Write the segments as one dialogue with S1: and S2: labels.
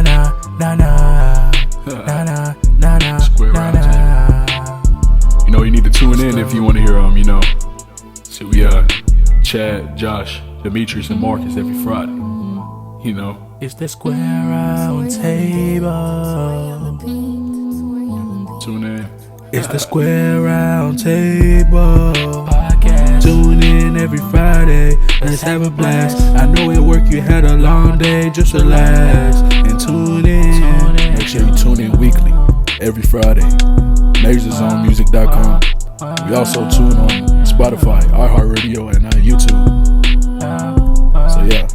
S1: na na na na na na na na
S2: Square
S1: na
S2: round
S1: na.
S2: You know, you need to tune in if you want to hear So we Chad, Josh, Dmitri, and Marcus every Friday.
S1: It's the Square Round Table.
S2: Tune in.
S1: It's the Square Round Table podcast. Tune in every Friday. Let's have a blast. I know at work you had a long day. Just relax and tune in.
S2: Make sure you tune in weekly, every Friday. MajorsOnMusic.com. We also tune on Spotify, iHeartRadio, and YouTube. So yeah.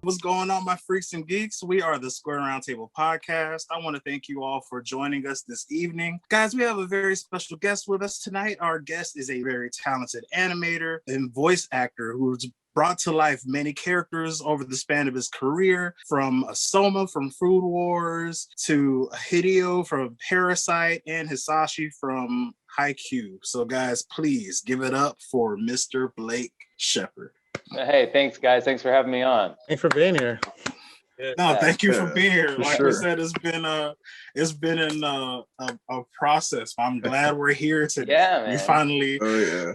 S3: What's going on, my freaks and geeks? We are the Square Roundtable Podcast. I want to thank you all for joining us this evening. Guys, we have a very special guest with us tonight. Our guest is a very talented animator and voice actor who's brought to life many characters over the span of his career, from Soma from Food Wars to Hideo from Parasite and Hisashi from Haikyuu. So guys, please give it up for Mr. Blake Shepard.
S4: Hey, thanks, guys. Thanks for having me on.
S5: Thanks for being here.
S3: No, thank you for being here. Like
S2: sure.
S3: we said, it's been a process. I'm glad we're here today.
S4: Yeah, man.
S3: We finally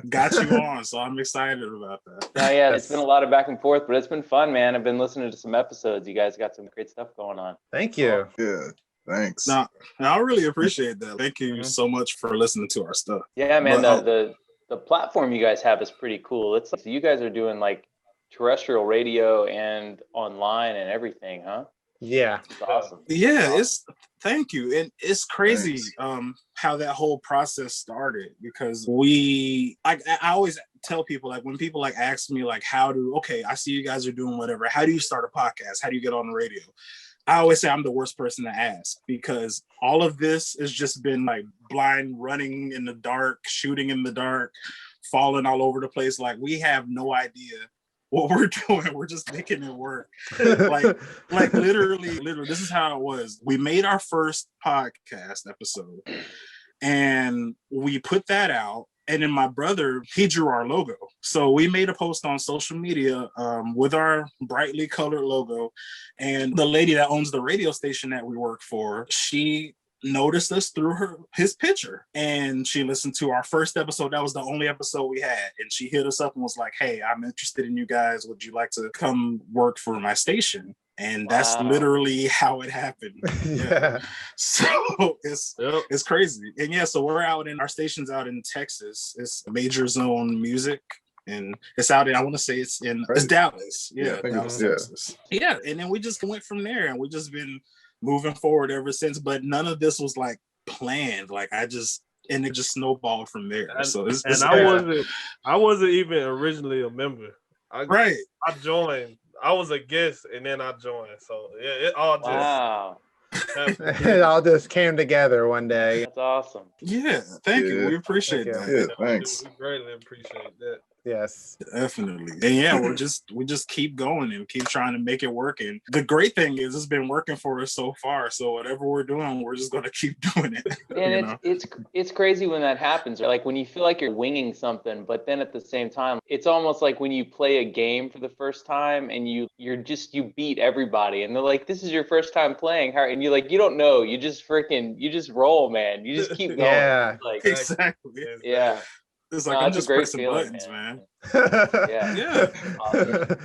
S3: got you on, so I'm excited about that.
S4: Yeah, it's been a lot of back and forth, but it's been fun, man. I've been listening to some episodes. You guys got some great stuff going on.
S5: Thank you.
S6: Yeah, thanks.
S3: No, I really appreciate that. Thank you so much for listening to our stuff.
S4: Yeah, man.
S3: But,
S4: the platform you guys have is pretty cool. It's like, so you guys are doing like terrestrial radio and online and everything, huh?
S5: Yeah.
S4: It's awesome.
S3: Yeah, thank you. And it's crazy how that whole process started, because I always tell people, like, when people like ask me like, I see you guys are doing whatever, how do you start a podcast? How do you get on the radio? I always say I'm the worst person to ask, because all of this has just been like blind running in the dark, shooting in the dark, falling all over the place. Like, we have no idea what we're doing. We're just making it work. like literally, this is how it was. We made our first podcast episode and we put that out. And then my brother, he drew our logo. So we made a post on social media with our brightly colored logo. And the lady that owns the radio station that we work for, she noticed us through his picture. And she listened to our first episode. That was the only episode we had. And she hit us up and was like, hey, I'm interested in you guys. Would you like to come work for my station? And that's literally how it happened. Yeah. So it's crazy. And yeah, so our station's out in Texas. It's Major Zone Music. And it's out in, I want to say it's Dallas. Yeah, Dallas, Texas. Yeah. And then we just went from there, and we've just been moving forward ever since. But none of this was like planned. Like it just snowballed from there.
S7: I wasn't even originally a member. I joined. I was a guest, and then I joined. So yeah, it all just
S5: it all just came together one day.
S4: That's awesome.
S3: Yeah, thank you. We appreciate that.
S6: Yeah, thanks.
S7: We greatly appreciate that.
S5: Yes,
S3: definitely. And yeah, we just keep going and keep trying to make it work. And the great thing is, it's been working for us so far. So whatever we're doing, we're just gonna keep doing it.
S4: And it's crazy when that happens. Like when you feel like you're winging something, but then at the same time, it's almost like when you play a game for the first time and you beat everybody, and they're like, "This is your first time playing," and you're like, "You don't know. You just roll, man. You just keep going."
S5: Yeah,
S4: like
S3: exactly.
S4: Yeah.
S3: It's like, I'm just pressing feeling, buttons, man.
S4: Yeah.
S3: Awesome.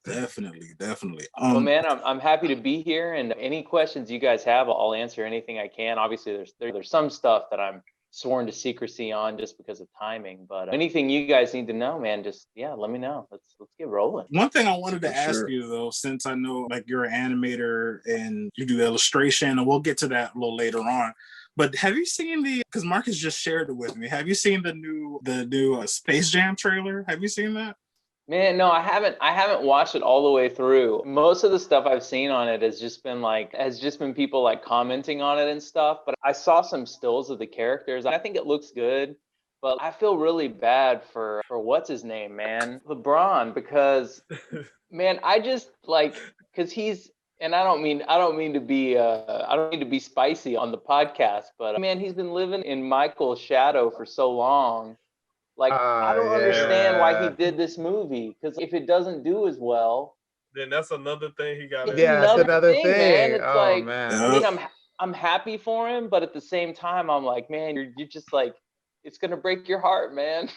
S3: Definitely.
S4: Well, man, I'm happy to be here, and any questions you guys have, I'll answer anything I can. Obviously, there's some stuff that I'm sworn to secrecy on just because of timing, but anything you guys need to know, man, just let me know. Let's get rolling.
S3: One thing I wanted to ask you though, since I know like you're an animator and you do illustration, and we'll get to that a little later on. But have you seen because Marcus just shared it with me, have you seen the new Space Jam trailer? Have you seen that?
S4: Man, no, I haven't watched it all the way through. Most of the stuff I've seen on it has just been people like commenting on it and stuff. But I saw some stills of the characters. I think it looks good, but I feel really bad for what's his name, man, LeBron, because man, I just because he's. And I don't mean to be spicy on the podcast, but man, he's been living in Michael's shadow for so long. Like I don't understand why he did this movie, because if it doesn't do as well,
S7: then that's another thing he got.
S5: Yeah, it's another thing,
S4: man. It's
S5: oh
S4: like,
S5: man.
S4: I mean, I'm happy for him, but at the same time, I'm like, man, you're just like, it's gonna break your heart, man.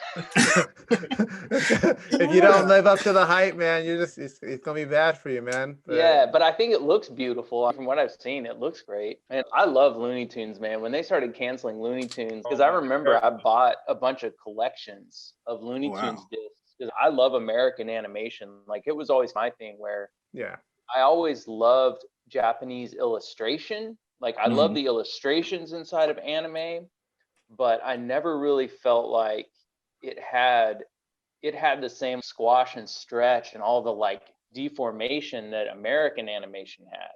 S5: If you don't live up to the hype, man, it's gonna be bad for you, man.
S4: Yeah, but I think it looks beautiful. From what I've seen, it looks great. And I love Looney Tunes, man. When they started canceling Looney Tunes, because I remember I bought a bunch of collections of Looney Tunes discs because I love American animation. Like it was always my thing where I always loved Japanese illustration. Like I love the illustrations inside of anime, but I never really felt like it had the same squash and stretch and all the like deformation that American animation had.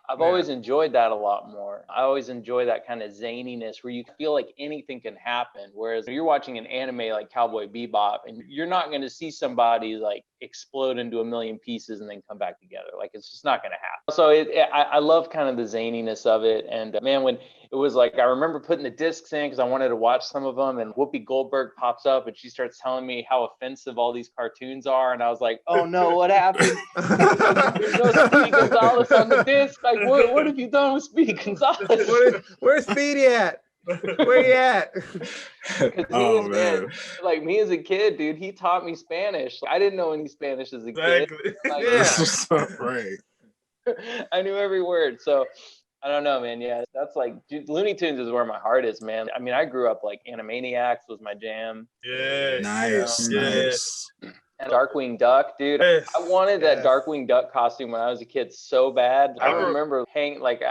S4: I've always enjoyed that a lot more. I always enjoy that kind of zaniness where you feel like anything can happen. Whereas you're watching an anime like Cowboy Bebop and you're not going to see somebody like explode into a million pieces and then come back together. Like it's just not going to happen. So I love kind of the zaniness of it. And man, when it was like, I remember putting the discs in because I wanted to watch some of them, and Whoopi Goldberg pops up and she starts telling me how offensive all these cartoons are. And I was like, oh no, what happened? There's no Speedy Gonzalez on the disc. Like, what have you done with Speedy Gonzalez?
S5: Where's Speedy at? Where you at?
S4: Man. Like me as a kid, dude, he taught me Spanish. I didn't know any Spanish as a kid. Like,
S3: right.
S4: I knew every word. So I don't know, man. Yeah, that's like Looney Tunes is where my heart is, man. I mean, I grew up like Animaniacs was my jam.
S7: Yeah,
S3: nice.
S4: And Darkwing Duck, dude. I wanted that Darkwing Duck costume when I was a kid so bad. I remember hanging like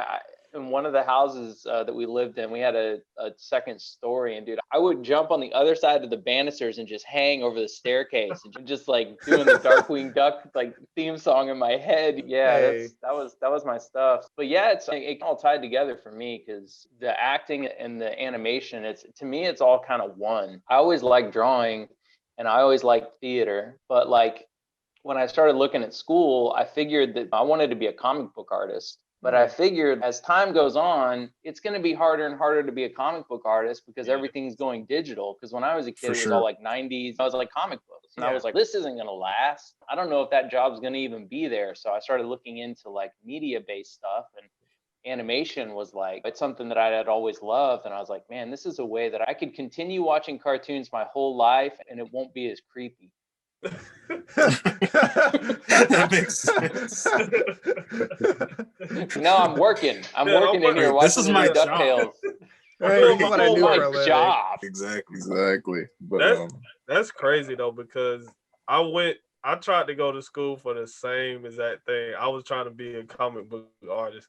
S4: in one of the houses that we lived in, we had a second story, and dude, I would jump on the other side of the banisters and just hang over the staircase and just like doing the Darkwing Duck like theme song in my head. Yeah, that was my stuff. But yeah, it all tied together for me because the acting and the animation, to me it's all kind of one. I always liked drawing and I always liked theater, but like when I started looking at school, I figured that I wanted to be a comic book artist. But I figured as time goes on, it's going to be harder and harder to be a comic book artist because everything's going digital. Because when I was a kid, it was all like 90s. I was like comic books. And I was like, this isn't going to last. I don't know if that job's going to even be there. So I started looking into like media-based stuff. And animation was like, it's something that I had always loved. And I was like, man, this is a way that I could continue watching cartoons my whole life and it won't be as creepy.
S3: That makes sense.
S4: I'm working in here watching
S3: this is my
S4: DuckTales.
S5: What I do for a living.
S4: Job.
S3: Exactly.
S7: But that's crazy though, because I tried to go to school for the same exact thing. I was trying to be a comic book artist,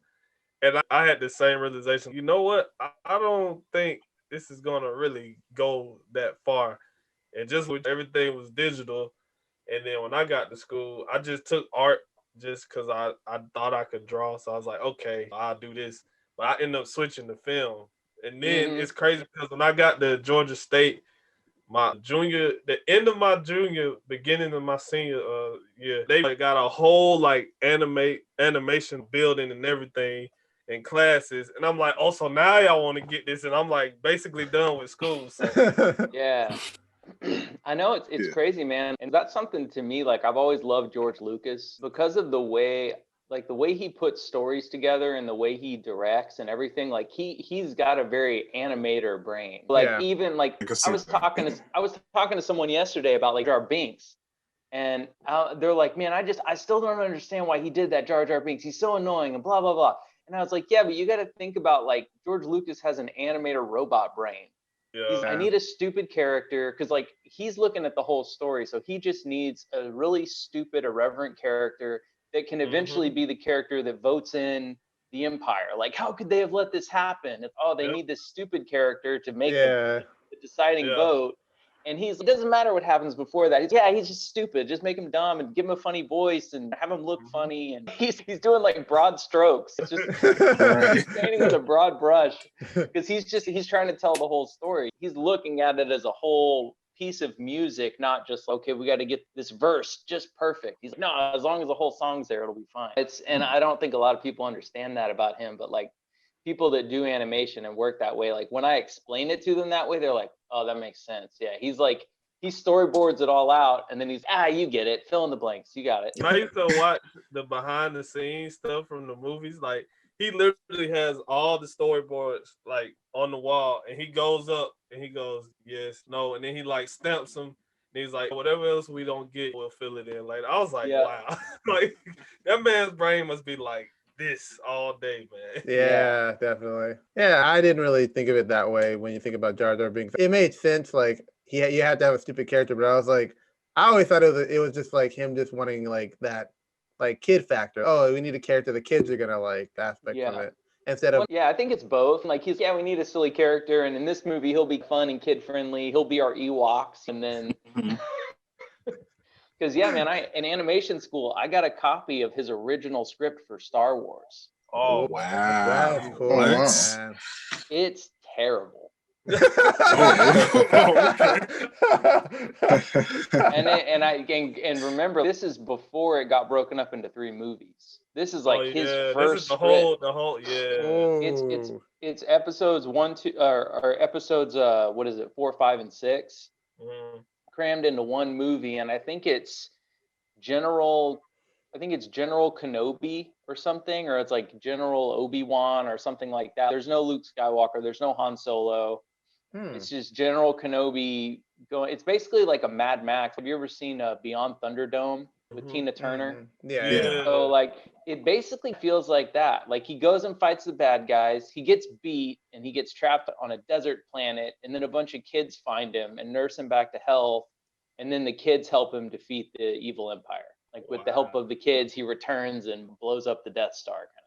S7: and I had the same realization. You know what? I don't think this is gonna really go that far. And just with everything was digital. And then when I got to school, I just took art just because I thought I could draw. So I was like, okay, I'll do this. But I ended up switching to film. And then it's crazy because when I got to Georgia State, the end of my junior, beginning of my senior year, they got a whole like animation building and everything in classes. And I'm like, oh, so now y'all want to get this. And I'm like basically done with school. So.
S4: Yeah. I know it's crazy, man. And that's something to me, like I've always loved George Lucas because of the way he puts stories together and the way he directs and everything. Like he's got a very animator brain. Like even like I was talking to someone yesterday about like Jar Jar Binks. And they're like, man, I still don't understand why he did that, Jar Jar Binks. He's so annoying and blah, blah, blah. And I was like, yeah, but you got to think about like George Lucas has an animator robot brain. I need a stupid character because like he's looking at the whole story, so he just needs a really stupid, irreverent character that can eventually be the character that votes in the Empire. Like, how could they have let this happen? They need this stupid character to make the deciding vote. And it doesn't matter what happens before that. He's just stupid. Just make him dumb and give him a funny voice and have him look funny. And he's doing like broad strokes. It's just painting with a broad brush because he's trying to tell the whole story. He's looking at it as a whole piece of music, not just, okay, we got to get this verse just perfect. He's like, no, as long as the whole song's there, it'll be fine. And I don't think a lot of people understand that about him, but like people that do animation and work that way, like when I explain it to them that way, they're like, oh, that makes sense. Yeah, he's like he storyboards it all out, and then he's you get it, fill in the blanks, you got it.
S7: I used to watch the behind the scenes stuff from the movies. Like he literally has all the storyboards like on the wall, and he goes up and he goes yes, no, and then he like stamps them. And he's like, whatever else we don't get, we'll fill it in. Like I was like, wow, like that man's brain must be like this all day, man.
S5: Yeah, definitely. Yeah, I didn't really think of it that way when you think about Jar Jar Binks. It made sense, like you had to have a stupid character, but I was like, I always thought it was just like him just wanting like that like kid factor. Oh, we need a character the kids are gonna like aspect from it. Instead of
S4: I think it's both. Like we need a silly character, and in this movie he'll be fun and kid friendly. He'll be our Ewoks, and then because man, in animation school I got a copy of his original script for Star Wars.
S7: Oh
S3: wow,
S5: that's cool. Man.
S4: It's terrible.
S3: Okay.
S4: and remember, this is before it got broken up into 3 movies. This is like his first.
S7: This is the whole
S4: It's episodes 1, 2, or episodes 4, 5, and 6 crammed into one movie, and I think it's General Kenobi or something, or it's like General Obi-Wan or something like that. There's no Luke Skywalker. There's no Han Solo. It's just General Kenobi going. It's basically like a Mad Max. Have you ever seen Beyond Thunderdome with Tina Turner?
S5: Yeah.
S4: So like it basically feels like that. Like he goes and fights the bad guys. He gets beat and he gets trapped on a desert planet, and then a bunch of kids find him and nurse him back to health, and then the kids help him defeat the evil empire. Like with the help of the kids, he returns and blows up the Death Star kind of thing.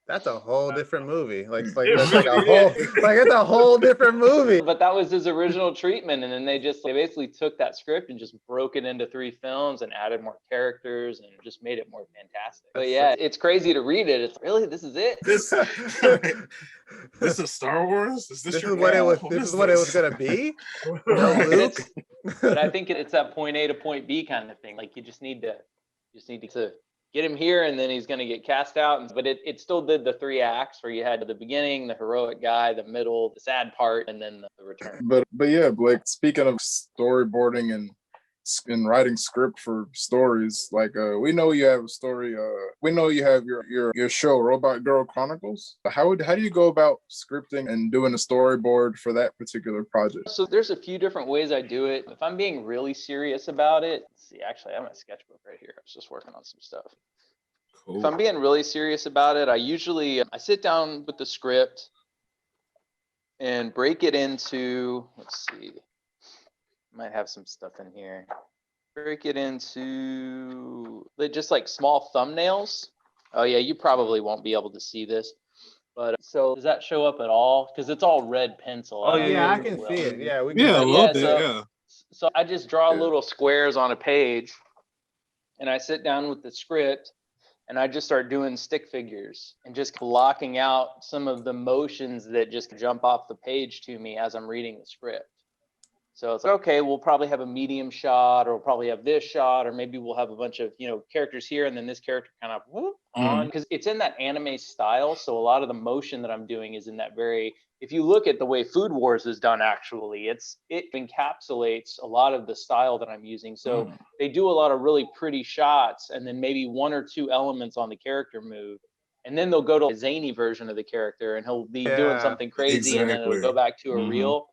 S5: That's a whole different movie. It's a whole different movie.
S4: But that was his original treatment, and then they basically took that script and just broke it into 3 films and added more characters and just made it more fantastic. But yeah, it's crazy to read it. It's really, this is it.
S3: This is Star Wars.
S5: This is what it was. This is what it was gonna be. No Luke.
S4: But I think it's that point A to point B kind of thing. Like you just need to get him here, and then he's going to get cast out. But it still did the 3 acts where you had the beginning, the heroic guy, the middle, the sad part, and then the return.
S6: But yeah, Blake, speaking of storyboarding and writing script for stories, like we know you have a story, we know you have your show Robot Girl Chronicles. How do you go about scripting and doing a storyboard for that particular project?
S4: So there's a few different ways I do it. If I'm being really serious about it, let's see, actually I have my sketchbook right here. I was just working on some stuff. Cool. If I'm being really serious about it, I sit down with the script and break it into, let's see, might have some stuff in here. Break it into just like small thumbnails. Oh yeah, you probably won't be able to see this, but so does that show up at all? Because it's all red pencil.
S5: Oh yeah, I can see it. Yeah, we can.
S3: Yeah, a little bit. Yeah.
S4: So I just draw little squares on a page, and I sit down with the script, and I just start doing stick figures and just blocking out some of the motions that just jump off the page to me as I'm reading the script. So it's like, okay, we'll probably have a medium shot, or we'll probably have this shot, or maybe we'll have a bunch of, characters here, and then this character kind of on, because it's in that anime style. So a lot of the motion that I'm doing is in that if you look at the way Food Wars is done, actually, it encapsulates a lot of the style that I'm using. So they do a lot of really pretty shots, and then maybe 1 or 2 elements on the character move. And then they'll go to a zany version of the character, and he'll be doing something crazy, and then it'll go back to a reel.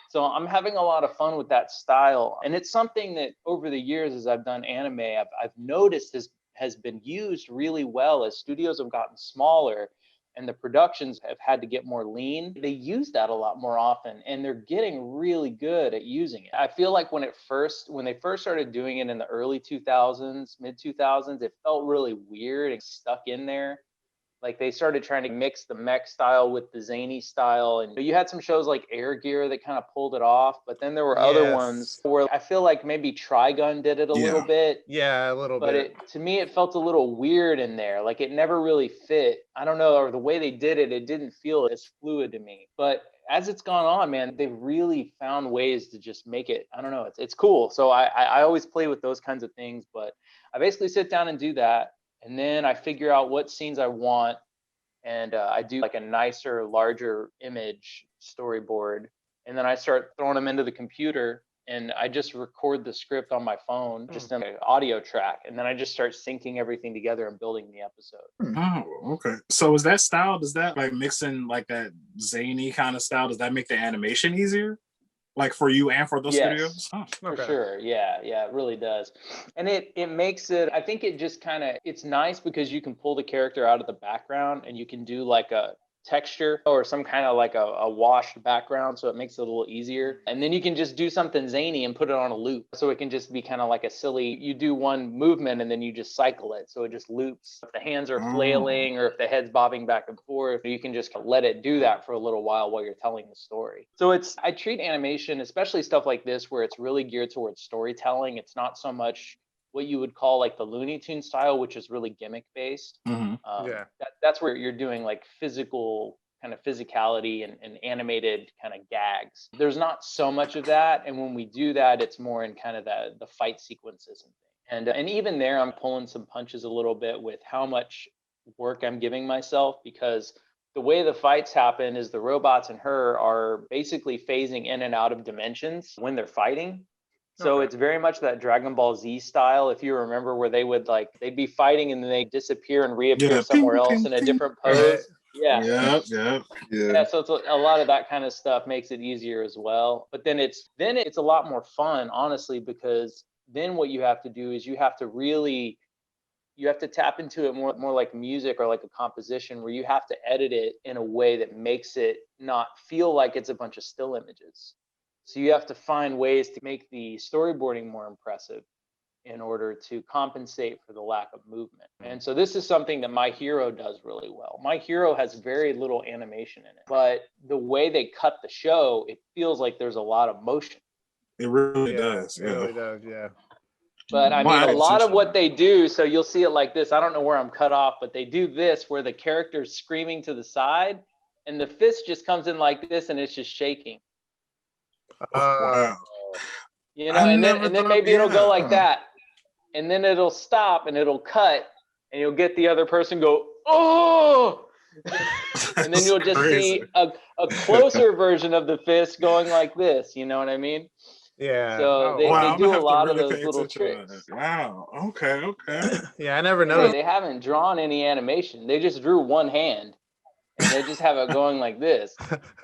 S4: So I'm having a lot of fun with that style. And it's something that over the years, as I've done anime, I've noticed has been used really well as studios have gotten smaller and the productions have had to get more lean. They use that a lot more often, and they're getting really good at using it. I feel like when they first started doing it in the early 2000s, mid 2000s, it felt really weird and stuck in there. Like they started trying to mix the mech style with the zany style. And you had some shows like Air Gear that kind of pulled it off, but then there were other ones where I feel like maybe Trigun did it a little bit.
S5: Yeah, a little bit.
S4: But to me, it felt a little weird in there. Like it never really fit. I don't know, or the way they did it, it didn't feel as fluid to me. But as it's gone on, man, they've really found ways to just make it, I don't know, it's cool. So I always play with those kinds of things, but I basically sit down and do that. And then I figure out what scenes I want, and I do like a nicer, larger image storyboard. And then I start throwing them into the computer, and I just record the script on my phone, just an audio track, and then I just start syncing everything together and building the episode.
S3: Oh, okay. So is that style, does that like mixing like that zany kind of style, does that make the animation easier? Like for you and for those studios? Oh,
S4: for sure. Yeah, it really does. And it makes it, I think it just kind of, it's nice because you can pull the character out of the background and you can do like a texture or some kind of like a washed background, so it makes it a little easier. And then you can just do something zany and put it on a loop, so it can just be kind of like a silly, you do one movement and then you just cycle it, so it just loops. If the hands are flailing or if the head's bobbing back and forth, you can just let it do that for a little while you're telling the story. So I treat animation, especially stuff like this where it's really geared towards storytelling. It's not so much what you would call like the Looney Tune style, which is really gimmick based. That's where you're doing like physical kind of physicality and animated kind of gags. There's not so much of that, and when we do that, it's more in kind of the fight sequences and things. And even there, I'm pulling some punches a little bit with how much work I'm giving myself, because the way the fights happen is the robots and her are basically phasing in and out of dimensions when they're fighting. So it's very much that Dragon Ball Z style, if you remember, where they'd be fighting and then they disappear and reappear somewhere else in a different pose. Yeah. So it's a lot of that kind of stuff makes it easier as well. But then it's a lot more fun, honestly, because then what you have to do is you have to tap into it more like music or like a composition, where you have to edit it in a way that makes it not feel like it's a bunch of still images. So you have to find ways to make the storyboarding more impressive in order to compensate for the lack of movement. And so this is something that My Hero does really well. My Hero has very little animation in it, but the way they cut the show, it feels like there's a lot of motion.
S3: It really does.
S5: It really does, yeah.
S4: But I mean, a lot of what they do, so you'll see it like this. I don't know where I'm cut off, but they do this where the character's screaming to the side and the fist just comes in like this and it's just shaking.
S3: Wow.
S4: You know, and then maybe it'll go like that, and then it'll stop and it'll cut, and you'll get the other person go, oh, and then you'll just see a closer version of the fist going like this. You know what I mean?
S5: Yeah.
S4: So they do a lot of those little tricks.
S3: Wow. Okay.
S5: Yeah, I never noticed.
S4: They haven't drawn any animation. They just drew one hand. And they just have it going like this,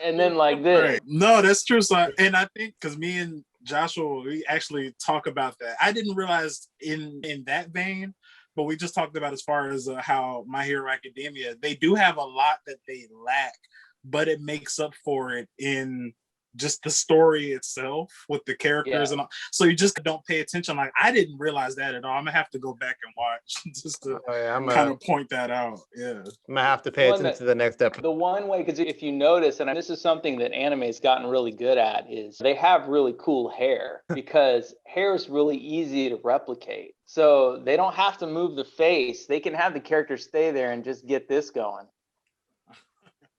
S4: and then like this.
S3: Right. No, that's true. So, and I think because me and Joshua, we actually talk about that. I didn't realize in that vein, but we just talked about as far as how My Hero Academia, they do have a lot that they lack, but it makes up for it in just the story itself with the characters and all. So you just don't pay attention. Like, I didn't realize that at all. I'm gonna have to go back and watch just to kind of point that out. Yeah,
S5: I'm gonna have to pay attention to the next episode.
S4: The one way, because if you notice, and this is something that anime's gotten really good at, is they have really cool hair, because hair is really easy to replicate. So they don't have to move the face. They can have the character stay there and just get this going.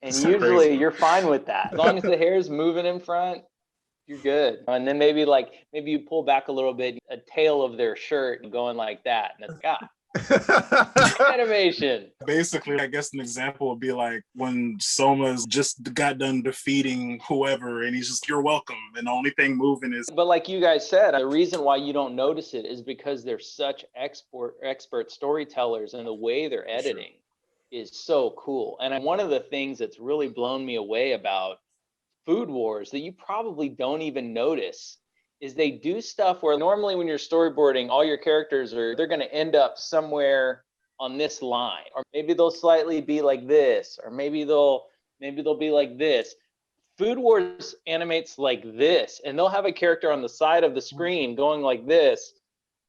S4: And usually you're fine with that. As long as the hair is moving in front, you're good. And then maybe you pull back a little bit, a tail of their shirt and going like that. And it's animation.
S3: Basically, I guess an example would be like when Soma's just got done defeating whoever and he's just, you're welcome. And the only thing moving is.
S4: But like you guys said, the reason why you don't notice it is because they're such expert storytellers, and the way they're editing is so cool. And one of the things that's really blown me away about Food Wars that you probably don't even notice is they do stuff where normally when you're storyboarding, all your characters they're going to end up somewhere on this line, or maybe they'll slightly be like this, or maybe they'll be like this. Food Wars animates like this, and they'll have a character on the side of the screen going like this,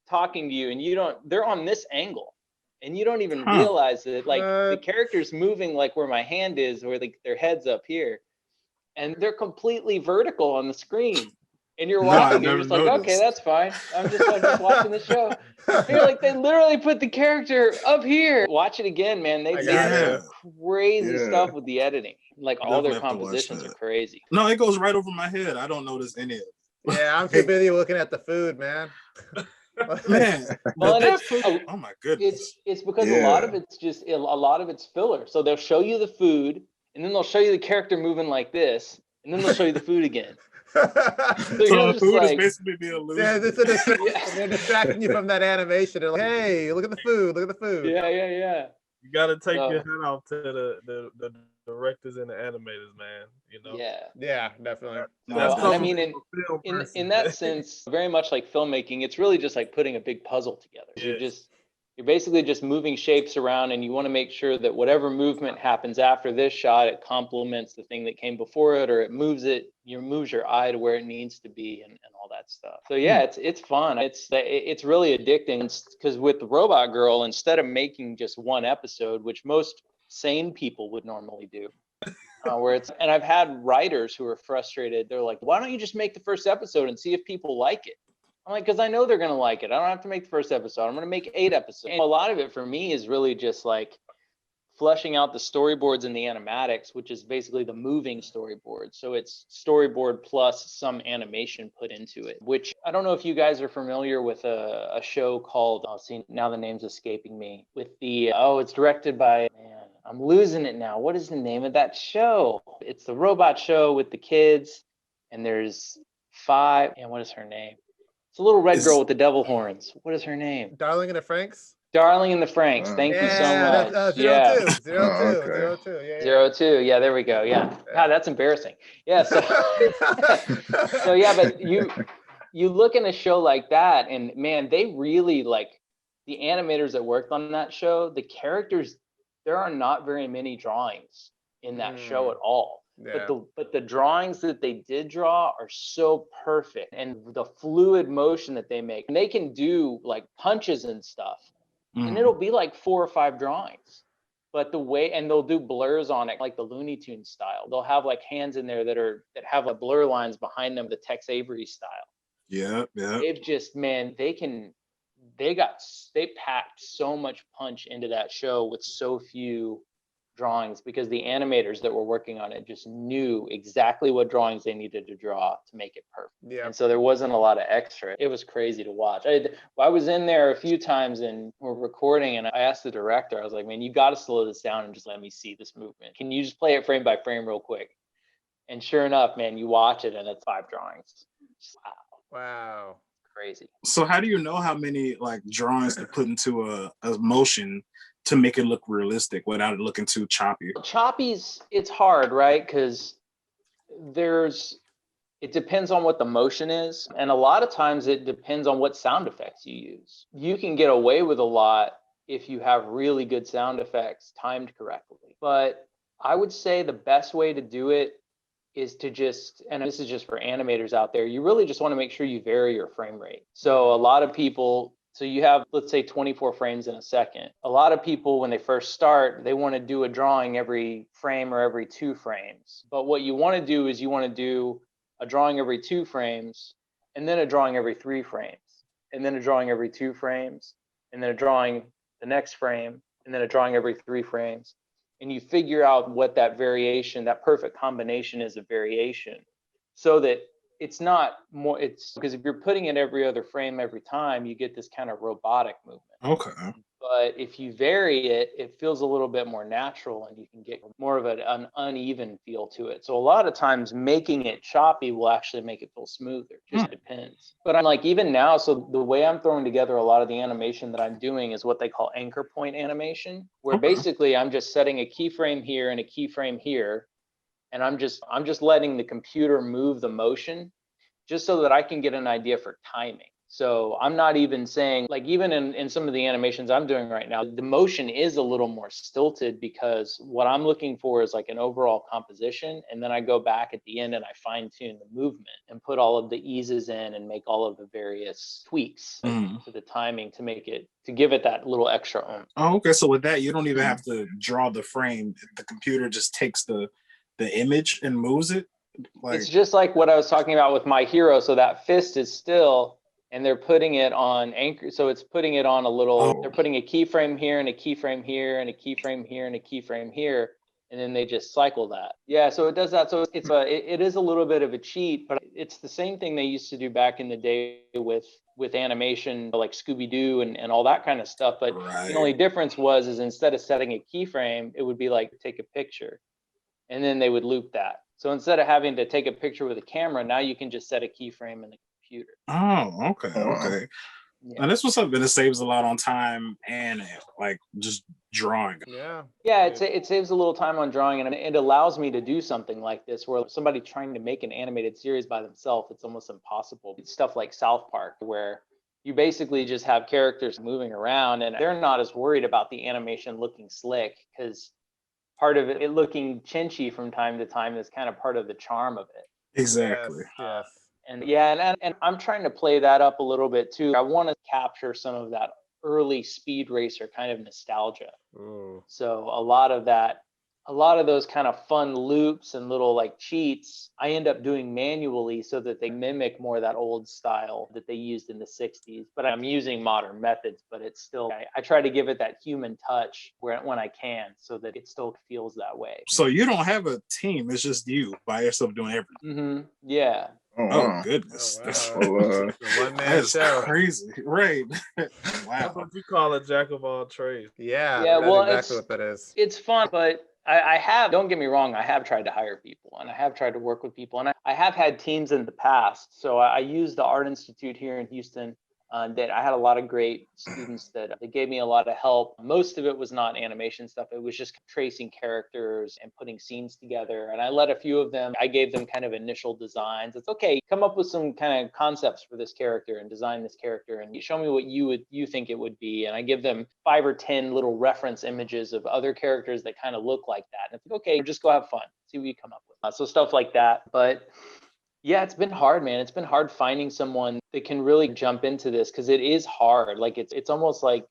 S4: talking to you, and they're on this angle. And you don't even realize it. Like the character's moving like where my hand is, where their head's up here. And they're completely vertical on the screen. And you're watching, you're just like, okay, that's fine. I'm just watching the show. And you're like, they literally put the character up here. Watch it again, man. They do crazy stuff with the editing. Like all their compositions are crazy.
S3: No, it goes right over my head. I don't notice any of it.
S5: Yeah, I'm too busy looking at the food, man.
S3: Man,
S4: well,
S3: oh my goodness!
S4: It's because a lot of it's filler. So they'll show you the food, and then they'll show you the character moving like this, and then they'll show you the food again. So
S3: So
S4: you're
S3: the
S4: just
S3: food is
S4: like,
S3: basically the illusion.
S5: Yeah, it's a distraction.
S4: Yeah.
S5: They're distracting you from that animation. They're like, hey, look at the food. Look at the food.
S4: yeah.
S7: You got to take
S4: So-
S7: your hat off to the directors and the animators, man. You know.
S4: Yeah.
S5: Yeah, definitely.
S7: That's
S4: and I
S7: coming
S4: mean,
S7: from a film
S4: in
S7: person.
S4: that sense, very much like filmmaking, it's really just like putting a big puzzle together.
S7: Yes.
S4: You're basically just moving shapes around, and you want to make sure that whatever movement happens after this shot, it complements the thing that came before it, or it moves your eye to where it needs to be, and all that stuff. So yeah, it's fun. It's really addicting because with the Robot Girl, instead of making just one episode, which most sane people would normally do, and I've had writers who are frustrated. They're like, why don't you just make the first episode and see if people like it? I'm like, because I know they're going to like it. I don't have to make the first episode. I'm going to make 8 episodes. And a lot of it for me is really just like fleshing out the storyboards and the animatics, which is basically the moving storyboard. So it's storyboard plus some animation put into it, which I don't know if you guys are familiar with a show called, see, now the name's escaping me, with it's directed by, man, I'm losing it now. What is the name of that show? It's the robot show with the kids, and there's 5, and what is her name? It's a little red girl with the devil horns. What is her name?
S5: Darling in the Franks?
S4: Darling in the Franks. Thank you so much.
S5: That's,
S4: yeah.
S5: 02.
S6: okay.
S5: 02. Yeah.
S4: 02. Yeah, there we go. Yeah. God, that's embarrassing. Yeah. So, so yeah, but you look in a show like that, and man, they really like the animators that worked on that show, the characters, there are not very many drawings in that show at all.
S5: Yeah.
S4: But the drawings that they did draw are so perfect, and the fluid motion that they make. And they can do like punches and stuff, and it'll be like 4 or 5 drawings. But the way, and they'll do blurs on it, like the Looney Tunes style. They'll have like hands in there that have like blur lines behind them, the Tex Avery style.
S3: Yeah.
S4: They've just, man, they packed so much punch into that show with so few drawings, because the animators that were working on it just knew exactly what drawings they needed to draw to make it perfect.
S5: Yeah.
S4: And so there wasn't a lot of extra. It was crazy to watch. I was in there a few times and we're recording, and I asked the director, I was like, man, you got to slow this down and just let me see this movement. Can you just play it frame by frame real quick? And sure enough, man, you watch it and it's 5 drawings. Just,
S5: Wow.
S4: Crazy.
S3: So how do you know how many like drawings to put into a motion to make it look realistic without it looking too choppy?
S4: Choppy's, it's hard, right? Because it depends on what the motion is. And a lot of times it depends on what sound effects you use. You can get away with a lot if you have really good sound effects timed correctly. But I would say the best way to do it is to just, and this is just for animators out there, you really just want to make sure you vary your frame rate. So a lot of people, so you have, let's say 24 frames in a second. A lot of people, when they first start, they want to do a drawing every frame or every 2 frames. But what you want to do is you want to do a drawing every 2 frames, and then a drawing every 3 frames, and then a drawing every 2 frames, and then a drawing the next frame, and then a drawing every 3 frames. And you figure out what that variation, that perfect combination is of variation, so that it's not more, it's because if you're putting it every other frame every time, you get this kind of robotic movement.
S3: Okay.
S4: But if you vary it, it feels a little bit more natural, and you can get more of an uneven feel to it. So a lot of times making it choppy will actually make it feel smoother. It just depends. But I'm like, even now, so the way I'm throwing together a lot of the animation that I'm doing is what they call anchor point animation, where basically I'm just setting a keyframe here and a keyframe here. And I'm just letting the computer move the motion just so that I can get an idea for timing. So I'm not even saying, like, even in some of the animations I'm doing right now, the motion is a little more stilted, because what I'm looking for is like an overall composition. And then I go back at the end and I fine tune the movement and put all of the eases in and make all of the various tweaks to the timing to give it that little extra oomph.
S3: Oh, okay. So with that, you don't even have to draw the frame. The computer just takes the image and moves it. Like,
S4: it's just like what I was talking about with My Hero. So that fist is still, and they're putting it on anchor. So it's putting it on a little, they're putting a keyframe here and a keyframe here and a keyframe here and a keyframe here. And then they just cycle that. Yeah, so it does that. So it is a little bit of a cheat, but it's the same thing they used to do back in the day with animation, like Scooby-Doo and all that kind of stuff. But the only difference is instead of setting a keyframe, it would be like take a picture, and then they would loop that. So instead of having to take a picture with a camera, now you can just set a keyframe in the computer.
S3: Oh, okay,
S6: Oh, wow.
S3: okay.
S4: Yeah.
S3: And this was something that saves a lot on time and like just drawing.
S5: Yeah.
S4: Yeah, it saves a little time on drawing, and it allows me to do something like this where somebody trying to make an animated series by themselves, it's almost impossible. It's stuff like South Park, where you basically just have characters moving around and they're not as worried about the animation looking slick, because part of it looking chinchy from time to time is kind of part of the charm of it.
S3: Exactly.
S5: Yes.
S4: And yeah, and I'm trying to play that up a little bit too. I want to capture some of that early Speed Racer kind of nostalgia.
S5: Ooh.
S4: So a lot of those kind of fun loops and little like cheats, I end up doing manually so that they mimic more of that old style that they used in the 60s. But I'm using modern methods, but it's still, I try to give it that human touch when I can, so that it still feels that way.
S3: So you don't have a team; it's just you by yourself doing everything.
S4: Yeah.
S3: Oh
S6: wow.
S3: goodness,
S5: Oh,
S3: that's,
S5: wow.
S6: Well,
S5: One man
S3: that's
S5: show.
S3: crazy, right?
S7: That's
S3: Wow.
S7: what you call a jack of all trades.
S5: Yeah,
S4: Yeah,
S5: that's
S4: well,
S5: exactly what that is.
S4: It's fun, but I have, don't get me wrong, I have tried to hire people and I have tried to work with people, and I have had teams in the past. So I used the Art Institute here in Houston. That I had a lot of great students that they gave me a lot of help. Most of it was not animation stuff. It was just tracing characters and putting scenes together. And I let a few of them, I gave them kind of initial designs. It's okay, come up with some kind of concepts for this character and design this character and show me what you think it would be. And I give them 5 or 10 little reference images of other characters that kind of look like that. And it's like, okay, just go have fun, see what you come up with. So stuff like that. But yeah, it's been hard, man. It's been hard finding someone that can really jump into this, because it is hard. Like it's almost like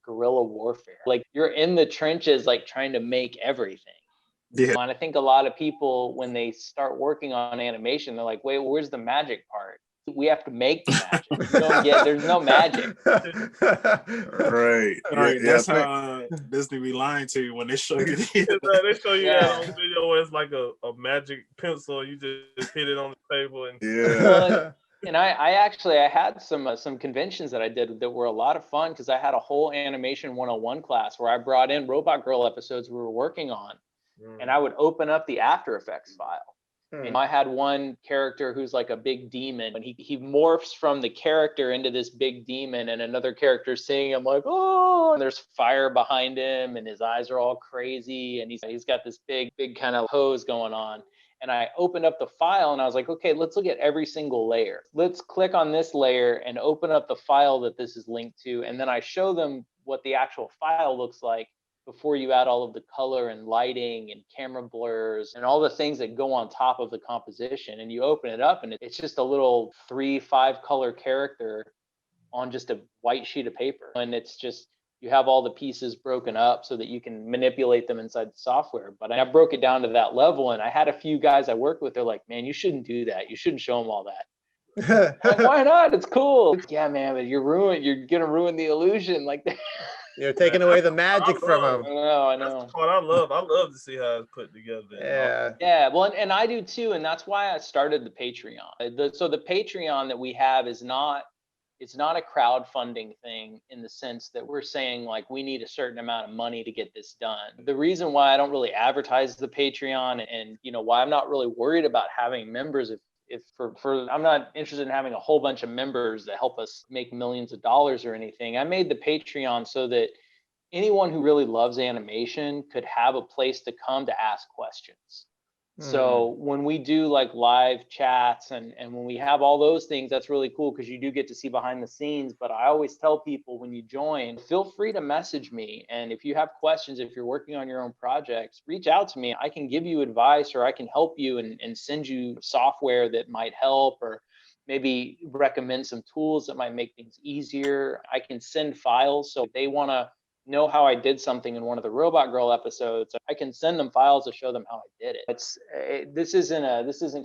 S4: guerrilla warfare. Like you're in the trenches, like trying to make everything.
S3: Yeah.
S4: And I think a lot of people, when they start working on animation, they're like, wait, where's the magic part? We have to make the magic. You don't get, there's no magic.
S6: Right.
S3: Right.
S6: Yeah,
S3: That's
S6: I think-
S3: how Disney be lying to you when they show you.
S7: They show you
S4: Yeah.
S7: that on video where it's like a magic pencil. You just hit it on the table and
S6: Yeah.
S4: And I had some conventions that I did that were a lot of fun, because I had a whole animation 101 class where I brought in Robot Girl episodes we were working on, and I would open up the After Effects file. And I had one character who's like a big demon, and he morphs from the character into this big demon, and another character seeing him like, oh, and there's fire behind him and his eyes are all crazy, and he's got this big kind of pose going on. And I opened up the file and I was like, okay, let's look at every single layer. Let's click on this layer and open up the file that this is linked to. And then I show them what the actual file looks like before you add all of the color and lighting and camera blurs and all the things that go on top of the composition. And you open it up and it's just a little 3-5 color character on just a white sheet of paper. And it's just, you have all the pieces broken up so that you can manipulate them inside the software. But I broke it down to that level, and I had a few guys I worked with, they're like, man, you shouldn't do that. You shouldn't show them all that. Like, why not? It's cool. Yeah, man, but you're gonna ruin the illusion. Like
S5: You're taking away the magic from
S4: I
S5: them.
S4: know.
S7: that's what I love. I love to see how it's put together.
S5: Yeah.
S4: Yeah, well, and I do too, and that's why I started the Patreon. So the Patreon that we have is not, it's not a crowdfunding thing in the sense that we're saying like we need a certain amount of money to get this done. The reason why I don't really advertise the Patreon, and why I'm not really worried about having members, if I'm not interested in having a whole bunch of members that help us make millions of dollars or anything. I made the Patreon so that anyone who really loves animation could have a place to come to ask questions. So when we do like live chats and when we have all those things, that's really cool, because you do get to see behind the scenes. But I always tell people, when you join, feel free to message me. And if you have questions, if you're working on your own projects, reach out to me. I can give you advice, or I can help you and send you software that might help, or maybe recommend some tools that might make things easier. I can send files. So if they want to know how I did something in one of the Robot Girl episodes, I can send them files to show them how I did it. This isn't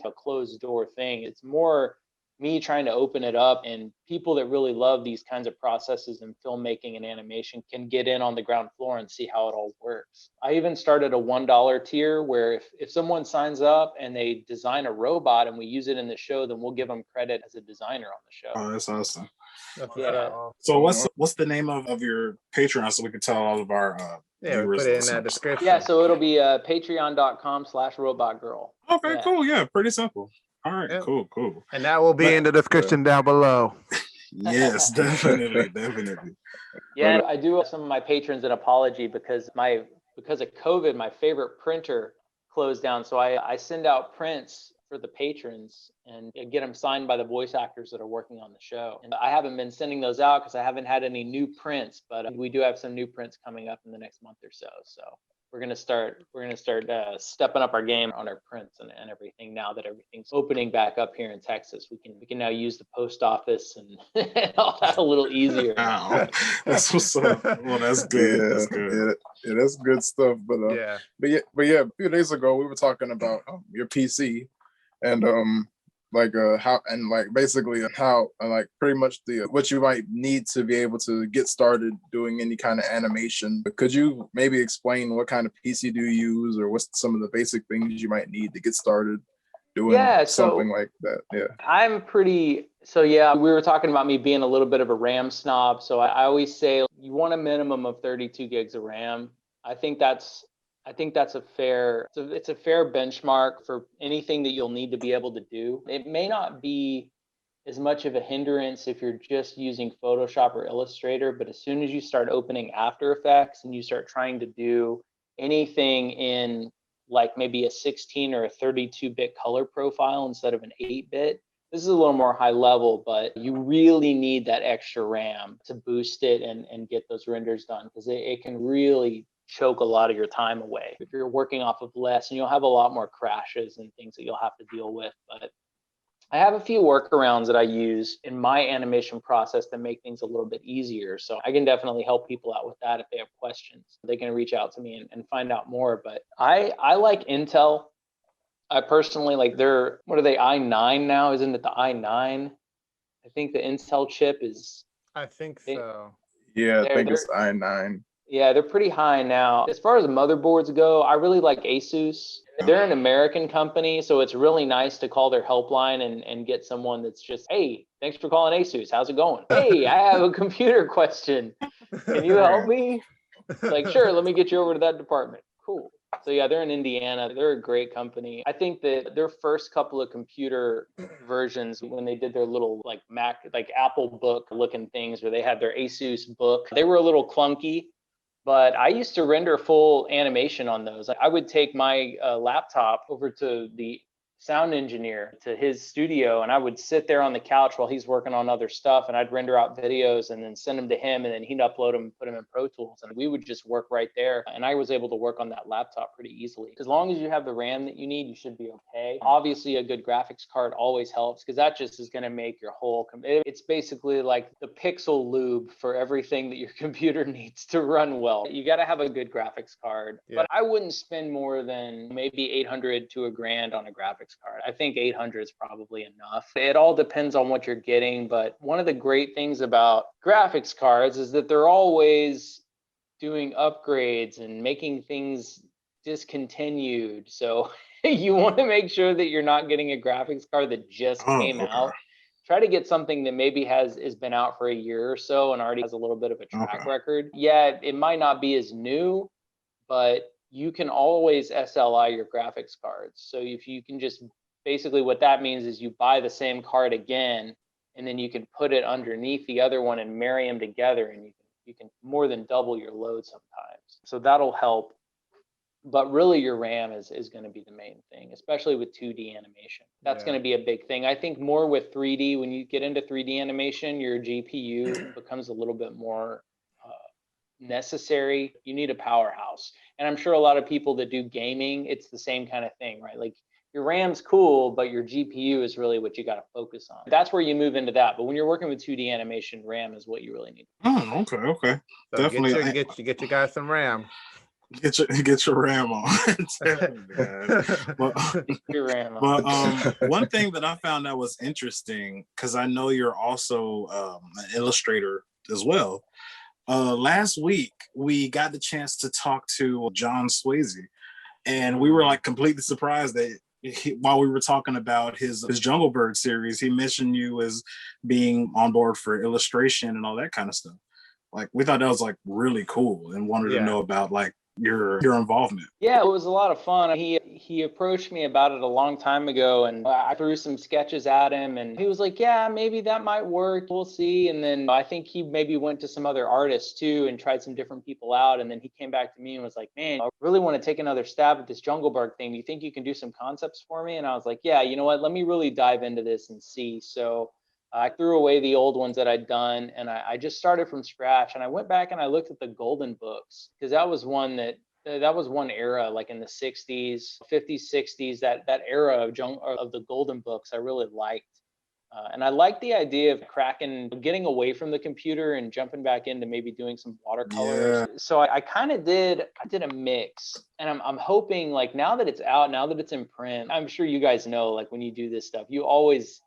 S4: a closed door thing. It's more me trying to open it up, and people that really love these kinds of processes in filmmaking and animation can get in on the ground floor and see how it all works. I even started a $1 tier where if someone signs up and they design a robot and we use it in the show, then we'll give them credit as a designer on the show.
S3: Oh, that's awesome.
S4: Yeah.
S3: So what's the name of your Patreon so we can tell all of our
S5: Yeah, we
S3: viewers
S5: put it in
S3: listeners?
S5: that description.
S4: Yeah, so it'll be patreon.com/robotgirl.
S3: Okay,
S4: Yeah.
S3: cool. Yeah, pretty simple. All right,
S5: Yep.
S3: cool.
S5: And that will be in the description down below.
S3: Yes, definitely.
S4: Yeah, I do owe some of my patrons an apology because of COVID, my favorite printer closed down. So I send out prints for the patrons and get them signed by the voice actors that are working on the show. And I haven't been sending those out because I haven't had any new prints, but we do have some new prints coming up in the next month or so. So we're gonna start stepping up our game on our prints and everything now that everything's opening back up here in Texas. We can now use the post office and all that a little easier.
S3: Wow, that's what's up. Well, that's good. That's good.
S6: Yeah, that's good stuff. But yeah, a few days ago we were talking about your PC and how and like basically how like pretty much what you might need to be able to get started doing any kind of animation. Could you maybe explain what kind of PC do you use, or what's some of the basic things you might need to get started doing something like that?
S4: We were talking about me being a little bit of a RAM snob. So I always say you want a minimum of 32 gigs of RAM. I think that's a fair benchmark for anything that you'll need to be able to do. It may not be as much of a hindrance if you're just using Photoshop or Illustrator, but as soon as you start opening After Effects and you start trying to do anything in like maybe a 16 or a 32-bit color profile instead of an 8-bit, this is a little more high level, but you really need that extra RAM to boost it and get those renders done, because it can really choke a lot of your time away if you're working off of less, and you'll have a lot more crashes and things that you'll have to deal with. But I have a few workarounds that I use in my animation process that make things a little bit easier. So I can definitely help people out with that if they have questions. They can reach out to me and find out more. But I like Intel. I personally like what are they, i9 now? Isn't it the i9? I think the Intel chip is.
S5: I think so.
S6: Yeah, I think it's i9.
S4: Yeah, they're pretty high now. As far as motherboards go, I really like Asus. They're an American company, so it's really nice to call their helpline and get someone that's just, hey, thanks for calling Asus. How's it going? Hey, I have a computer question. Can you help me? Like, sure, let me get you over to that department. Cool. So yeah, they're in Indiana. They're a great company. I think that their first couple of computer versions, when they did their little like Mac, like Apple book looking things, where they had their Asus book, they were a little clunky. But I used to render full animation on those. I would take my laptop over to the sound engineer to his studio, and I would sit there on the couch while he's working on other stuff, and I'd render out videos and then send them to him, and then he'd upload them, put them in Pro Tools, and we would just work right there. And I was able to work on that laptop pretty easily. As long as you have the RAM that you need, you should be okay. Obviously, a good graphics card always helps, because that just is going to make your whole, it's basically like the pixel lube for everything that your computer needs to run well. You got to have a good graphics card, but I wouldn't spend more than maybe $800 to $1,000 on a graphics card. I think 800 is probably enough. It all depends on what you're getting, but one of the great things about graphics cards is that they're always doing upgrades and making things discontinued. So you want to make sure that you're not getting a graphics card that just came out. Try to get something that maybe has been out for a year or so and already has a little bit of a track record. Yeah, it might not be as new, but you can always SLI your graphics cards. So if you can just, basically what that means is you buy the same card again, and then you can put it underneath the other one and marry them together, and you can more than double your load sometimes. So that'll help. But really your RAM is going to be the main thing, especially with 2D animation. That's going to be a big thing. I think more with 3D, when you get into 3D animation, your GPU becomes a little bit more necessary. You need a powerhouse. And I'm sure a lot of people that do gaming, it's the same kind of thing, right? Like your RAM's cool, but your GPU is really what you got to focus on. That's where you move into that. But when you're working with 2D animation, RAM is what you really need.
S3: Oh, okay.
S5: So
S3: Definitely.
S5: Get you guys some RAM.
S3: Get your RAM on.
S4: Your RAM on.
S3: But one thing that I found that was interesting, because I know you're also an illustrator as well. Last week we got the chance to talk to John Swayze, and we were like completely surprised that while we were talking about his Jungle Bird series, he mentioned you as being on board for illustration and all that kind of stuff. Like, we thought that was like really cool and wanted to know about like your involvement.
S4: Yeah, it was a lot of fun. He approached me about it a long time ago, and I threw some sketches at him, and he was like, yeah, maybe that might work, we'll see. And then I think he maybe went to some other artists too and tried some different people out, and then he came back to me and was like, man, I really want to take another stab at this Jungle Bird thing. Do you think you can do some concepts for me? And I was like, yeah, you know what, let me really dive into this and see. So I threw away the old ones that I'd done, and I just started from scratch. And I went back and I looked at the golden books, because that was one era, like in the 60s, 50s, 60s, that era of the golden books I really liked. And I liked the idea of getting away from the computer and jumping back into maybe doing some watercolors.
S3: Yeah.
S4: So I kind of did a mix, and I'm hoping, like, now that it's out, now that it's in print, I'm sure you guys know, like, when you do this stuff, you're always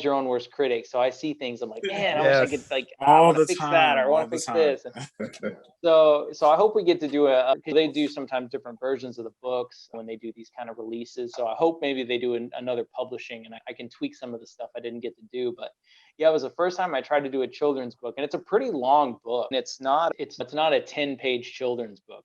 S4: your own worst critic. So I see things, I'm like, man, I wish I could, like, I want to fix that, or I want to fix this. So I hope we get to do because they do sometimes different versions of the books when they do these kind of releases. So I hope maybe they do another publishing, and I can tweak some of the stuff I didn't get to do. But yeah, it was the first time I tried to do a children's book, and it's a pretty long book. And it's not a 10-page children's book.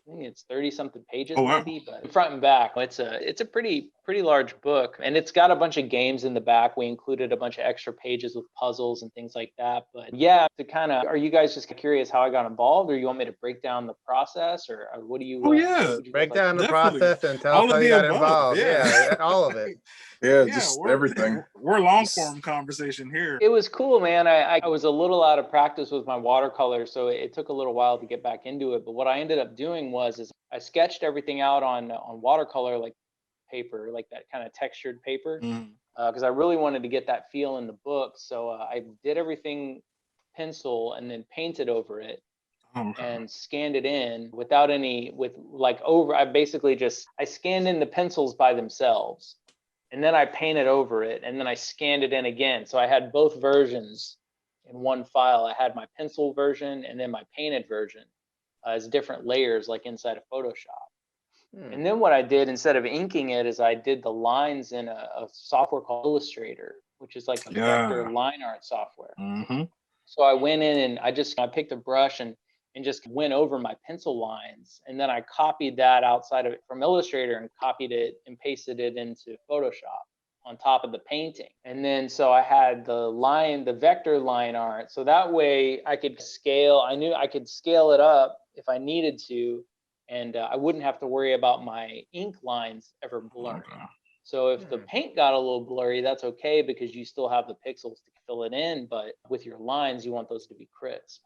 S4: I think it's 30 something pages, maybe, but front and back, it's a pretty large book, and it's got a bunch of games in the back. We included a bunch of extra pages with puzzles and things like that. But yeah, are you guys just curious how I got involved, or you want me to break down the process, or what do you?
S5: Break down the process and tell us how you got involved. Yeah, all of it.
S6: Just everything.
S3: We're long form conversation here.
S4: It was cool, man. I was a little out of practice with my watercolor, so it took a little while to get back into it. But what I ended up doing is I sketched everything out on watercolor, like paper, like that kind of textured paper, because I really wanted to get that feel in the book. So I did everything pencil and then painted over it. And scanned it in I scanned in the pencils by themselves, and then I painted over it, and then I scanned it in again. So I had both versions in one file. I had my pencil version and then my painted version as different layers, like inside of Photoshop. And then what I did, instead of inking it, is I did the lines in a software called Illustrator, which is like a vector line art software. So I went in and I picked a brush and just went over my pencil lines, and then I copied that outside of it from Illustrator and copied it and pasted it into Photoshop on top of the painting. And then so I had the vector line art, so that way I could scale. I knew I could scale it up if I needed to, and I wouldn't have to worry about my ink lines ever blurring. So if the paint got a little blurry, that's okay, because you still have the pixels to fill it in, but with your lines, you want those to be crisp.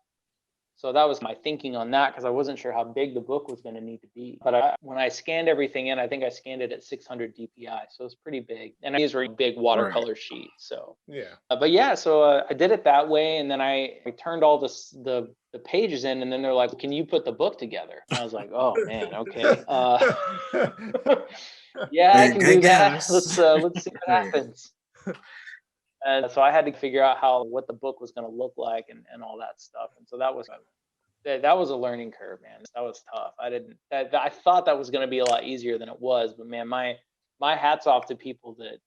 S4: So that was my thinking on that, because I wasn't sure how big the book was going to need to be. But when I scanned everything in, I think I scanned it at 600 DPI. So it's pretty big. And these were big watercolor sheets. So but yeah, so I did it that way. And then I turned all the pages in, and then they're like, can you put the book together? And I was like, oh man, okay. Yeah, I can do that. Let's see what happens. And so I had to figure out what the book was going to look like and all that stuff. And so that was a learning curve, man. That was tough. I thought that was going to be a lot easier than it was, but man, my hat's off to people that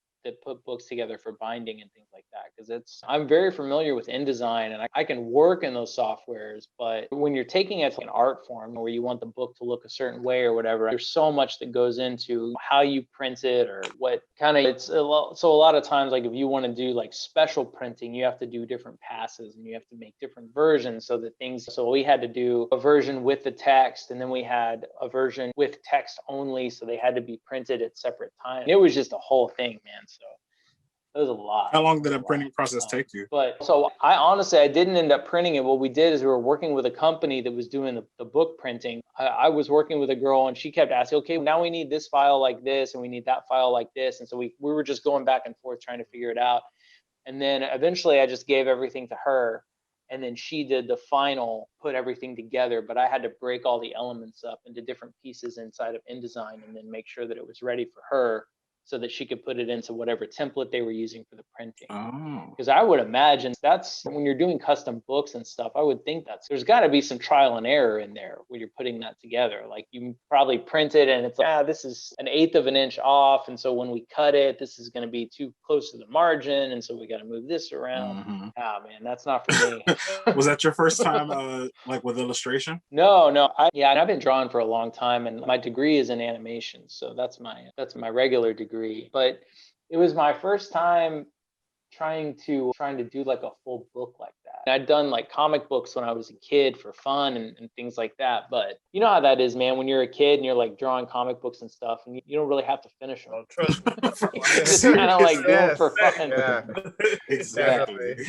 S4: put books together for binding and things like that, because I'm very familiar with InDesign, and I can work in those softwares, but when you're taking it to an art form where you want the book to look a certain way or whatever, there's so much that goes into how you print it, or what kind of so a lot of times, like if you want to do like special printing, you have to do different passes and you have to make different versions so we had to do a version with the text, and then we had a version with text only, so they had to be printed at separate times. It was just a whole thing, man. So it was a lot.
S3: How long did that printing process take you?
S4: But so I didn't end up printing it. What we did is we were working with a company that was doing the book printing. I was working with a girl, and she kept asking, okay, now we need this file like this, and we need that file like this. And so we were just going back and forth trying to figure it out. And then eventually I just gave everything to her, and then she did the final, put everything together. But I had to break all the elements up into different pieces inside of InDesign, and then make sure that it was ready for her so that she could put it into whatever template they were using for the printing.
S3: Oh.
S4: Because I would imagine that's when you're doing custom books and stuff, I would think there's got to be some trial and error in there when you're putting that together. Like you probably print it and it's like, this is 1/8 of an inch off. And so when we cut it, this is going to be too close to the margin. And so we got to move this around.
S3: Mm-hmm.
S4: Ah, man, that's not for me.
S3: Was that your first time like with illustration?
S4: No. And I've been drawing for a long time, and my degree is in animation. So that's my regular degree. But it was my first time trying to do like a full book like that. And I'd done like comic books when I was a kid for fun and things like that. But you know how that is, man, when you're a kid and you're like drawing comic books and stuff, and you don't really have to finish them.
S7: Oh, trust me.
S4: You're just kind of like doing for fun.
S5: Yeah.
S3: Exactly.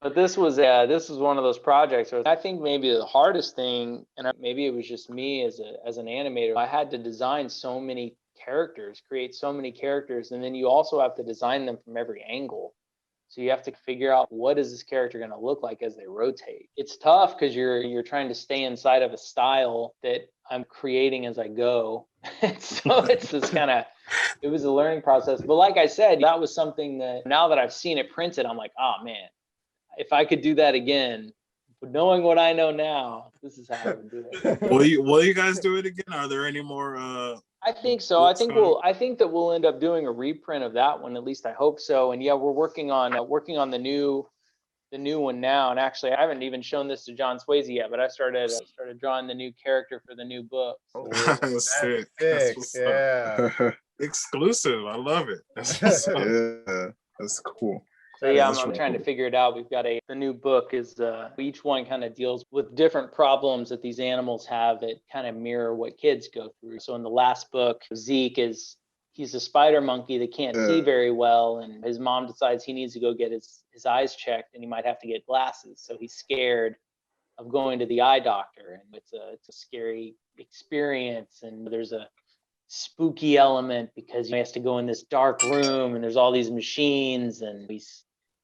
S4: But this was one of those projects where I think maybe the hardest thing, and maybe it was just me as an animator, I had to design so many characters, create so many characters, and then you also have to design them from every angle. So you have to figure out, what is this character going to look like as they rotate? It's tough because you're trying to stay inside of a style that I'm creating as I go. So it's this it was a learning process. But like I said, that was something that now that I've seen it printed, I'm like, oh man, if I could do that again, but knowing what I know now, this is how I would do it.
S3: Will you guys do it again? Are there any more
S4: I think so. I think that we'll end up doing a reprint of that one. At least I hope so. And yeah, we're working on the new one now. And actually, I haven't even shown this to John Swayze yet, but I started drawing the new character for the new book. So
S3: sick.
S5: Sick. Yeah.
S3: Exclusive. I love it.
S6: Yeah, that's cool.
S4: So yeah, I'm trying to figure it out. We've got the new book is each one kind of deals with different problems that these animals have that kind of mirror what kids go through. So in the last book, Zeke he's a spider monkey that can't see very well, and his mom decides he needs to go get his eyes checked, and he might have to get glasses. So he's scared of going to the eye doctor, and it's a scary experience, and there's a spooky element because he has to go in this dark room and there's all these machines and he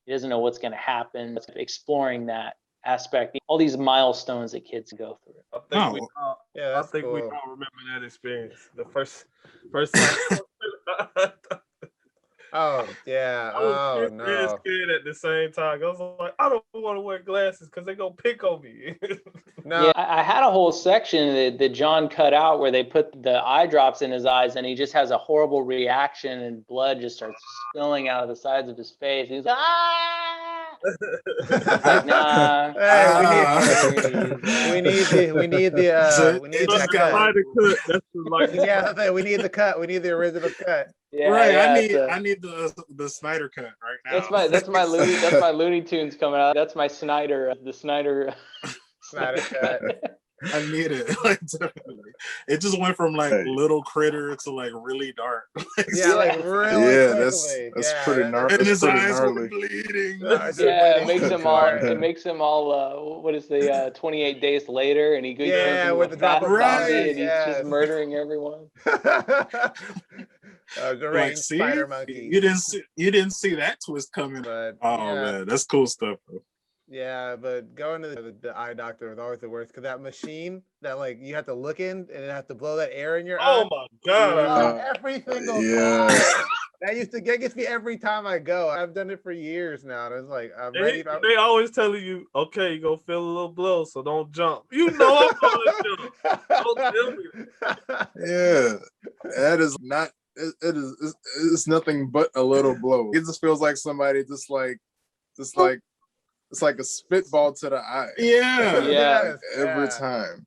S4: doesn't know what's going to happen. Exploring that aspect, all these milestones that kids go through.
S7: I think we all remember that experience. The first time.
S5: Oh yeah. Oh no.
S7: I was scared at the same time. I was like, I don't want to wear glasses because they're gonna pick on me.
S5: No.
S4: Yeah, I had a whole section that John cut out where they put the eye drops in his eyes, and he just has a horrible reaction, and blood just starts spilling out of the sides of his face. He's like, ah! Like, nah.
S5: Hey, we need the cut. We need the cut. We need the original cut.
S3: Yeah, right. Yeah, I need the Snyder cut right now.
S4: That's my Looney Tunes coming out. That's my Snyder Snyder
S5: cut.
S3: I need it. Like, definitely. It just went from like little critter to like really dark.
S5: Like really.
S6: Yeah, that's pretty gnarly.
S3: And his eyes were bleeding.
S4: It makes him all. What is the 28 days later? And he goes
S5: with the drop of
S4: zombie, and he's just murdering everyone.
S3: Like, see,
S5: spider monkey.
S3: You didn't see that twist coming.
S5: But,
S3: man, that's cool stuff. Bro.
S5: Yeah, but going to the eye doctor was always the worst because that machine that like you have to look in and it have to blow that air in your eye.
S7: Oh my god!
S5: Every single time. That gets me every time I go. I've done it for years now. And it's like
S7: they always telling you, okay, you're gonna feel a little blow, so don't jump. You know I'm gonna jump. Don't tell me.
S6: Yeah, that is not. It's nothing but a little blow. It just feels like somebody just like it's like a spitball to the eye.
S3: Yeah.
S6: Every time.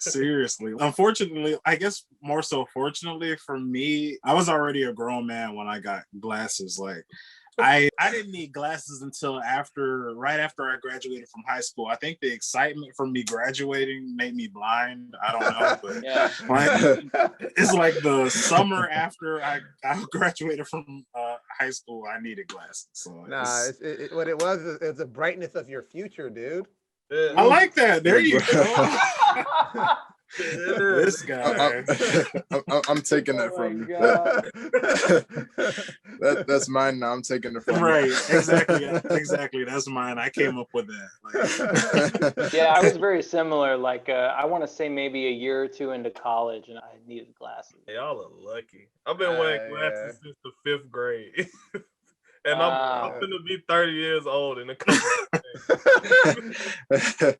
S3: Seriously. Unfortunately, I guess more so fortunately for me, I was already a grown man when I got glasses. Like I didn't need glasses until right after I graduated from high school. I think the excitement from me graduating made me blind. I don't know, but it's like the summer after I graduated from high school, I needed glasses. So
S5: what it was the brightness of your future, dude.
S3: I like that. There you go. This guy.
S6: I'm taking that
S4: Oh
S6: from
S4: my
S6: you.
S4: God.
S6: That's mine now. I'm taking it from
S3: Right,
S6: you.
S3: exactly. That's mine. I came up with that. Like,
S4: Yeah, I was very similar. Like, I want to say maybe a year or two into college, and I needed glasses.
S7: Y'all are lucky. I've been wearing
S5: Yeah.
S7: glasses since the 5th grade. And I'm
S4: Wow.
S7: gonna be 30 years old in a couple of days.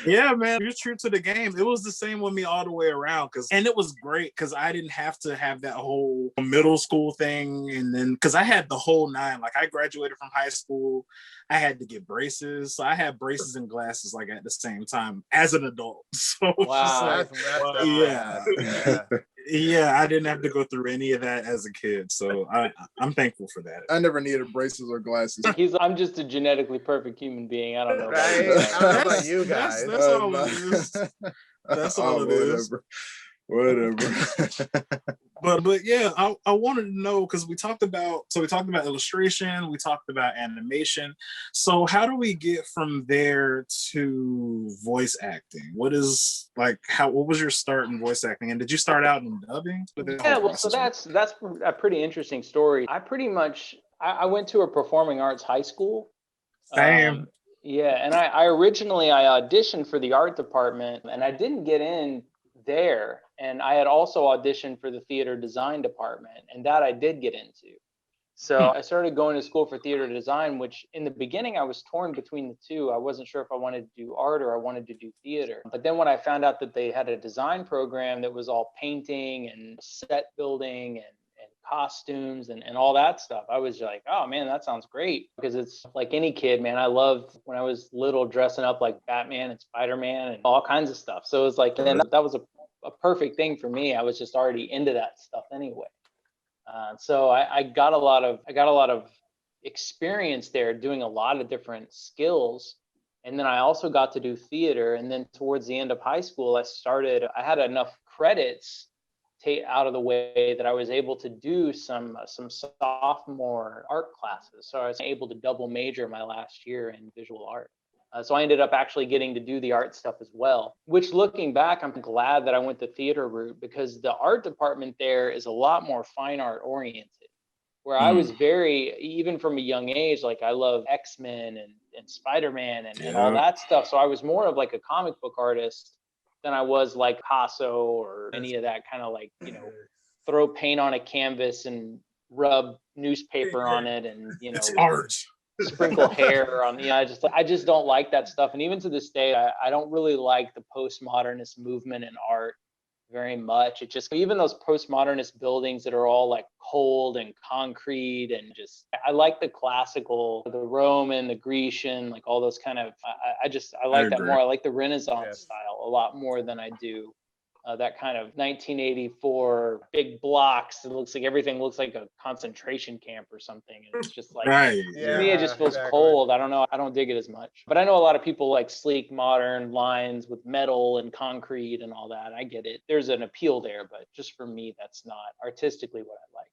S3: yeah, man, you're true to the game. It was the same with me all the way around, and it was great because I didn't have to have that whole middle school thing, and then because I had the whole nine. Like I graduated from high school, I had to get braces, so I had braces and glasses like at the same time as an adult. So it's just
S4: Wow.
S3: like,
S5: Yeah.
S3: yeah, I didn't have to go through any of that as a kid, so I'm thankful for that.
S6: I never needed braces or glasses.
S4: I'm just a genetically perfect human being. I don't know.
S5: Right? I don't know about you guys.
S3: That's all it is. That's all it is.
S6: Whatever.
S3: But yeah, I wanted to know because we talked about illustration, we talked about animation. So how do we get from there to voice acting? What was your start in voice acting? And did you start out in dubbing?
S4: Yeah, well, so that's a pretty interesting story. I went to a performing arts high school.
S3: Same.
S4: Yeah, and I originally auditioned for the art department, and I didn't get in there. And I had also auditioned for the theater design department, and that I did get into. So I started going to school for theater design, which in the beginning I was torn between the two. I wasn't sure if I wanted to do art or I wanted to do theater. But then when I found out that they had a design program that was all painting and set building and costumes and all that stuff, I was like, oh man, that sounds great. Because it's like any kid, man, I loved when I was little dressing up like Batman and Spider-Man and all kinds of stuff. So it was like, and that was a perfect thing for me. I was just already into that stuff anyway. So I got a lot of experience there doing a lot of different skills. And then I also got to do theater. And then towards the end of high school, I had enough credits out of the way that I was able to do some sophomore art classes. So I was able to double major my last year in visual art. So I ended up actually getting to do the art stuff as well, which looking back, I'm glad that I went the theater route because the art department there is a lot more fine art oriented, where I was even from a young age, like I love X-Men and Spider-Man and all that stuff. So I was more of like a comic book artist than I was like Picasso or any of that kind of like, throw paint on a canvas and rub newspaper on it and,
S3: it's art.
S4: Sprinkle hair on, I just don't like that stuff. And even to this day, I don't really like the postmodernist movement in art very much. It just, even those postmodernist buildings that are all like cold and concrete and just, I like the classical, the Roman, the Grecian, like all those kind of, I like that more. I like the Renaissance style a lot more than I do that kind of 1984 big blocks. Everything looks like a concentration camp or something. And it's just like, to me, it just feels cold. I don't know. I don't dig it as much. But I know a lot of people like sleek, modern lines with metal and concrete and all that. I get it. There's an appeal there, but just for me, that's not artistically what I like.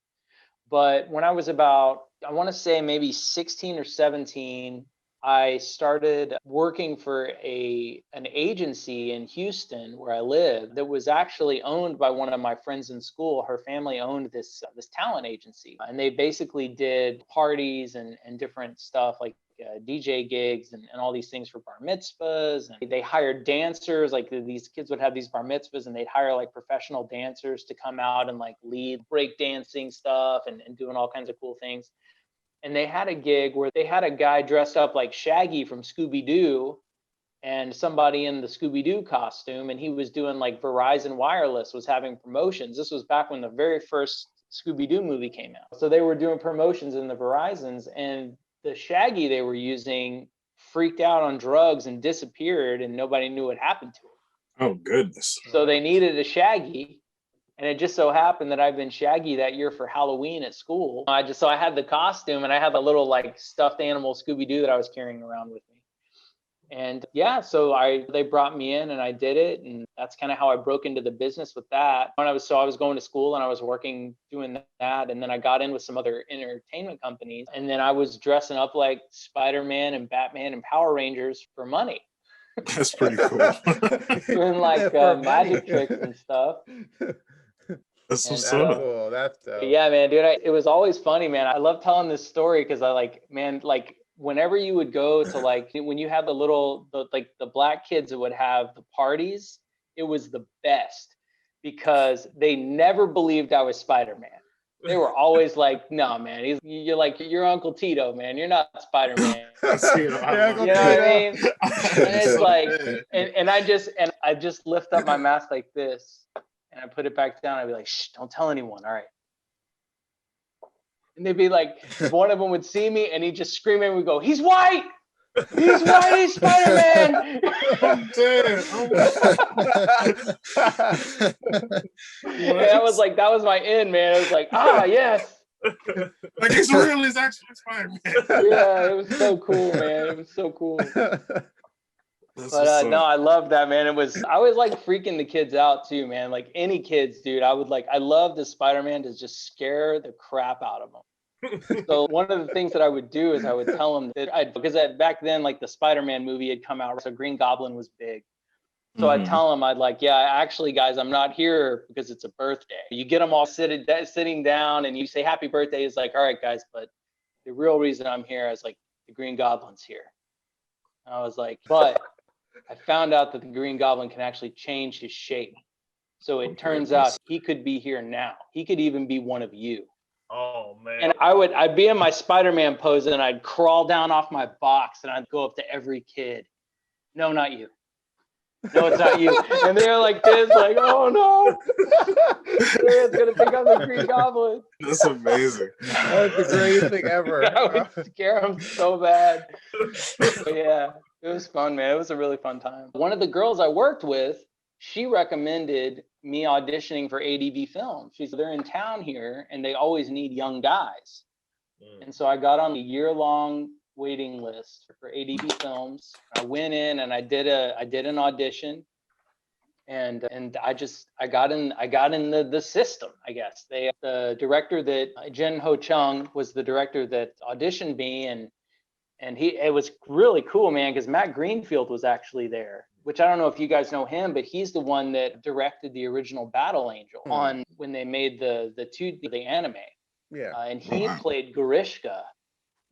S4: But when I was about, I want to say maybe 16 or 17, I started working for an agency in Houston where I live that was actually owned by one of my friends in school. Her family owned this talent agency, and they basically did parties and different stuff like DJ gigs and all these things for bar mitzvahs. And they hired dancers, like these kids would have these bar mitzvahs and they'd hire like professional dancers to come out and like lead break dancing stuff and doing all kinds of cool things. And they had a gig where they had a guy dressed up like Shaggy from Scooby-Doo and somebody in the Scooby-Doo costume. And he was doing like Verizon Wireless was having promotions. This was back when the very first Scooby-Doo movie came out. So they were doing promotions in the Verizons, and the Shaggy they were using freaked out on drugs and disappeared, and nobody knew what happened to him.
S3: Oh, goodness.
S4: So they needed a Shaggy. And it just so happened that I've been Shaggy that year for Halloween at school. So I had the costume and I had a little like stuffed animal Scooby-Doo that I was carrying around with me. And yeah, so they brought me in and I did it. And that's kind of how I broke into the business with that. I was going to school and I was working doing that. And then I got in with some other entertainment companies. And then I was dressing up like Spider-Man and Batman and Power Rangers for money.
S3: That's pretty cool.
S4: doing like
S5: For
S4: magic
S5: money.
S4: tricks and stuff.
S3: That's
S4: And,
S3: what's
S5: That's
S3: up.
S5: cool. That's dope.
S4: Yeah, man, dude, it was always funny, man. I love telling this story because I like, man, like whenever you would go to like when you had the black kids that would have the parties, it was the best because they never believed I was Spider-Man. They were always like, "No, man, you're like your Uncle Tito, man. You're not Spider-Man." You know what I mean? And it's like, and I just lift up my mask like this, and I put it back down. I'd be like, "Shh, don't tell anyone, all right?" And they'd be like, if one of them would see me, and he'd just scream and we'd go, "He's white! He's white! He's Spider-Man!" And that was my end, man. It was like, yes.
S3: Like it's real. It's actually Spider-Man.
S4: Yeah, it was so cool, man. It was so cool. But no, I love that, man. I was like freaking the kids out too, man. Like any kids, dude. I love the Spider-Man to just scare the crap out of them. So one of the things that I would do is I would tell them that because back then, like the Spider-Man movie had come out, so Green Goblin was big. So I'd tell them, actually, guys, I'm not here because it's a birthday. You get them all sitting down and you say happy birthday. It's like, all right, guys, but the real reason I'm here is like the Green Goblin's here. And I was like, but I found out that the Green Goblin can actually change his shape. So it turns out he could be here now. He could even be one of you.
S7: Oh man.
S4: And I'd be in my Spider-Man pose and I'd crawl down off my box and I'd go up to every kid. No, not you. No, it's not you. And they're like this, like, oh no. It's gonna think I'm the Green Goblin.
S3: That's amazing.
S5: That's the greatest thing ever.
S4: I would scare them so bad. But yeah, it was fun, man. It was a really fun time. One of the girls I worked with, she recommended me auditioning for Adb Films. She said they're in town here and they always need young guys. And so I got on a year-long waiting list for Adb Films. I went in and I did an audition, and I got in the system, I guess. The director that Jen Ho Chung was the director that auditioned me, and it was really cool, man, because Matt Greenfield was actually there, which I don't know if you guys know him, but he's the one that directed the original Battle Angel on when they made the anime.
S5: Yeah.
S4: And he played Grishka,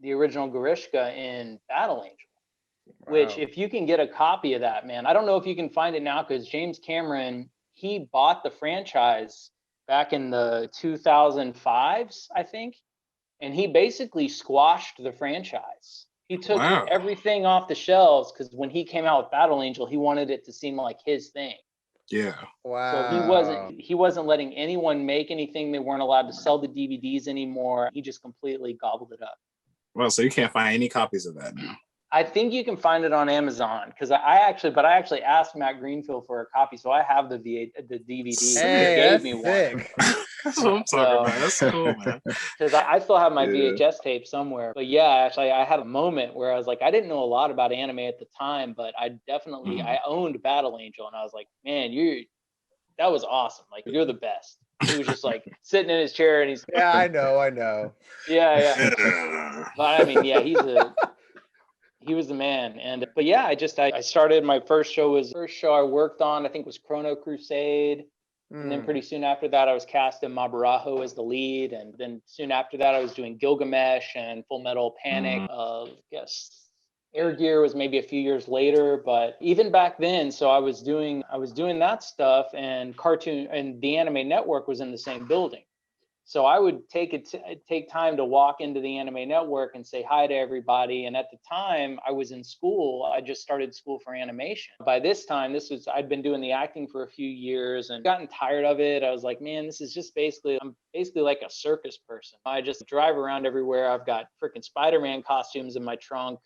S4: the original Grishka in Battle Angel, which if you can get a copy of that, man, I don't know if you can find it now because James Cameron, he bought the franchise back in the 2005s, I think. And he basically squashed the franchise. He took everything off the shelves because when he came out with Battle Angel, he wanted it to seem like his thing.
S3: Yeah.
S5: Wow.
S4: So he wasn't letting anyone make anything. They weren't allowed to sell the DVDs anymore. He just completely gobbled it up.
S3: Well, so you can't find any copies of that now.
S4: I think you can find it on Amazon because I actually asked Matt Greenfield for a copy, so I have the DVD.
S5: Hey,
S4: he gave
S5: that's
S4: me one.
S5: sick.
S3: That's what I'm talking about. That's cool, man.
S4: Because I still have my VHS tape somewhere. But yeah, actually, I had a moment where I was like, I didn't know a lot about anime at the time, but I definitely I owned Battle Angel, and I was like, man, that was awesome. Like, you're the best. He was just like sitting in his chair, and he's
S5: Yeah, I know.
S4: Yeah. But I mean, yeah, he was the man. But yeah, I started, my first show I worked on, I think, was Chrono Crusade. And then pretty soon after that, I was cast in Mabaraho as the lead. And then soon after that, I was doing Gilgamesh and Full Metal Panic. I guess Air Gear was maybe a few years later, but even back then, so I was doing that stuff, and the Anime Network was in the same building. So I would take time to walk into the Anime Network and say hi to everybody. And at the time I was in school, I just started school for animation. By this time, I'd been doing the acting for a few years and gotten tired of it. I was like, man, this is just I'm basically like a circus person. I just drive around everywhere. I've got freaking Spider-Man costumes in my trunk.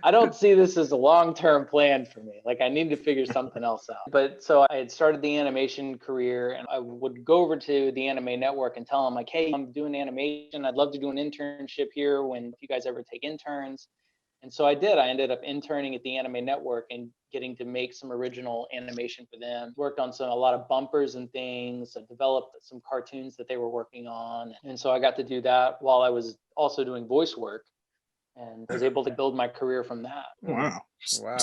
S4: I don't see this as a long-term plan for me. Like, I need to figure something else out. But so I had started the animation career, and I would go over to the Anime Network and tell them, like, hey, I'm doing animation. I'd love to do an internship here if you guys ever take interns. And so I did. I ended up interning at the Anime Network and getting to make some original animation for them. Worked on a lot of bumpers and things. I developed some cartoons that they were working on. And so I got to do that while I was also doing voice work. and was able to build my career from that.
S3: Wow.
S5: Wow.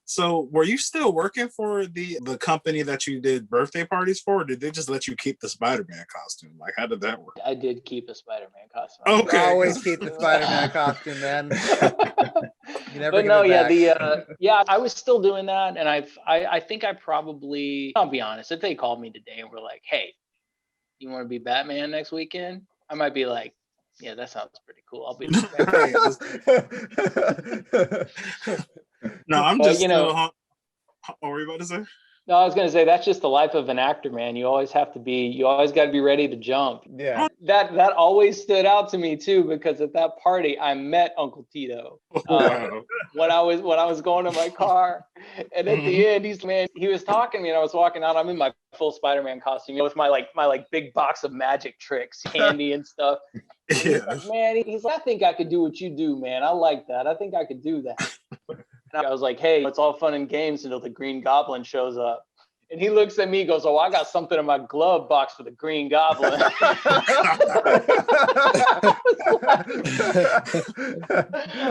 S3: So were you still working for the company that you did birthday parties for, or did they just let you keep the Spider-Man costume? Like, how did that work?
S4: I did keep a Spider-Man costume.
S3: Okay.
S5: Always keep the Spider-Man costume, man. You never
S4: But
S5: give
S4: no,
S5: it back.
S4: yeah, I was still doing that, and I think I probably, I'll be honest, if they called me today and were like, "Hey, you want to be Batman next weekend?" I might be like, "Yeah, that sounds pretty cool. I'll be."
S3: No, I'm
S4: But,
S3: just
S4: you know,
S3: still. What were you about to say?
S4: no, I was gonna say that's just the life of an actor, man. You always got to be ready to jump.
S5: Yeah.
S4: That always stood out to me too, because at that party I met Uncle Tito.
S3: Wow.
S4: When I was going to my car, and at the end he was talking to me, and I was walking out. I'm in my full Spider-Man costume, with my big box of magic tricks, candy and stuff. And he's like, man, he's like, I think I could do what you do, man. I like that. I think I could do that. And I was like, hey, it's all fun and games until the Green Goblin shows up. And he looks at me, goes, oh, I got something in my glove box for the Green Goblin. I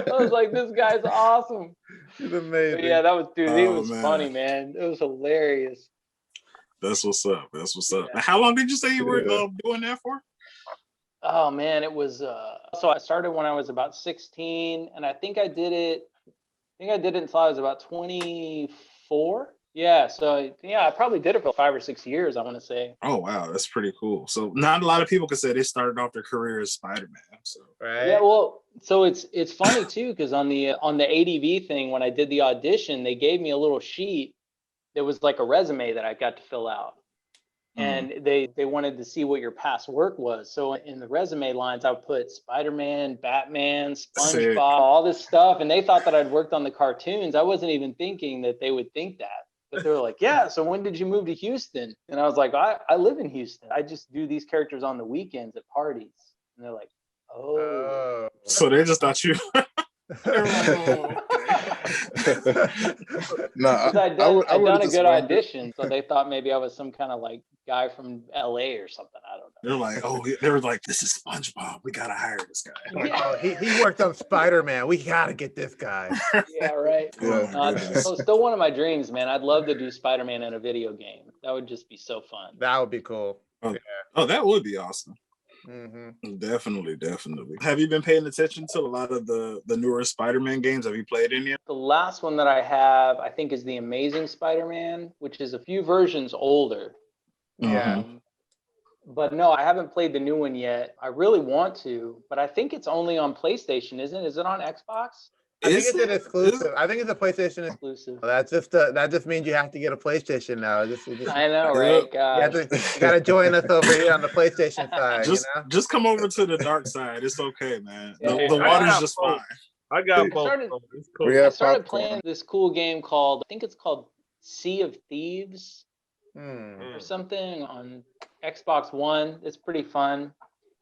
S4: was like, this guy's awesome.
S5: He's amazing.
S4: But yeah, he was
S3: man.
S4: funny, man. It was hilarious.
S3: That's what's up. That's what's up.
S4: Yeah.
S3: How long did you say you were doing that for?
S4: Oh man, it was so I started when I was about 16, and I think I did it until I was about 24. Yeah, so yeah, I probably did it for 5 or 6 years, I want to say.
S3: Oh wow, that's pretty cool. So not a lot of people can say they started off their career as Spider-Man. So
S5: Right.
S4: Yeah, well, so it's funny too, because on the ADV thing, when I did the audition, they gave me a little sheet that was like a resume that I got to fill out. And they wanted to see what your past work was. So in the resume lines, I would put Spider-Man, Batman, SpongeBob,
S3: Sick.
S4: all this stuff. And they thought that I'd worked on the cartoons. I wasn't even thinking that they would think that. But they were like, yeah, so when did you move to Houston? And I was like, I live in Houston. I just do these characters on the weekends at parties. And they're like, oh.
S3: So they just thought you.
S6: Nah,
S4: I'd
S6: I would
S4: done a
S6: just
S4: good
S6: wondered.
S4: audition, so they thought maybe I was some kind of like guy from LA or something. I don't know.
S3: They're like, they were like, this is SpongeBob. We gotta hire this guy.
S5: Like, oh, he worked on Spider-Man. We gotta get this guy.
S4: Yeah, right.
S6: Yeah.
S4: So still one of my dreams, man. I'd love to do Spider-Man in a video game. That would just be so fun.
S5: That would be cool.
S3: Oh, that would be awesome.
S5: Mm-hmm.
S3: Definitely. Have you been paying attention to a lot of the newer Spider-Man games? Have you played any of
S4: The last one that I have, I think, is the Amazing Spider-Man, which is a few versions older.
S5: Yeah.
S4: But no, I haven't played the new one yet. I really want to, but I think it's only on PlayStation, isn't it? Is it on Xbox?
S5: I think it's an exclusive. I think it's a PlayStation
S4: Exclusive.
S5: That just means you have to get a PlayStation now.
S4: I know, right?
S5: You gotta join us over here on the PlayStation side.
S3: Just come over to the dark side. It's okay, man.
S4: Yeah.
S3: The water's just fine.
S7: I got
S4: I
S7: both.
S4: started-
S7: It's cool.
S6: We have
S4: I started
S6: popcorn.
S4: playing this cool game called, I think it's called Sea of Thieves
S5: Hmm.
S4: or something on Xbox One. It's pretty fun.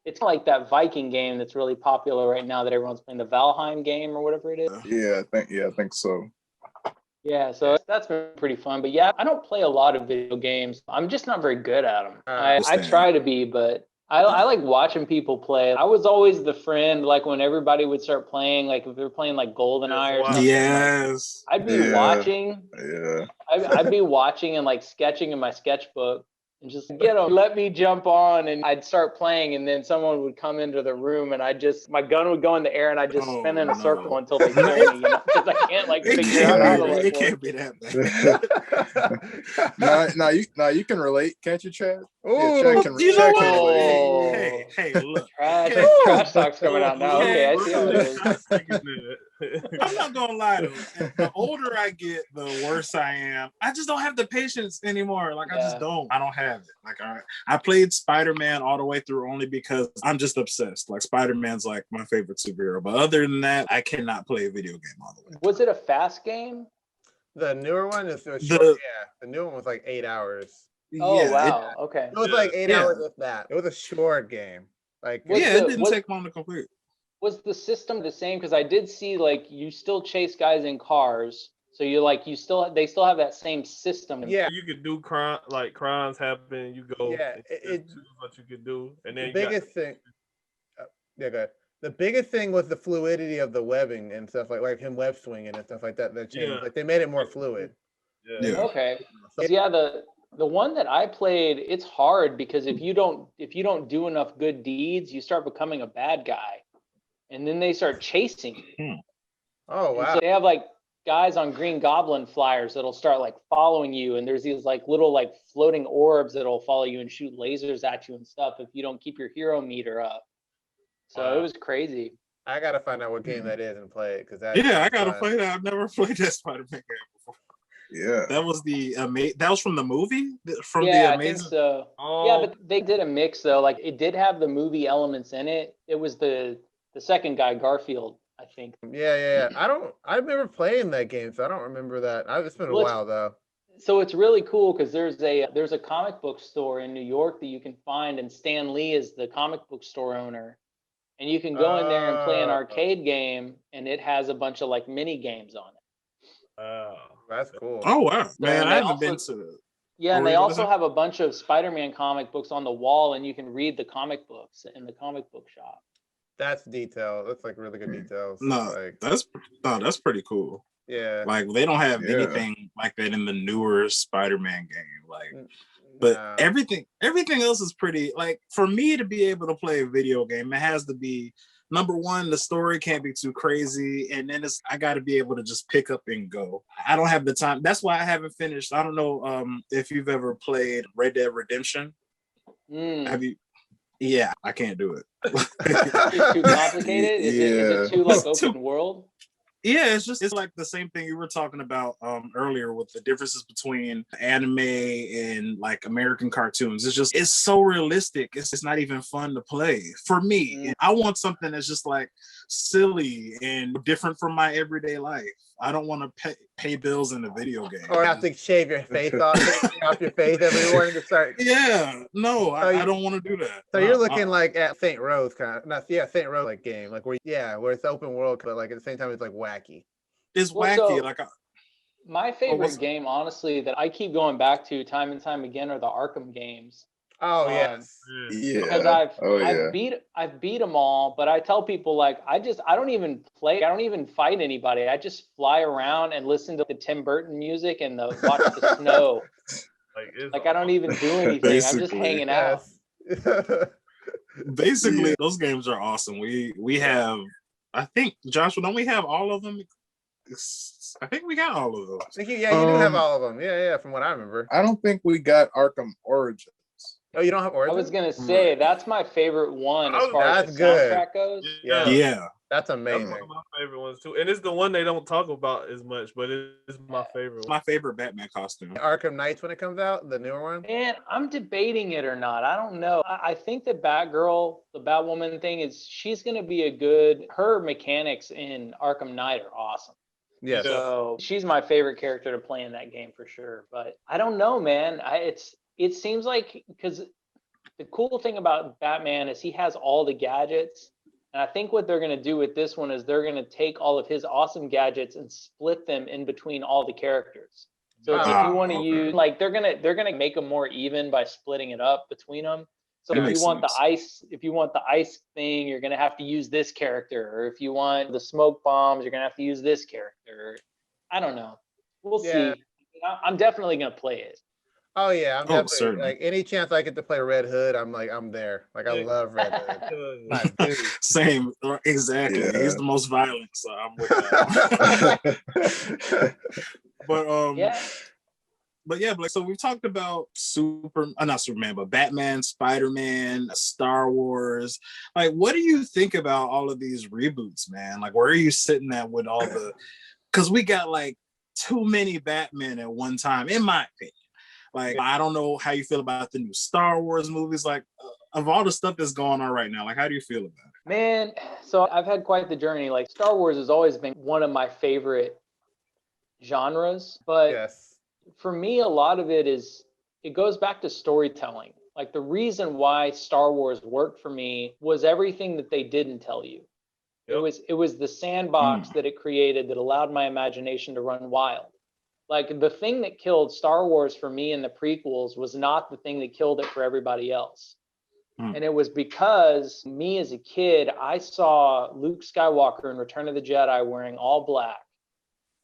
S4: It's like that Viking game that's really popular right now that everyone's playing, the Valheim game or whatever it is.
S6: Yeah, I think so.
S4: Yeah, so that's been pretty fun. But yeah, I don't play a lot of video games. I'm just not very good at them. I
S3: understand.
S4: try to be, but I like watching people play. I was always the friend, like when everybody would start playing, like if they were playing like GoldenEye or something.
S3: Yes.
S4: I'd be
S6: Yeah.
S4: watching.
S6: Yeah.
S4: I'd be watching and like sketching in my sketchbook and just let me jump on, and I'd start playing, and then someone would come into the room and my gun would go in the air and I'd just spin in a circle until they kill me, because I can't like figure out how to like
S3: It can't be that bad.
S6: Now you can relate, can't you, Chad?
S5: Ooh,
S6: Chad can,
S3: You know
S6: Chad
S3: what?
S6: can relate.
S3: Hey, look.
S4: trash talk's coming out now. Okay, I see how it is.
S3: I'm not gonna lie to you. The older I get, the worse I am. I just don't have the patience anymore. Like I just don't. I don't have it. Like I played Spider-Man all the way through only because I'm just obsessed. Like Spider-Man's like my favorite superhero. But other than that, I cannot play a video game all the way.
S4: Was it a fast game?
S5: The newer one is short.
S3: The
S5: new one was like 8 hours.
S4: Oh
S3: Yeah,
S4: wow. Okay.
S5: It was like 8
S3: Yeah.
S5: hours with that. It was a short game. Like
S4: Was
S3: it
S4: the-
S3: didn't
S4: was-
S3: take long to complete.
S4: Was the system the same? Because I did see like you still chase guys in cars, so they still have that same system.
S5: yeah.
S7: You could do crime, like crimes happen. You go.
S5: Yeah,
S7: and choose what you could do, and then
S5: The
S7: you got-
S5: biggest thing. Go ahead. The biggest thing was the fluidity of the webbing and stuff like him web swinging and stuff like that. That changed.
S7: Yeah.
S5: Like they made it more fluid.
S7: Yeah.
S3: Yeah.
S4: Okay.
S5: So-
S4: Yeah, the one that I played, it's hard because if you don't do enough good deeds, you start becoming a bad guy. And then they start chasing you.
S5: Oh
S4: And
S5: wow.
S4: so they have like guys on Green Goblin flyers that'll start like following you, and there's these like little like floating orbs that'll follow you and shoot lasers at you and stuff if you don't keep your hero meter up. So
S7: Wow.
S4: it was crazy.
S5: I gotta find out what game that is and play it because that.
S3: Yeah, I
S5: sounds
S3: gotta
S5: fun.
S3: play that. I've never played that Spider-Man game before.
S6: Yeah.
S3: That was that was from the movie? From
S4: Yeah,
S3: the
S4: I
S3: Amazing.
S4: think so.
S7: Oh,
S4: Yeah, but they did a mix though. Like it did have the movie elements in it. It was the second guy, Garfield, I think.
S5: Yeah. I remember playing that game, so I don't remember that. It's been a
S4: Well, it's-
S5: while though.
S4: So it's really cool because there's a comic book store in New York that you can find, and Stan Lee is the comic book store owner. And you can go in there and play an arcade game, and it has a bunch of like mini games on it.
S7: wow.
S5: That's cool.
S3: Oh wow, man!
S4: and
S3: I
S4: they
S3: haven't been
S4: also-
S3: to.
S4: Yeah, and
S3: What were
S4: they
S3: you gonna
S4: also
S3: say?
S4: have a bunch of Spider-Man comic books on the wall, and you can read the comic books in the comic book shop.
S5: That's detail. That's like really good details.
S3: No,
S5: Like,
S3: that's pretty cool.
S5: yeah.
S3: Like they don't have
S6: Yeah.
S3: anything like that in the newer Spider-Man game. Like,
S5: N-
S3: but
S5: nah.
S3: everything else is pretty. Like for me to be able to play a video game, it has to be number one. The story can't be too crazy, and then I got to be able to just pick up and go. I don't have the time. That's why I haven't finished. I don't know if you've ever played Red Dead Redemption.
S4: Mm.
S3: Have you? Yeah, I can't do it.
S4: It's too complicated? Is it too like
S3: It's too-
S4: open world?
S3: Yeah, it's like the same thing you were talking about earlier with the differences between anime and like American cartoons. It's so realistic. It's not even fun to play for me.
S4: Mm.
S3: And I want something that's just like silly and different from my everyday life. I don't want to pay bills in a video game.
S5: Or have to shave your face off your face every morning to start.
S3: Yeah, no,
S5: So
S3: I don't want to do that.
S5: So you're looking like at Saint Rose kind of, Saint Rose like game, like where it's open world, but like at the same time it's like wacky.
S3: It's
S4: Well,
S3: wacky.
S4: so-
S3: Like
S4: My
S3: what's-
S4: favorite game, honestly, that I keep going back to time and time again are the Arkham games.
S5: Oh
S4: Um,
S5: yes.
S6: Yeah.
S4: Because I've beat them all, but I tell people like I don't even play, I don't even fight anybody. I just fly around and listen to the Tim Burton music and watch the snow. Like I don't even do anything. I'm just
S3: Basically,
S4: hanging out.
S5: Yes.
S3: basically those games are awesome. We have, I think, Joshua, don't we have all of them? I think we got all of those.
S5: You do have all of them. Yeah, from what I remember.
S6: I don't think we got Arkham Origins.
S5: Oh, you don't have
S4: I
S5: Origins?
S4: was gonna say that's my favorite one as
S7: Oh,
S4: far as
S5: that's
S4: the
S5: good.
S4: soundtrack goes.
S5: Yeah.
S3: Yeah.
S5: That's
S7: That's
S5: amazing.
S7: one of my favorite ones too, and it's the one they don't talk about as much, but it's my favorite one.
S3: My favorite Batman costume.
S5: Arkham Knights when it comes out, the newer one.
S4: And I'm debating it or not. I don't know. I think the Batgirl, the Batwoman thing she's going to be her mechanics in Arkham Knight are awesome.
S5: Yes.
S4: So she's my favorite character to play in that game for sure. But I don't know, man. It seems like, because the cool thing about Batman is he has all the gadgets. And I think what they're going to do with this one is they're going to take all of his awesome gadgets and split them in between all the characters. So if you want to
S3: okay.
S4: use, like, they're gonna make them more even by splitting it up between them. So
S3: That
S4: if
S3: makes
S4: you want
S3: sense.
S4: the ice thing, you're gonna have to use this character. Or if you want the smoke bombs, you're gonna have to use this character. I don't know. We'll
S5: Yeah.
S4: see. I'm definitely gonna play it.
S5: Oh yeah, I'm definitely
S3: certainly.
S5: like any chance I get to play Red Hood, I'm there. Like I
S7: Yeah.
S5: love Red Hood. My dude.
S3: Same, exactly.
S6: Yeah.
S3: He's the most violent, so I'm with that. But
S4: Yeah.
S3: But yeah, Blake, so we've talked about not Superman, but Batman, Spider-Man, Star Wars. Like, what do you think about all of these reboots, man? Like, where are you sitting at with all the, because we got like too many Batman at one time, in my opinion. Like, I don't know how you feel about the new Star Wars movies. Like, of all the stuff that's going on right now, like, how do you feel about it?
S4: Man, so I've had quite the journey. Like, Star Wars has always been one of my favorite genres, but
S5: Yes.
S4: for me, a lot of it goes back to storytelling. Like, the reason why Star Wars worked for me was everything that they didn't tell you.
S7: Yep.
S4: It was the sandbox that it created that allowed my imagination to run wild. Like, the thing that killed Star Wars for me in the prequels was not the thing that killed it for everybody else. And it was because me as a kid, I saw Luke Skywalker in Return of the Jedi wearing all black,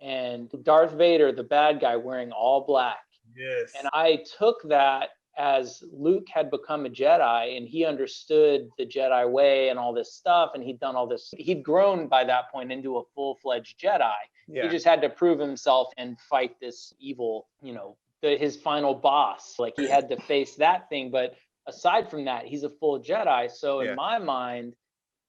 S4: and Darth Vader, the bad guy, wearing all black.
S7: Yes.
S4: And I took that as Luke had become a Jedi and he understood the Jedi way and all this stuff. And he'd done all this. He'd grown by that point into a full-fledged Jedi.
S5: Yeah.
S4: He just had to prove himself and fight this evil, his final boss. Like he had to face that thing. But aside from that, he's a full Jedi. So in my mind,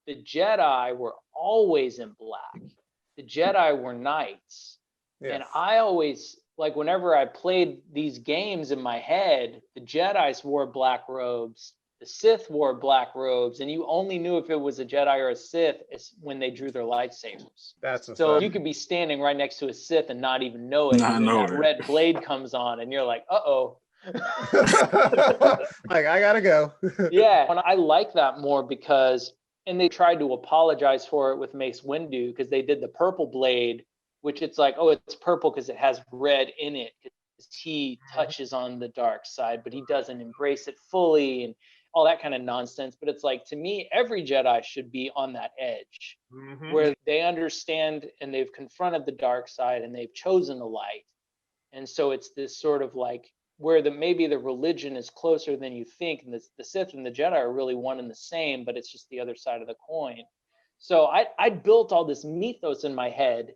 S4: the Jedi were always in black. The Jedi were knights.
S5: Yes.
S4: And I always, like, whenever I played these games in my head, the Jedis wore black robes, the Sith wore black robes, and you only knew if it was a Jedi or a Sith when they drew their lightsabers.
S5: That's what's
S4: so
S5: up.
S4: you could be standing right next to a Sith and not even know it.
S3: Not
S4: and
S3: know
S4: that
S3: it.
S4: red blade comes on, and you're like, uh-oh.
S5: Like, I gotta go.
S4: Yeah, and I like that more because, and they tried to apologize for it with Mace Windu because they did the purple blade, which it's like, oh, it's purple because it has red in it, because he touches on the dark side, but he doesn't embrace it fully and all that kind of nonsense. But it's like, to me, every Jedi should be on that edge where they understand and they've confronted the dark side and they've chosen the light. And so it's this sort of like where maybe the religion is closer than you think, and the Sith and the Jedi are really one and the same, but it's just the other side of the coin. So I built all this mythos in my head,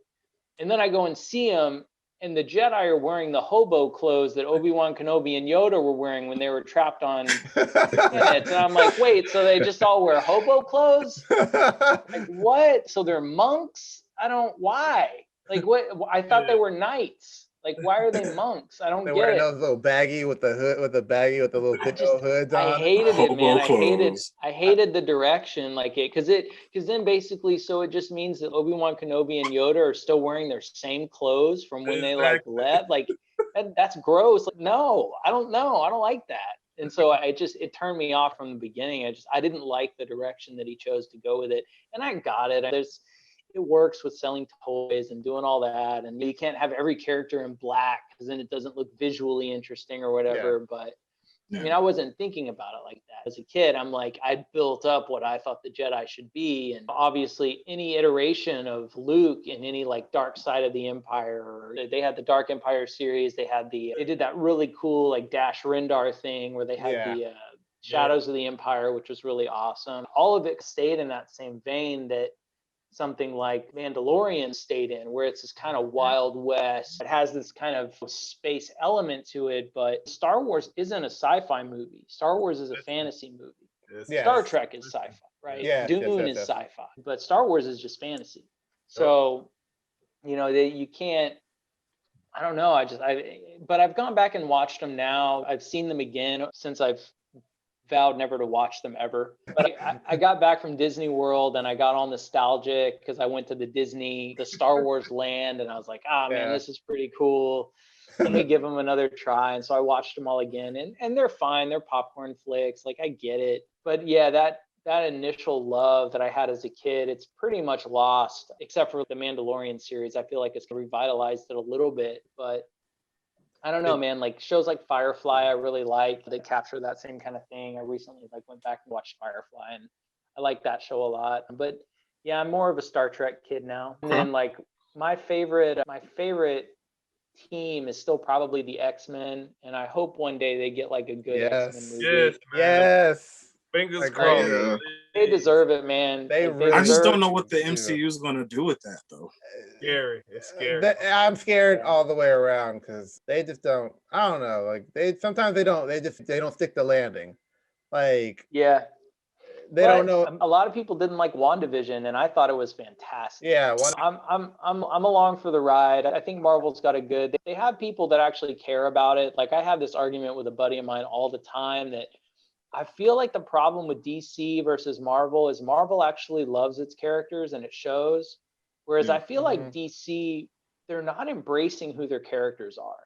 S4: and then I go and see them, and the Jedi are wearing the hobo clothes that Obi-Wan Kenobi and Yoda were wearing when they were trapped on planets. And I'm like, wait, so they just all wear hobo clothes? Like, what? So they're monks? Why? Like, what? I thought they were knights. Like, why are they monks? I don't
S5: They're
S4: get
S5: wearing
S4: it.
S5: those little baggy with the hood, with the little pinto hoods on.
S4: I hated it, man.
S3: Hobo
S4: I hated the direction, like it, because then basically, so it just means that Obi-Wan Kenobi and Yoda are still wearing their same clothes from when they like left. Like that's gross. Like, no, I don't know. I don't like that. And so it turned me off from the beginning. I didn't like the direction that he chose to go with it. And I got it. It works with selling toys and doing all that, and you can't have every character in black because then it doesn't look visually interesting or whatever.
S5: Yeah.
S4: But I mean, I wasn't thinking about it like that. As a kid, I'm like, I built up what I thought the Jedi should be. And obviously any iteration of Luke in any like dark side of the Empire, or they had the Dark Empire series, they did that really cool like Dash Rendar thing where they had the Shadows of the Empire, which was really awesome. All of it stayed in that same vein that something like Mandalorian stayed in, where it's this kind of Wild West. It has this kind of space element to it, but Star Wars isn't a sci-fi movie. Star Wars is a fantasy movie. Star Trek is sci-fi, right?
S5: Yeah,
S4: Dune is sci-fi, but Star Wars is just fantasy. So, you can't, I don't know. But I've gone back and watched them now. I've seen them again since I've vowed never to watch them ever. But I got back from Disney World and I got all nostalgic because I went to the Star Wars land, and I was like, man, this is pretty cool. Let me give them another try. And so I watched them all again, and they're fine. They're popcorn flicks. Like, I get it. But yeah, that initial love that I had as a kid, it's pretty much lost, except for the Mandalorian series. I feel like it's revitalized it a little bit, but I don't know, man. Like shows like Firefly, I really like. They capture that same kind of thing. I recently went back and watched Firefly, and I like that show a lot. But yeah, I'm more of a Star Trek kid now. And then like my favorite team is still probably the X-Men, and I hope one day they get like a good X-Men movie.
S5: Yes.
S7: Fingers crossed.
S3: Yeah.
S4: They deserve it, man.
S3: I just don't know what the MCU is going to do with that, though.
S7: Scary. It's scary.
S5: I'm scared all the way around because they just don't. I don't know. Like sometimes they don't. They don't stick the landing. Like they don't know.
S4: A lot of people didn't like WandaVision, and I thought it was fantastic.
S5: Yeah,
S4: I'm along for the ride. I think Marvel's got a good. They have people that actually care about it. Like I have this argument with a buddy of mine all the time that I feel like the problem with DC versus Marvel is Marvel actually loves its characters and it shows. Whereas I feel like DC, they're not embracing who their characters are.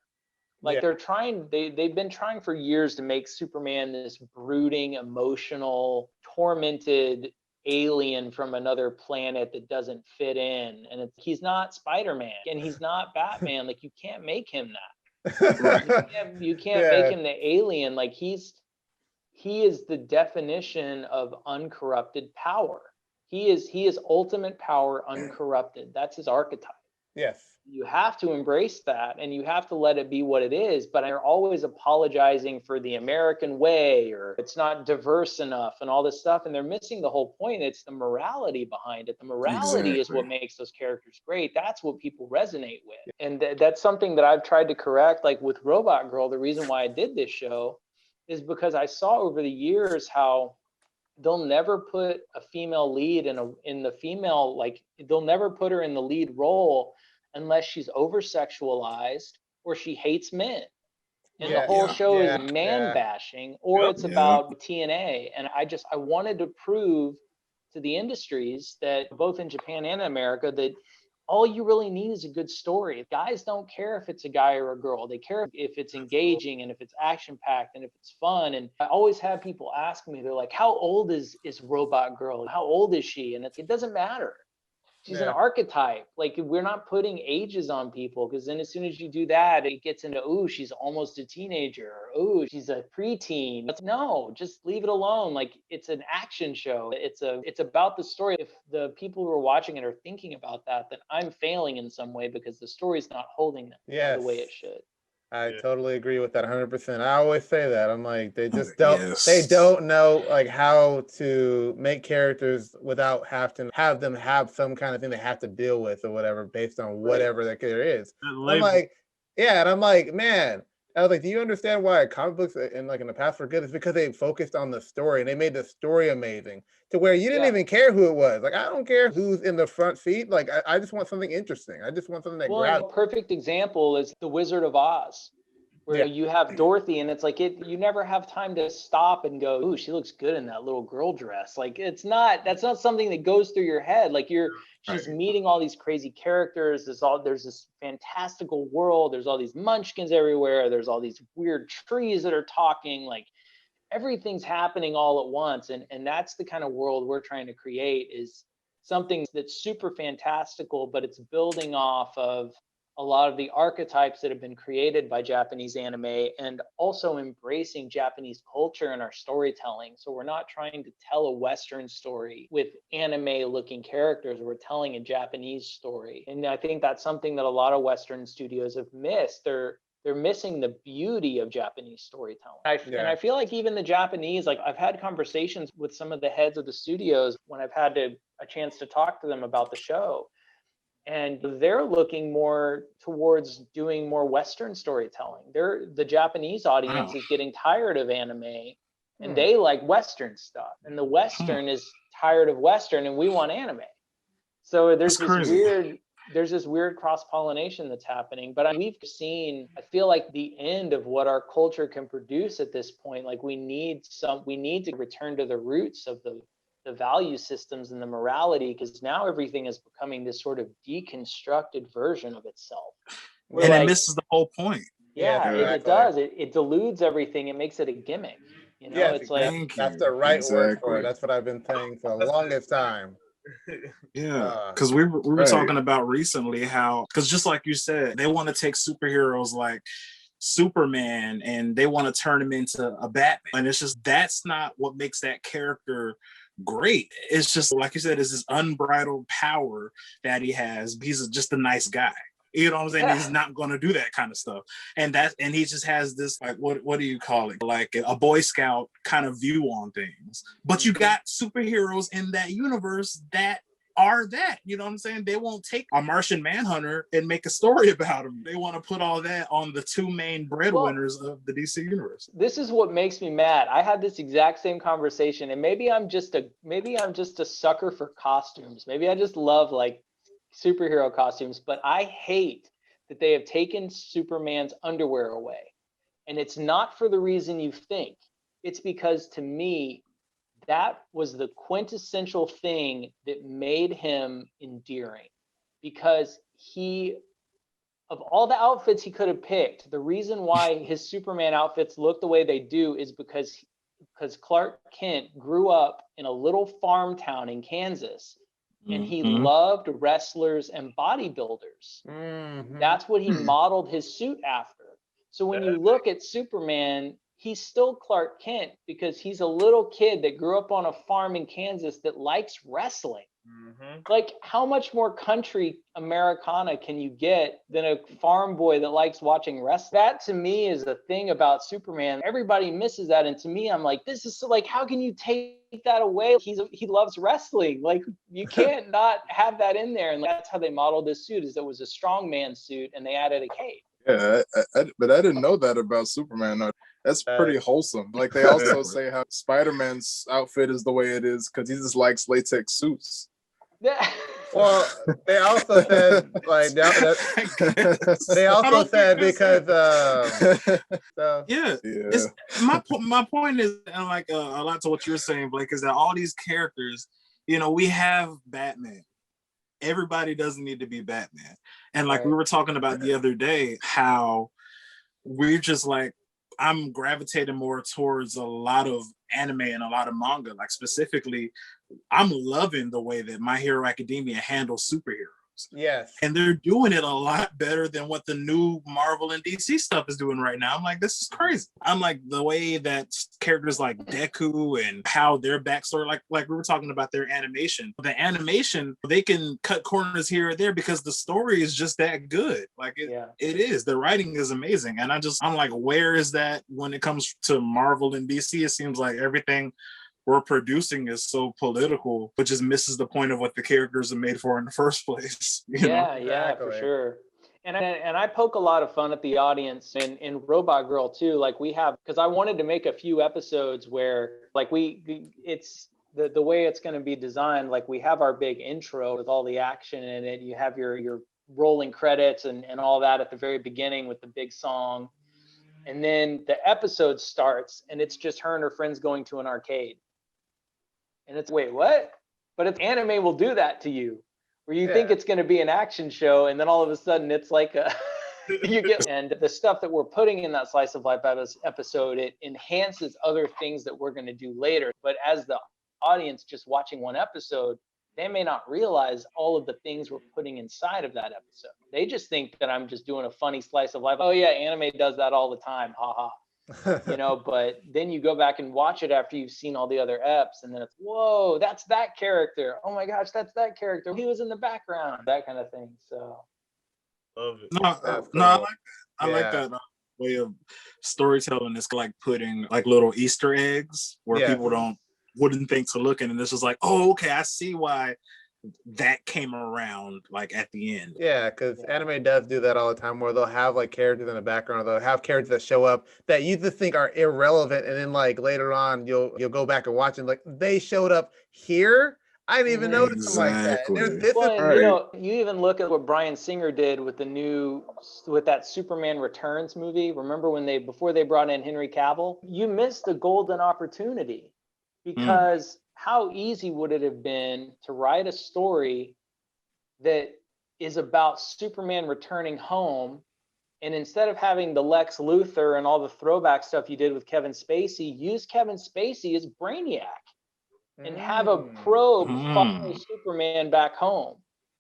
S4: Like they've been trying for years to make Superman this brooding, emotional, tormented alien from another planet that doesn't fit in. And he's not Spider-Man and he's not Batman. Like you can't make him that. You can't make him the alien. Like he's he is the definition of uncorrupted power. He is ultimate power uncorrupted. That's his archetype.
S5: Yes.
S4: You have to embrace that and you have to let it be what it is, but they're always apologizing for the American way, or it's not diverse enough and all this stuff, and they're missing the whole point. It's the morality behind it. The morality is what makes those characters great. That's what people resonate with. And that's something that I've tried to correct, like with Robot Girl. The reason why I did this show is because I saw over the years how they'll never put a female lead in the female, like they'll never put her in the lead role unless she's over sexualized or she hates men. And the whole show is man bashing, or it's about TNA. And I wanted to prove to the industries that both in Japan and America that all you really need is a good story. Guys don't care if it's a guy or a girl. They care if it's engaging and if it's action packed and if it's fun. And I always have people ask me, they're like, how old is Robot Girl? How old is she? And it doesn't matter. She's an archetype. Like, we're not putting ages on people, because then as soon as you do that, it gets into, ooh, she's almost a teenager. Or, ooh, she's a preteen. No, just leave it alone. Like, it's an action show. It's about the story. If the people who are watching it are thinking about that, then I'm failing in some way because the story's not holding them the way it should.
S5: I totally agree with that 100%. I always say that. I'm like, they just they don't know like how to make characters without having to have them have some kind of thing they have to deal with or whatever based on whatever that character is. I'm like, and I'm like, man, I was like, do you understand why comic books in the past were good? It's because they focused on the story and they made the story amazing to where you didn't even care who it was. Like, I don't care who's in the front seat. Like, I just want something interesting. I just want something that grabs.
S4: A perfect example is The Wizard of Oz, where you have Dorothy, and it's like you never have time to stop and go, ooh, she looks good in that little girl dress. Like, that's not something that goes through your head. Like, she's meeting all these crazy characters. There's this fantastical world. There's all these munchkins everywhere. There's all these weird trees that are talking. Like, everything's happening all at once. And that's the kind of world we're trying to create, is something that's super fantastical, but it's building off of a lot of the archetypes that have been created by Japanese anime, and also embracing Japanese culture in our storytelling. So we're not trying to tell a Western story with anime looking characters. We're telling a Japanese story. And I think that's something that a lot of Western studios have missed. They're missing the beauty of Japanese storytelling. And I feel like even the Japanese, like, I've had conversations with some of the heads of the studios when I've had a chance to talk to them about the show. And they're looking more towards doing more Western storytelling. The Japanese audience is getting tired of anime, and they like Western stuff. And the Western is tired of Western, and we want anime. So there's this weird cross-pollination that's happening. But we've seen, I feel like, the end of what our culture can produce at this point. Like, we need to return to the roots of the value systems and the morality, because now everything is becoming this sort of deconstructed version of itself.
S3: And it misses the whole point.
S4: It does. It deludes everything. It makes it a gimmick. You know, it's like,
S5: that's the right word for it. That's what I've been saying for the longest time.
S3: Because we were talking about recently how, because just like you said, they want to take superheroes like Superman and they want to turn him into a Batman. And it's just, that's not what makes that character great. It's just, like you said, it's this unbridled power that he has. He's just a nice guy. You know what I'm saying? He's not going to do that kind of stuff. And he just has this, like, what do you call it? Like a Boy Scout kind of view on things. But you got superheroes in that universe that are that, you know what I'm saying? They won't take a Martian Manhunter and make a story about him. They want to put all that on the two main breadwinners of the DC universe.
S4: This is what makes me mad. I had this exact same conversation, and maybe I'm just a sucker for costumes. Maybe I just love like superhero costumes, but I hate that they have taken Superman's underwear away. And it's not for the reason you think. It's because, to me, that was the quintessential thing that made him endearing, because of all the outfits he could have picked, the reason why his Superman outfits look the way they do is because Clark Kent grew up in a little farm town in Kansas, and he loved wrestlers and bodybuilders. That's what he modeled his suit after. So when you look at Superman, he's still Clark Kent because he's a little kid that grew up on a farm in Kansas that likes wrestling. Like, how much more country Americana can you get than a farm boy that likes watching wrestling? That to me is the thing about Superman. Everybody misses that. And to me, I'm like, this is so, like, how can you take that away? He loves wrestling. Like, you can't not have that in there. And that's how they modeled this suit, is it was a strongman suit and they added a cape.
S6: Yeah, but I didn't know that about Superman. No, that's pretty wholesome. Like, they also say how Spider-Man's outfit is the way it is because he just likes latex suits.
S4: Yeah.
S5: Well, they also said like they also said because so.
S3: Yeah. It's, my point is, and like a lot to what you're saying, Blake, is that all these characters, you know, we have Batman. Everybody doesn't need to be Batman. And like we were talking about the other day, how we're just like, I'm gravitating more towards a lot of anime and a lot of manga. Like, specifically, I'm loving the way that My Hero Academia handles superheroes.
S5: Yes.
S3: And they're doing it a lot better than what the new Marvel and DC stuff is doing right now. I'm like, this is crazy. I'm like, the way that characters like Deku and how their backstory, like we were talking about their animation. The animation, they can cut corners here or there because the story is just that good. Like, it is. The writing is amazing. And I'm like, where is that when it comes to Marvel and DC? It seems like everything we're producing is so political, but just misses the point of what the characters are made for in the first place.
S4: Yeah, for sure. And I poke a lot of fun at the audience in Robot Girl too. Like, we have, because I wanted to make a few episodes where like it's the way it's going to be designed. Like, we have our big intro with all the action in it. You have your rolling credits and all that at the very beginning with the big song. And then the episode starts and it's just her and her friends going to an arcade. And it's, wait, what? But it's anime will do that to you, where you think it's going to be an action show, and then all of a sudden it's like you get. And the stuff that we're putting in that slice of life episode, it enhances other things that we're going to do later. But as the audience just watching one episode, they may not realize all of the things we're putting inside of that episode. They just think that I'm just doing a funny slice of life. Oh yeah, anime does that all the time. Ha ha. You know, but then you go back and watch it after you've seen all the other eps, and then it's, whoa, that's that character. Oh my gosh, that's that character. He was in the background, that kind of thing. So
S7: love it.
S3: I like that way of storytelling. It's like putting like little Easter eggs where people wouldn't think to look in, and this is like, oh, okay, I see why that came around like at the end.
S5: Yeah, because anime does do that all the time, where they'll have like characters in the background, or they'll have characters that show up that you just think are irrelevant, and then like later on you'll go back and watch it, like, they showed up here. I didn't even notice them like that.
S4: You know, you even look at what Bryan Singer did with that Superman Returns movie. Remember when before they brought in Henry Cavill? You missed a golden opportunity, because how easy would it have been to write a story that is about Superman returning home, and instead of having the Lex Luthor and all the throwback stuff you did with Kevin Spacey, use Kevin Spacey as Brainiac and have a probe follow Superman back home.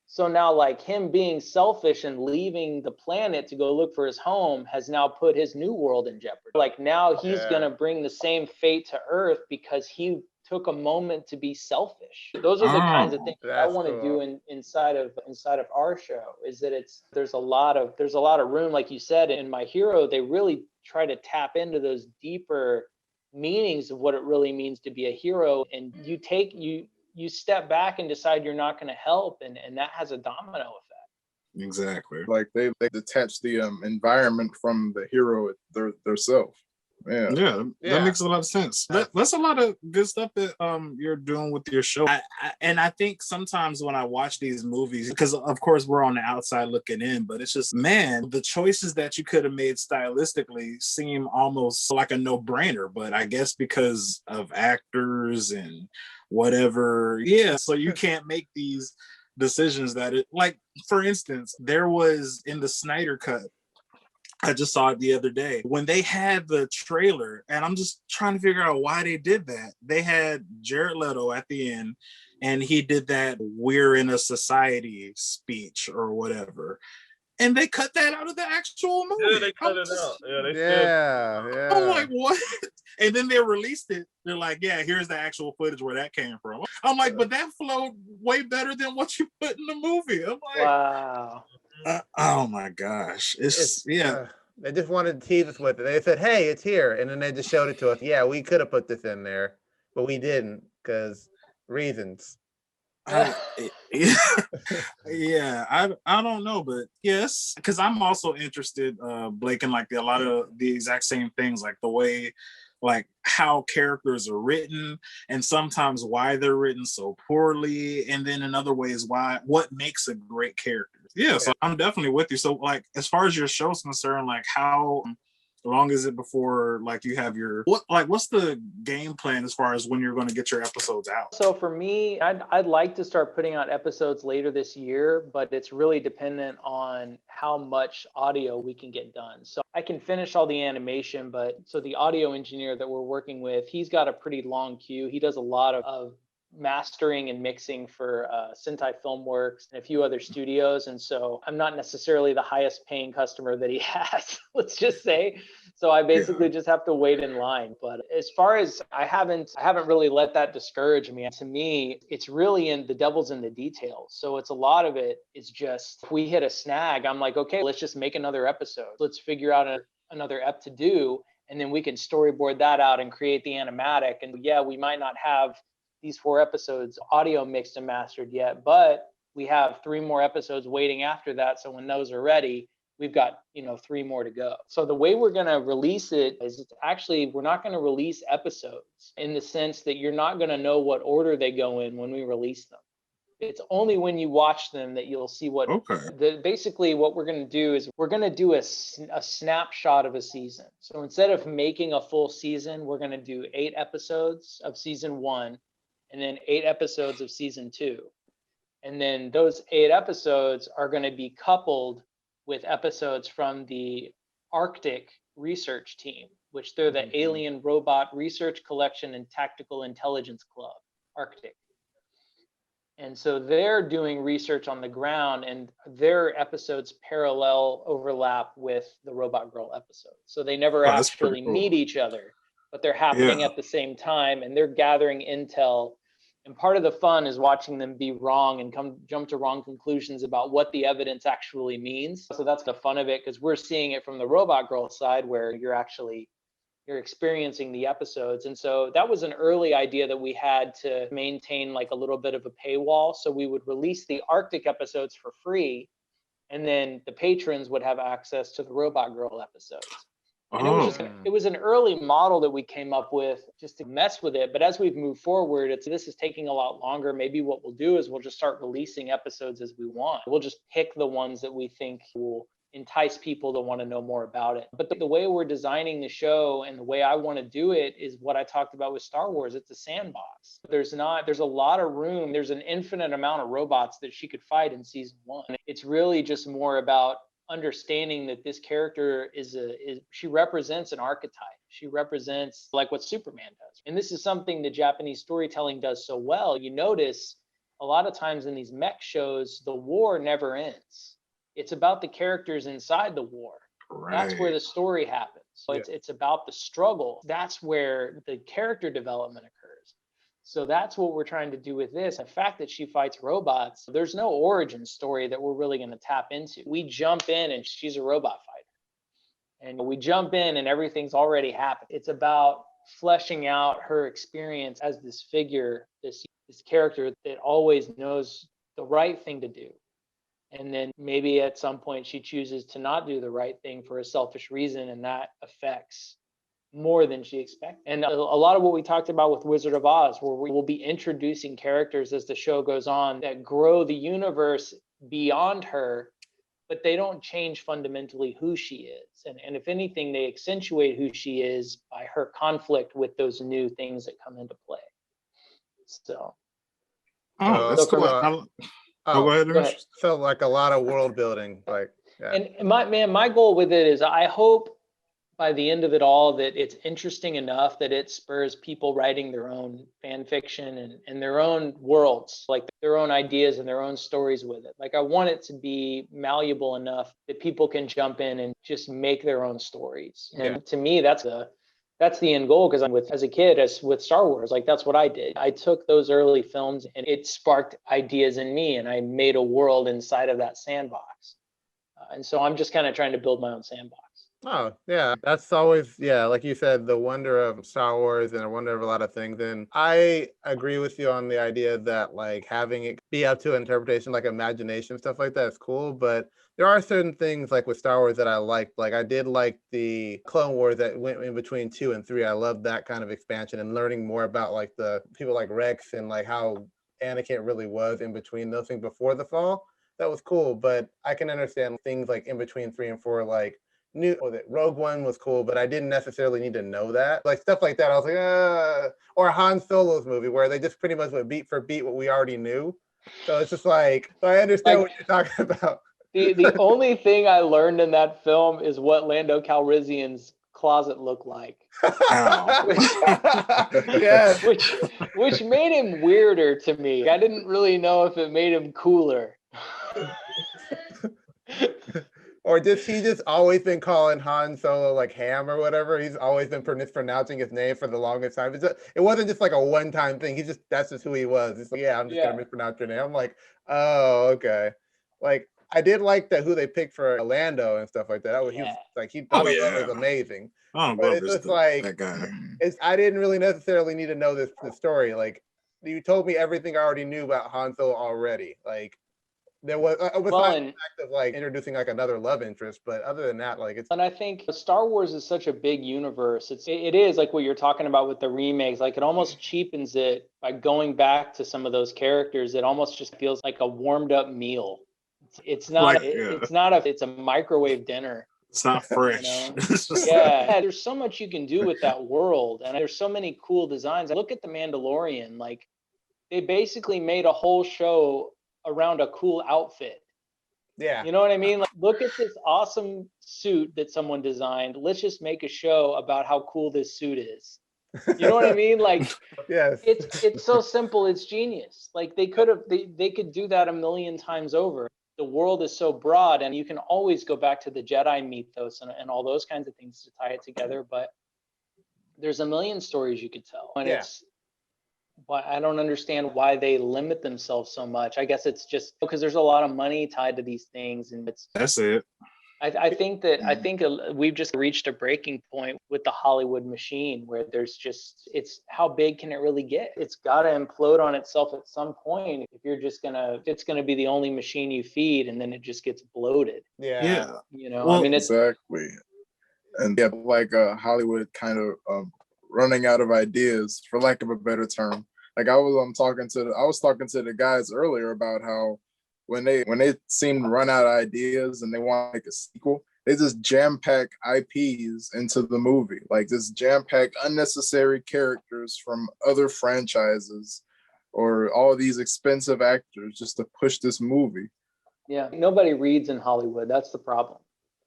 S4: So now, like, him being selfish and leaving the planet to go look for his home has now put his new world in jeopardy. Like, now he's going to bring the same fate to Earth because he took a moment to be selfish. Those are the kinds of things I want to do inside of our show, is that there's a lot of room, like you said. In My Hero, they really try to tap into those deeper meanings of what it really means to be a hero, and you step back and decide you're not going to help, and that has a domino effect.
S3: Exactly.
S6: Like, they detach the environment from the hero theirself.
S3: Yeah, that makes a lot of sense. That's a lot of good stuff that you're doing with your show. And I think sometimes when I watch these movies, because of course we're on the outside looking in, but it's just, man, the choices that you could have made stylistically seem almost like a no-brainer. But I guess because of actors and whatever, so you can't make these decisions like, for instance, there was in the Snyder Cut, I just saw it the other day, when they had the trailer, and I'm just trying to figure out why they did that. They had Jared Leto at the end, and he did that "we're in a society" speech or whatever. And they cut that out of the actual movie.
S7: Yeah, they cut it out. Yeah, they still.
S5: Yeah,
S3: I'm
S5: yeah.
S3: like, what? And then they released it. They're like, yeah, here's the actual footage where that came from. I'm like, but that flowed way better than what you put in the movie. I'm like,
S4: Wow.
S3: oh my gosh.
S5: They just wanted to tease us with it. They said, "Hey, it's here," and then they just showed it to us. Yeah, we could have put this in there, but we didn't because reasons.
S3: Yeah, I don't know, but yes, because I'm also interested, Blake, in like a lot of the exact same things, like the way, like how characters are written, and sometimes why they're written so poorly, and then in other ways what makes a great character. Yeah, so I'm definitely with you. So like, as far as your show's concerned, like how long is it before like you have your what's the game plan as far as when you're going to get your episodes out?
S4: So for me, I'd like to start putting out episodes later this year, but it's really dependent on how much audio we can get done. So I can finish all the animation, but so the audio engineer that we're working with, he's got a pretty long queue. He does a lot of mastering and mixing for Sentai Filmworks and a few other studios. And so I'm not necessarily the highest paying customer that he has, let's just say. So I basically just have to wait in line. But as far as I haven't really let that discourage me. To me, it's really the devil's in the details. So it's a lot of it is just, if we hit a snag, I'm like, okay, let's just make another episode. Let's figure out another ep to do. And then we can storyboard that out and create the animatic. And yeah, we might not have these 4 episodes audio mixed and mastered yet, but we have 3 more episodes waiting after that. So when those are ready, we've got 3 more to go. So the way we're going to release it is we're not going to release episodes in the sense that you're not going to know what order they go in when we release them. It's only when you watch them that you'll see what. Basically what we're going to do is we're going to do a snapshot of a season. So instead of making a full season, we're going to do 8 episodes of season 1 and then 8 episodes of season 2. And then those 8 episodes are going to be coupled with episodes from the Arctic research team, which they're the Alien Robot Research Collection and Tactical Intelligence Club, Arctic. And so they're doing research on the ground, and their episodes parallel overlap with the Robot Girl episodes. So they never actually meet each other, but they're happening at the same time, and they're gathering intel. And part of the fun is watching them be wrong and jump to wrong conclusions about what the evidence actually means. So that's the fun of it, because we're seeing it from the Robot Girl side where you're experiencing the episodes. And so that was an early idea that we had to maintain like a little bit of a paywall. So we would release the Arctic episodes for free, and then the patrons would have access to the Robot Girl episodes. And it was an early model that we came up with just to mess with it. But as we've moved forward, this is taking a lot longer. Maybe what we'll do is we'll just start releasing episodes as we want. We'll just pick the ones that we think will entice people to want to know more about it. But the way we're designing the show and the way I want to do it is what I talked about with Star Wars. It's a sandbox. There's a lot of room. There's an infinite amount of robots that she could fight in season 1. It's really just more about understanding that this character she represents an archetype. She represents like what Superman does. And this is something that Japanese storytelling does so well. You notice a lot of times in these mech shows, the war never ends. It's about the characters inside the war. Right. That's where the story happens. So it's about the struggle. That's where the character development occurs. So that's what we're trying to do with this. The fact that she fights robots, there's no origin story that we're really going to tap into. We jump in and she's a robot fighter. And we jump in and everything's already happened. It's about fleshing out her experience as this figure, this character that always knows the right thing to do. And then maybe at some point she chooses to not do the right thing for a selfish reason, and that affects more than she expected. And a lot of what we talked about with Wizard of Oz, where we will be introducing characters as the show goes on that grow the universe beyond her, but they don't change fundamentally who she is. And if anything, they accentuate who she is by her conflict with those new things that come into play. So.
S3: That's cool. Go ahead.
S5: So like a lot of world building, like. Yeah.
S4: And my goal with it is I hope by the end of it all that it's interesting enough that it spurs people writing their own fan fiction and their own worlds, like their own ideas and their own stories with it. Like I want it to be malleable enough that people can jump in and just make their own stories. And to me, that's the end goal, because as a kid, with Star Wars, like that's what I did. I took those early films and it sparked ideas in me, and I made a world inside of that sandbox. And so I'm just kind of trying to build my own sandbox.
S5: Oh, yeah. That's always, yeah, like you said, the wonder of Star Wars and a wonder of a lot of things. And I agree with you on the idea that like having it be up to interpretation, like imagination, stuff like that is cool. But there are certain things like with Star Wars that I liked. Like I did like the Clone Wars that went in between 2 and 3. I loved that kind of expansion and learning more about like the people like Rex and like how Anakin really was in between those things before the fall. That was cool. But I can understand things like in between 3 and 4, like Rogue One was cool, but I didn't necessarily need to know that. Like stuff like that, I was like, or Han Solo's movie where they just pretty much went beat for beat what we already knew. So it's just like, so I understand what you're talking about.
S4: The only thing I learned in that film is what Lando Calrissian's closet looked like.
S5: Yes.
S4: which made him weirder to me. I didn't really know if it made him cooler.
S5: Or he just always been calling Han Solo like Ham or whatever. He's always been mispronouncing his name for the longest time. It wasn't just like a one-time thing. That's just who he was. It's like, I'm just gonna mispronounce your name. I'm like, oh, okay. Like I did like who they picked for Lando and stuff like that. He was amazing. But it's just like
S3: that guy.
S5: I didn't really necessarily need to know the story. Like you told me everything I already knew about Han Solo already. Like there was the fact of like introducing like another love interest, but other than that, like it's.
S4: And I think Star Wars is such a big universe. It is like what you're talking about with the remakes. Like it almost cheapens it by going back to some of those characters. It almost just feels like a warmed up meal. It's not. It's a microwave dinner.
S3: It's not fresh.
S4: You know? There's so much you can do with that world, and there's so many cool designs. Look at The Mandalorian. Like they basically made a whole show around a cool outfit.
S5: Yeah.
S4: You know what I mean? Like, look at this awesome suit that someone designed. Let's just make a show about how cool this suit is. You know what I mean? Like,
S5: yes.
S4: It's so simple. It's genius. Like they could do that a million times over. The world is so broad, and you can always go back to the Jedi mythos and all those kinds of things to tie it together. But there's a million stories you could tell, and I don't understand why they limit themselves so much. I guess it's just because there's a lot of money tied to these things, and
S3: that's it.
S4: I think we've just reached a breaking point with the Hollywood machine where it's how big can it really get? It's got to implode on itself at some point if it's gonna be the only machine you feed, and then it just gets bloated.
S5: Yeah.
S4: You know,
S6: well,
S4: I mean, it's
S6: exactly. And like Hollywood kind of running out of ideas, for lack of a better term. Like I was talking to the guys earlier about how when they seem to run out of ideas and they want to make a sequel, they just jam-pack IPs into the movie. Like just jam-pack unnecessary characters from other franchises or all these expensive actors just to push this movie.
S4: Yeah, nobody reads in Hollywood. That's the problem.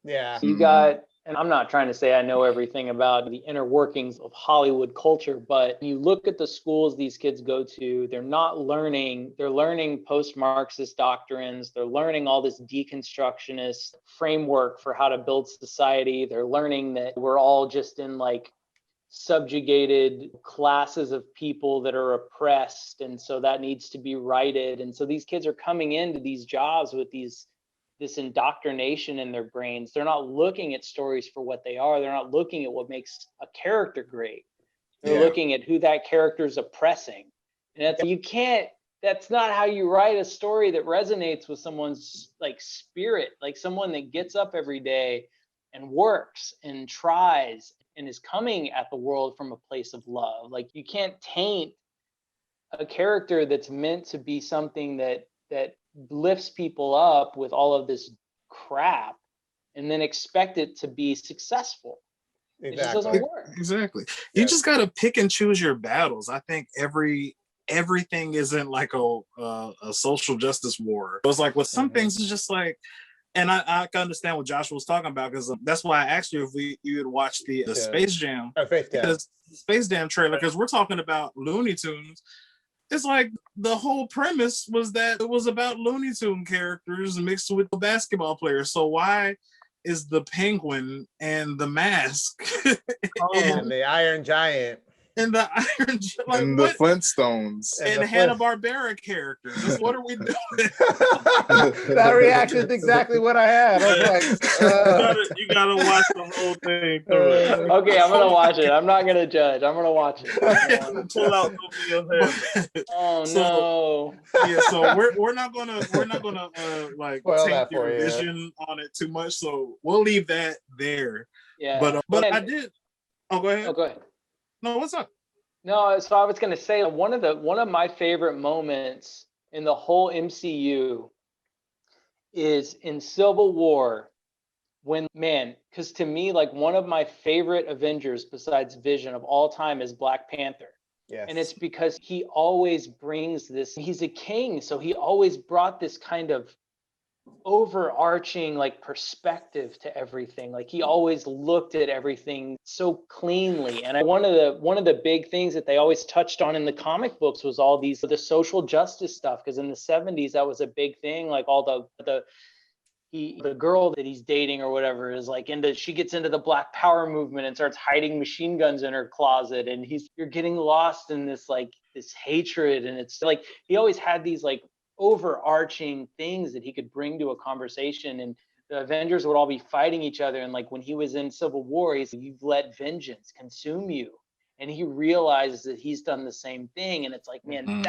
S5: Yeah.
S4: You got, and I'm not trying to say I know everything about the inner workings of Hollywood culture, but you look at the schools these kids go to, they're learning post-Marxist doctrines. They're learning all this deconstructionist framework for how to build society. They're learning that we're all just in like subjugated classes of people that are oppressed. And so that needs to be righted. And so these kids are coming into these jobs with this indoctrination in their brains. They're not looking at stories for what they are. They're not looking at what makes a character great. They're looking at who that character is oppressing. And that's not how you write a story that resonates with someone's like spirit, like someone that gets up every day and works and tries and is coming at the world from a place of love. Like you can't taint a character that's meant to be something that lifts people up with all of this crap and then expect it to be successful. Exactly. It just doesn't work.
S3: Exactly. You just got to pick and choose your battles. I think everything isn't like a social justice war. It's like with some things, it's just like, And I can understand what Joshua was talking about, because that's why I asked you if you had watched the Space Jam, because Space Jam trailer, because we're talking about Looney Tunes. It's like the whole premise was that it was about Looney Tune characters mixed with the basketball players. So why is the Penguin and the Mask
S5: and the Iron Giant
S3: and the Iron like
S6: and
S3: what?
S6: the Flintstones
S3: And Hanna-Barbera characters? Just what are we doing?
S5: That reaction is exactly what I had. I was like,
S7: you gotta watch the whole thing through it.
S4: Okay, I'm gonna watch it. I'm not gonna judge. I'm gonna watch it.
S7: Pull out Sophia's hair.
S4: Oh
S3: So,
S4: no.
S3: yeah, so we're not gonna like
S5: Spoil
S3: take
S5: that
S3: your
S5: for you.
S3: vision on it too much. So we'll leave that there.
S4: Yeah.
S3: But
S4: And-
S3: I did. Oh, go ahead.
S4: Oh, go ahead.
S3: No, what's up?
S4: No, so I was gonna say one of my favorite moments in the whole MCU is in Civil War, when because to me, like, one of my favorite Avengers besides Vision of all time is Black Panther.
S5: yes.
S4: And it's because he always brings this, he's a king, so he always brought this kind of overarching like perspective to everything. Like he always looked at everything so cleanly. And one of the big things that they always touched on in the comic books was all the social justice stuff, because in the 70s that was a big thing. Like all the girl that he's dating or whatever is like she gets into the Black Power movement and starts hiding machine guns in her closet, and you're getting lost in this hatred. And it's like he always had these like overarching things that he could bring to a conversation, and the Avengers would all be fighting each other. And like when he was in Civil War, he's like, you've let vengeance consume you. And he realizes that he's done the same thing. And it's like, man,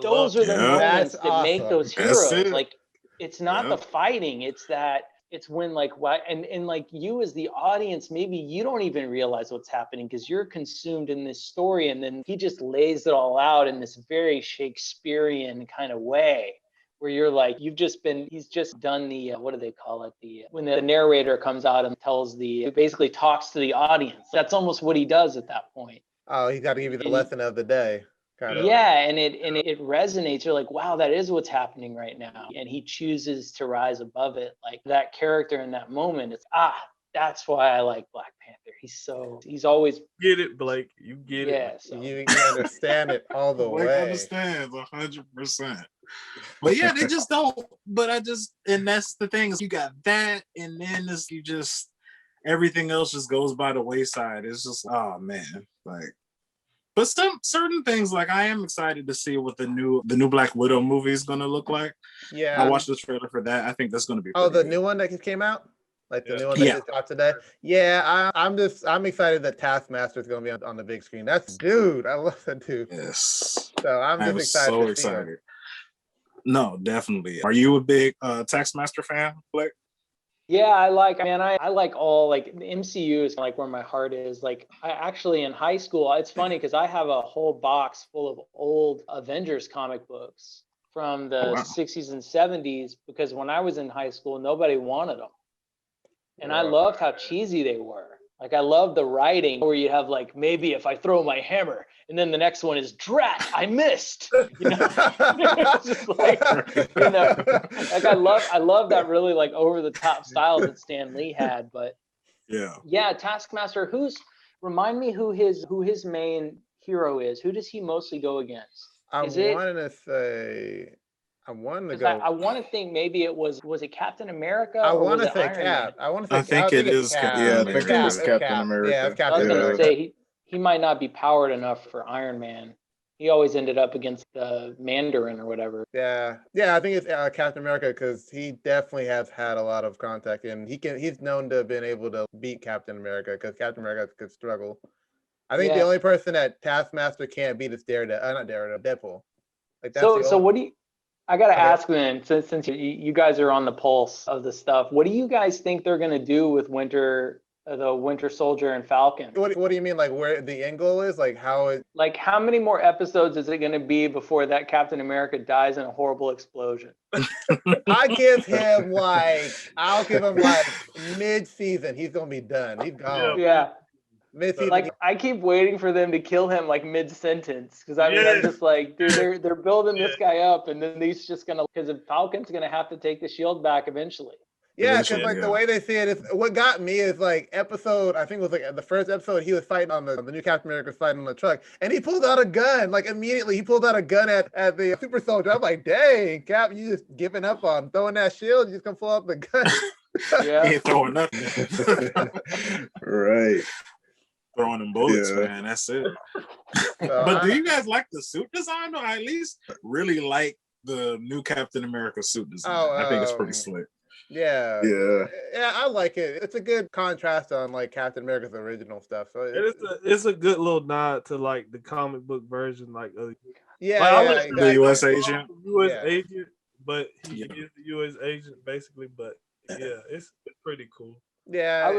S4: those are the moments that make those heroes. Like, it's not the fighting, it's when like what and like you as the audience, maybe you don't even realize what's happening because you're consumed in this story, and then he just lays it all out in this very Shakespearean kind of way, where you're like, he's just done the what do they call it, when the narrator comes out and basically talks to the audience. That's almost what he does at that point.
S5: Oh, he's got to give you the lesson of the day. Kind of.
S4: Yeah, and it resonates. You're like, wow, that is what's happening right now. And he chooses to rise above it. Like that character in that moment, that's why I like Black Panther. He's always
S7: get it, Blake. You get it.
S4: So.
S5: You understand it all the way.
S3: Blake understands 100%. But yeah, they just don't. But and that's the thing, is you got that, and then everything else just goes by the wayside. It's just, oh man, like. But some certain things, like I am excited to see what the new Black Widow movie is going to look like.
S5: Yeah,
S3: I watched the trailer for that. I think that's going to be.
S5: Oh, the
S3: good.
S5: new one that just came out, like the new one that just dropped today. Yeah, I'm excited that Taskmaster is going to be on the big screen. I love that dude.
S3: Yes.
S5: So I'm just excited.
S3: So excited. No, definitely. Are you a big Taskmaster fan, Blake?
S4: Yeah, I like all, like, the MCU is like where my heart is. Like, I actually in high school, it's funny because I have a whole box full of old Avengers comic books from the 60s and 70s, because when I was in high school, nobody wanted them. And I loved how cheesy they were. Like, I love the writing where you have like, maybe if I throw my hammer, and then the next one is drat, I missed. You know, it's just like, you know, like I love that really like over the top style that Stan Lee had. But yeah, Taskmaster. Remind me who his main hero is. Who does he mostly go against?
S5: I want to go.
S4: I want to think maybe it was it Captain America?
S5: I want to say Cap.
S3: I think it is Cap.
S6: Yeah, I think it was Captain America.
S5: Yeah, it's
S4: I
S5: Captain
S4: was going to
S5: America.
S4: say he might not be powered enough for Iron Man. He always ended up against the Mandarin or whatever.
S5: Yeah, I think it's Captain America, because he definitely has had a lot of contact, and he's known to have been able to beat Captain America, because Captain America could struggle. I think the only person that Taskmaster can't beat is Deadpool. Like that's
S4: so what do you? I gotta ask then, since you guys are on the pulse of the stuff, what do you guys think they're gonna do with the Winter Soldier and Falcon?
S5: What do you mean, like where the end goal is? Like how
S4: many more episodes is it gonna be before that Captain America dies in a horrible explosion?
S5: I'll give him like mid-season. He's gonna be done. He's gone.
S4: Yeah.
S5: Mid-season.
S4: Like I keep waiting for them to kill him like mid-sentence, because I'm just like, dude, they're building this guy up, and then he's just gonna, because Falcon's gonna have to take the shield back eventually.
S5: Yeah, because
S3: Eventually,
S5: like the way they see it is what got me is like episode, I think it was like the first episode, he was fighting on the new Captain America was fighting on the truck, and he pulled out a gun. Like immediately he pulled out a gun at the super soldier. I'm like, dang, Cap, you just giving up on throwing that shield, you just gonna pull out the gun.
S3: He
S4: Yeah.
S3: ain't throwing nothing.
S6: Right.
S3: Throwing them bullets,
S6: Yeah.
S3: man. That's it.
S5: So
S3: But do you guys like the suit design? Or I at least really like the new Captain America suit design. I think it's pretty slick.
S5: Yeah.
S6: Yeah.
S5: Yeah, I like it. It's a good contrast on like Captain America's original stuff. So
S7: It's a good little nod to like the comic book version, like
S5: yeah,
S7: like, I
S5: yeah,
S7: like
S5: exactly.
S3: The U.S. agent.
S7: U.S.
S5: Yeah.
S7: agent, but he
S3: Yeah.
S7: is the U.S. agent basically. But yeah, it's pretty cool.
S5: Yeah.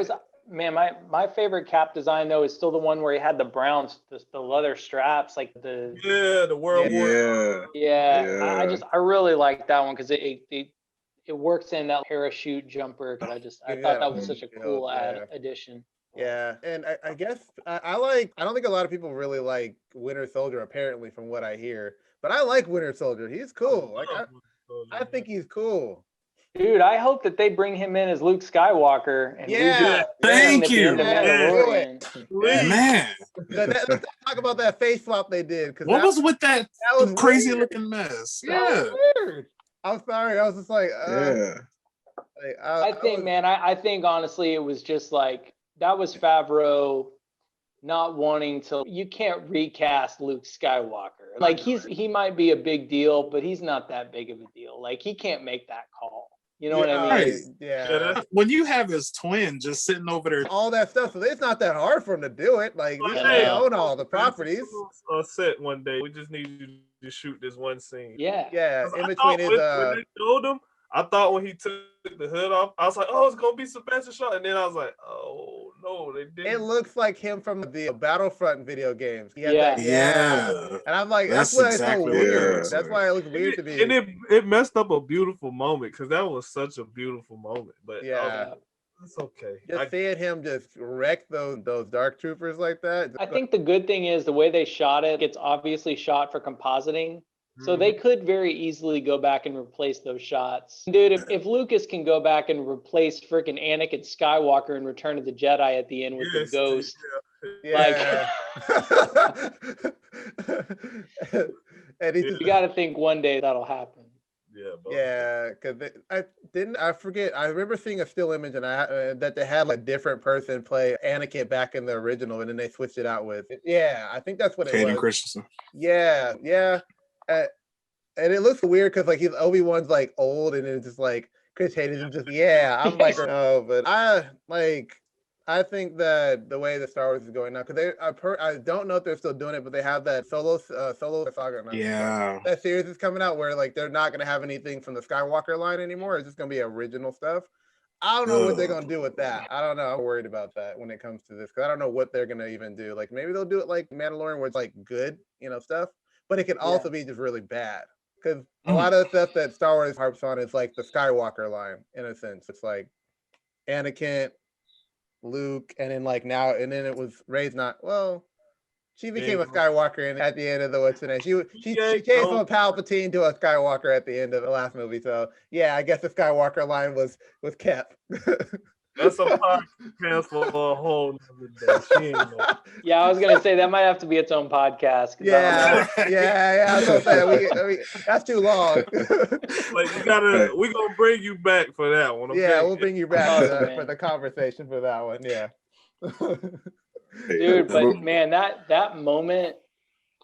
S4: Man, my favorite Cap design though is still the one where he had the browns, the leather straps, like the
S7: Yeah, the World War.
S6: Yeah.
S4: yeah.
S6: Yeah.
S4: I really like that one because it works in that parachute jumper. But I thought that was such a cool addition.
S5: Yeah, and I guess I don't think a lot of people really like Winter Soldier apparently from what I hear, but I like Winter Soldier. He's cool. Like I think he's cool.
S4: Dude, I hope that they bring him in as Luke Skywalker. And
S5: Yeah,
S3: thank you.
S5: Man.
S3: Man,
S5: Let's talk about that face swap they did. Cause
S3: what was with that
S5: was
S3: crazy
S5: weird.
S3: looking mess?
S5: That was
S3: Yeah.
S5: weird. I'm sorry. I was just like,
S6: Yeah.
S5: like,
S4: I think, man, I think honestly it was just like that was Favreau not wanting to. You can't recast Luke Skywalker. Like he might be a big deal, but he's not that big of a deal. Like he can't make that call. You know what I mean?
S3: Right.
S5: Yeah.
S3: When you have his twin just sitting over there,
S5: All that stuff. So it's not that hard for him to do it. Like
S7: Hey,
S5: they own all the properties.
S7: Set one day. We just need you to shoot this one scene.
S4: Yeah.
S5: Yeah. In
S7: I
S5: between
S7: thought
S5: his
S7: when they showed him, I thought when he took the hood off, I was like, oh, it's gonna be Sebastian Shaw, and then I was like, oh no, they didn't.
S5: it looks like him from the Battlefront video games. He had
S4: Yeah.
S5: that,
S3: yeah.
S5: And I'm like,
S3: That's
S5: that's why
S3: exactly
S5: it's
S3: what
S5: so
S3: it
S5: weird.
S3: looks
S5: That's
S3: like.
S5: why it looks weird to me.
S7: And it messed up a beautiful moment because that was such a beautiful moment. But
S5: Yeah.
S7: it's okay.
S5: Just seeing him just wreck those dark troopers like that.
S4: I think the good thing is the way they shot it, it's obviously shot for compositing. So they could very easily go back and replace those shots. Dude, if Lucas can go back and replace freaking Anakin Skywalker in Return of the Jedi at the end with the ghost.
S5: Yeah. And he just,
S4: You got to think one day that'll happen.
S7: Yeah.
S5: yeah, because I forget. I remember seeing a still image and that they had a different person play Anakin back in the original, and then they switched it out with. Yeah, I think that's what it
S3: Hayden
S5: was.
S3: Christensen.
S5: Yeah. And it looks weird because like Obi-Wan's like old, and it's just like Chris Hayden is just I'm like, no, but I think that the way the Star Wars is going now, because I don't know if they're still doing it, but they have that solo saga.
S3: Yeah.
S5: That series is coming out where like they're not gonna have anything from the Skywalker line anymore. It's just gonna be original stuff. I don't know what they're gonna do with that. I don't know. I'm worried about that when it comes to this because I don't know what they're gonna even do. Like maybe they'll do it like Mandalorian, where it's like good, stuff, but it can also be just really bad. Because a lot of the stuff that Star Wars harps on is like the Skywalker line, in a sense. It's like Anakin, Luke, and then like now, and then it was Rey's not, well, she became a Skywalker and at the end of the what's her name? She came from a Palpatine to a Skywalker at the end of the last movie. So yeah, I guess the Skywalker line was kept.
S7: That's a podcast for a whole nother day. She ain't know.
S4: Yeah, I was gonna say that might have to be its own podcast.
S5: Yeah. That's, that's too long.
S7: Like we're gonna bring you back for that one. Okay?
S5: Yeah, we'll bring you back for the conversation for that one. Yeah.
S4: Dude, but man, that moment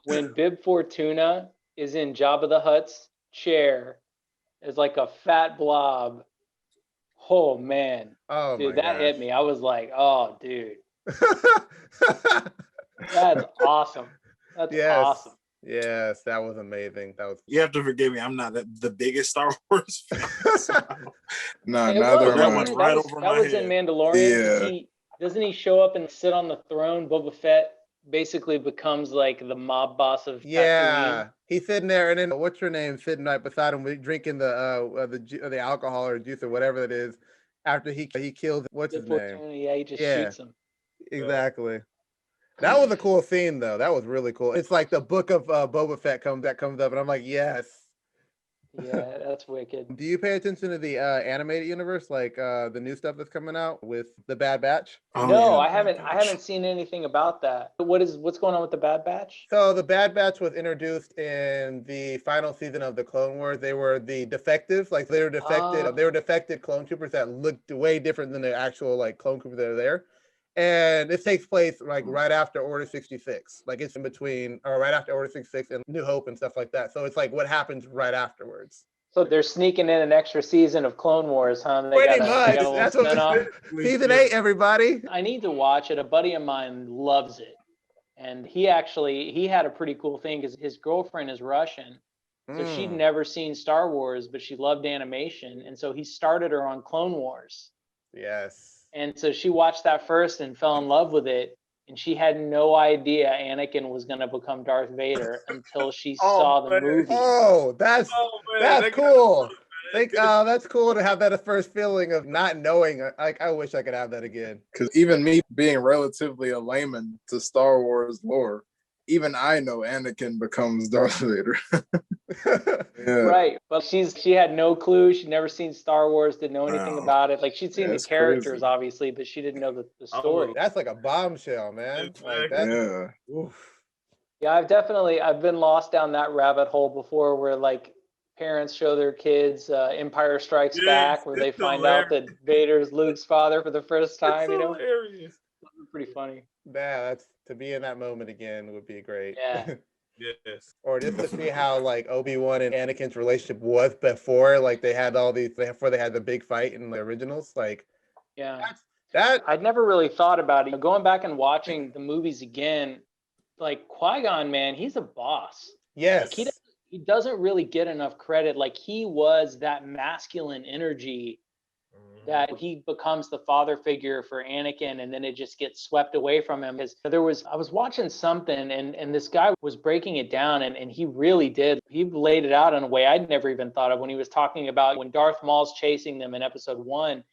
S4: when Bib Fortuna is in Jabba the Hutt's chair is like a fat blob. Oh man.
S5: Oh,
S4: dude,
S5: my
S4: that
S5: gosh.
S4: hit me. I was like, oh dude. That's awesome. That's awesome.
S5: Yes, that was amazing.
S3: You have to forgive me. I'm not the biggest Star Wars fan.
S6: Neither
S3: that
S6: am
S3: went
S6: I.
S3: right over my
S4: That was
S3: head.
S4: in Mandalorian.
S6: Yeah.
S4: Doesn't he show up and sit on the throne? Boba Fett basically becomes like the mob boss of
S5: Yeah, he's sitting there, and then what's your name sitting right beside him, drinking the alcohol or juice or whatever it is. After he kills what's his name?
S4: Yeah, he just shoots him.
S5: Exactly. That was a cool scene, though. That was really cool. It's like the book of Boba Fett comes up, and I'm like, yes.
S4: Yeah, that's wicked.
S5: Do you pay attention to the animated universe, like the new stuff that's coming out with the Bad Batch?
S3: Oh,
S4: No,
S3: yeah,
S4: I
S3: Bad
S4: haven't. I
S3: Batch.
S4: haven't seen anything about that. What's going on with the Bad Batch?
S5: So the Bad Batch was introduced in the final season of the Clone Wars. They were the defectives, like they were defected.
S4: Oh.
S5: They were defected clone troopers that looked way different than the actual like clone troopers that are there. And this takes place like right after Order 66. Like it's in between or right after Order 66 and New Hope and stuff like that. So it's like what happens right afterwards.
S4: So they're sneaking in an extra season of Clone Wars, huh?
S5: Pretty
S4: they
S5: much.
S4: got a little
S5: That's what
S4: spin-off.
S5: season 8, everybody.
S4: I need to watch it. A buddy of mine loves it. And he had a pretty cool thing because his girlfriend is Russian. So she'd never seen Star Wars, but she loved animation. And so he started her on Clone Wars.
S5: Yes.
S4: And so she watched that first and fell in love with it. And she had no idea Anakin was going to become Darth Vader until she saw the movie.
S5: Oh, that's cool. That's cool to have that first feeling of not knowing. Like, I wish I could have that again.
S6: Because even me being relatively a layman to Star Wars lore, even I know Anakin becomes Darth Vader. Yeah.
S4: Right. But she had no clue. She'd never seen Star Wars, didn't know anything about it. Like she'd seen the characters,
S6: crazy.
S4: Obviously, but she didn't know the story.
S5: That's like a bombshell, man. Like that.
S6: Yeah.
S5: Oof.
S4: Yeah, I've been lost down that rabbit hole before where like parents show their kids Empire Strikes Back, where they find out that Vader's Luke's father for the first time,
S7: It's hilarious.
S4: Pretty funny.
S5: Yeah, that's to be in that moment again would be great.
S4: Yeah.
S7: Yes.
S5: Or just to see how like Obi-Wan and Anakin's relationship was before like they had before they had the big fight in the originals. Like
S4: Yeah.
S5: that
S4: I'd never really thought about it. Going back and watching the movies again, like Qui-Gon, man, he's a boss.
S5: yes.
S4: Like, he doesn't really get enough credit. Like he was that masculine energy that he becomes the father figure for Anakin, and then it just gets swept away from him. Because I was watching something, and this guy was breaking it down, and he really did. He laid it out in a way I'd never even thought of when he was talking about when Darth Maul's chasing them in Episode 1,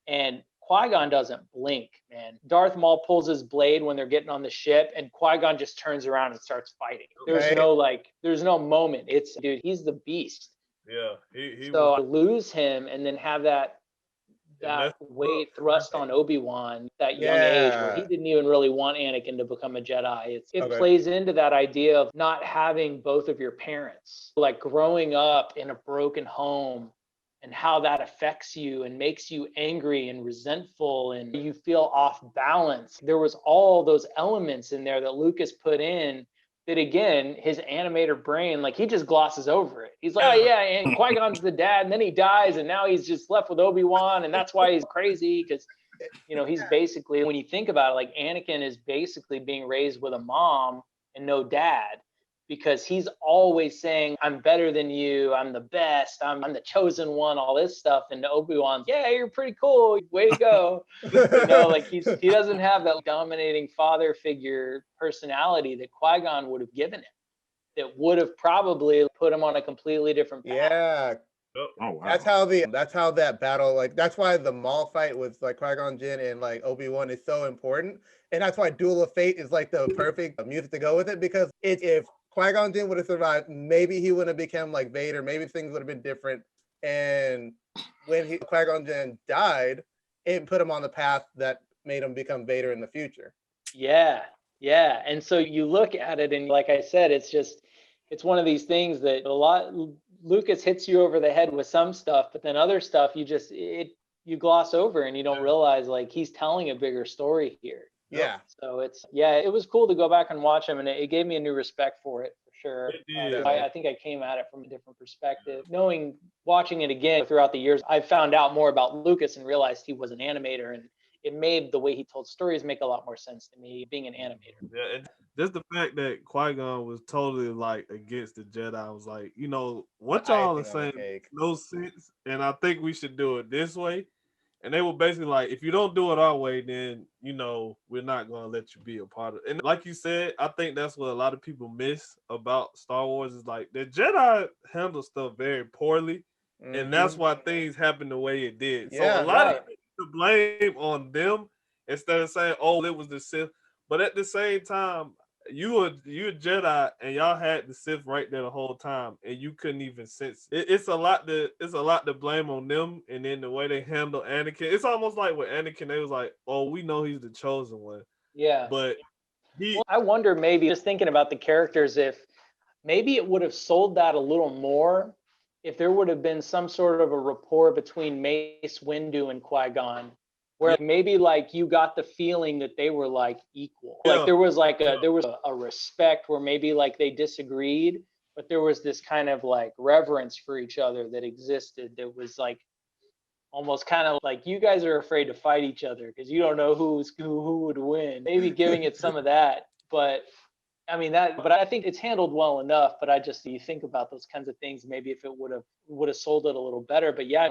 S4: and Qui-Gon doesn't blink, man. Darth Maul pulls his blade when they're getting on the ship, and Qui-Gon just turns around and starts fighting. There's no moment. Dude, he's the beast.
S7: Yeah. He
S4: So to lose him and then have that weight thrust on Obi-Wan at that young age where he didn't even really want Anakin to become a Jedi. It plays into that idea of not having both of your parents, like growing up in a broken home and how that affects you and makes you angry and resentful and you feel off balance. There was all those elements in there that Lucas put in that, again, his animator brain, like he just glosses over it. He's like, oh yeah, and Qui-Gon's the dad, and then he dies, and now he's just left with Obi-Wan, and that's why he's crazy, because, he's basically, when you think about it, like Anakin is basically being raised with a mom and no dad, because he's always saying, I'm better than you, I'm the best, I'm the chosen one, all this stuff. And Obi-Wan's, yeah, you're pretty cool, way to go. Like he doesn't have that dominating father figure personality that Qui-Gon would have given him, that would have probably put him on a completely different path.
S5: Yeah.
S3: Oh wow.
S5: That's how that battle, like that's why the Maul fight with like Qui-Gon Jinn and like Obi-Wan is so important. And that's why Duel of Fate is like the perfect music to go with it, because if Qui-Gon Jinn would have survived, maybe he wouldn't have become like Vader, maybe things would have been different. And when Qui-Gon Jinn died, it put him on the path that made him become Vader in the future.
S4: Yeah. And so you look at it, and like I said, it's one of these things that Lucas hits you over the head with some stuff, but then other stuff you gloss over and you don't realize like he's telling a bigger story here.
S5: Yeah.
S4: So it was cool to go back and watch him, and it gave me a new respect for it, for sure. I think I came at it from a different perspective. Watching it again throughout the years, I found out more about Lucas and realized he was an animator, and it made the way he told stories make a lot more sense to me, being an animator.
S7: Yeah, and just the fact that Qui-Gon was totally like against the Jedi, I was like, what y'all are saying makes no sense, and I think we should do it this way. And they were basically like, if you don't do it our way, then, we're not going to let you be a part of it. And like you said, I think that's what a lot of people miss about Star Wars is like the Jedi handle stuff very poorly. Mm-hmm. And that's why things happened the way it did.
S5: Yeah,
S7: so a lot of people to blame on them instead of saying, oh, it was the Sith. But at the same time, you a Jedi and y'all had the Sith right there the whole time and you couldn't even sense it. It's a lot to blame on them, and then the way they handle Anakin. It's almost like with Anakin, they was like, oh, we know he's the chosen one.
S4: Yeah.
S7: But
S4: I wonder, maybe just thinking about the characters, if maybe it would have sold that a little more if there would have been some sort of a rapport between Mace Windu and Qui-Gon, where maybe like you got the feeling that they were like equal. Like there was a respect where maybe like they disagreed, but there was this kind of like reverence for each other that existed, that was like almost kind of like you guys are afraid to fight each other because you don't know who would win. Maybe giving it some of that, but I mean but I think it's handled well enough. But you think about those kinds of things, maybe if it would have sold it a little better. But yeah,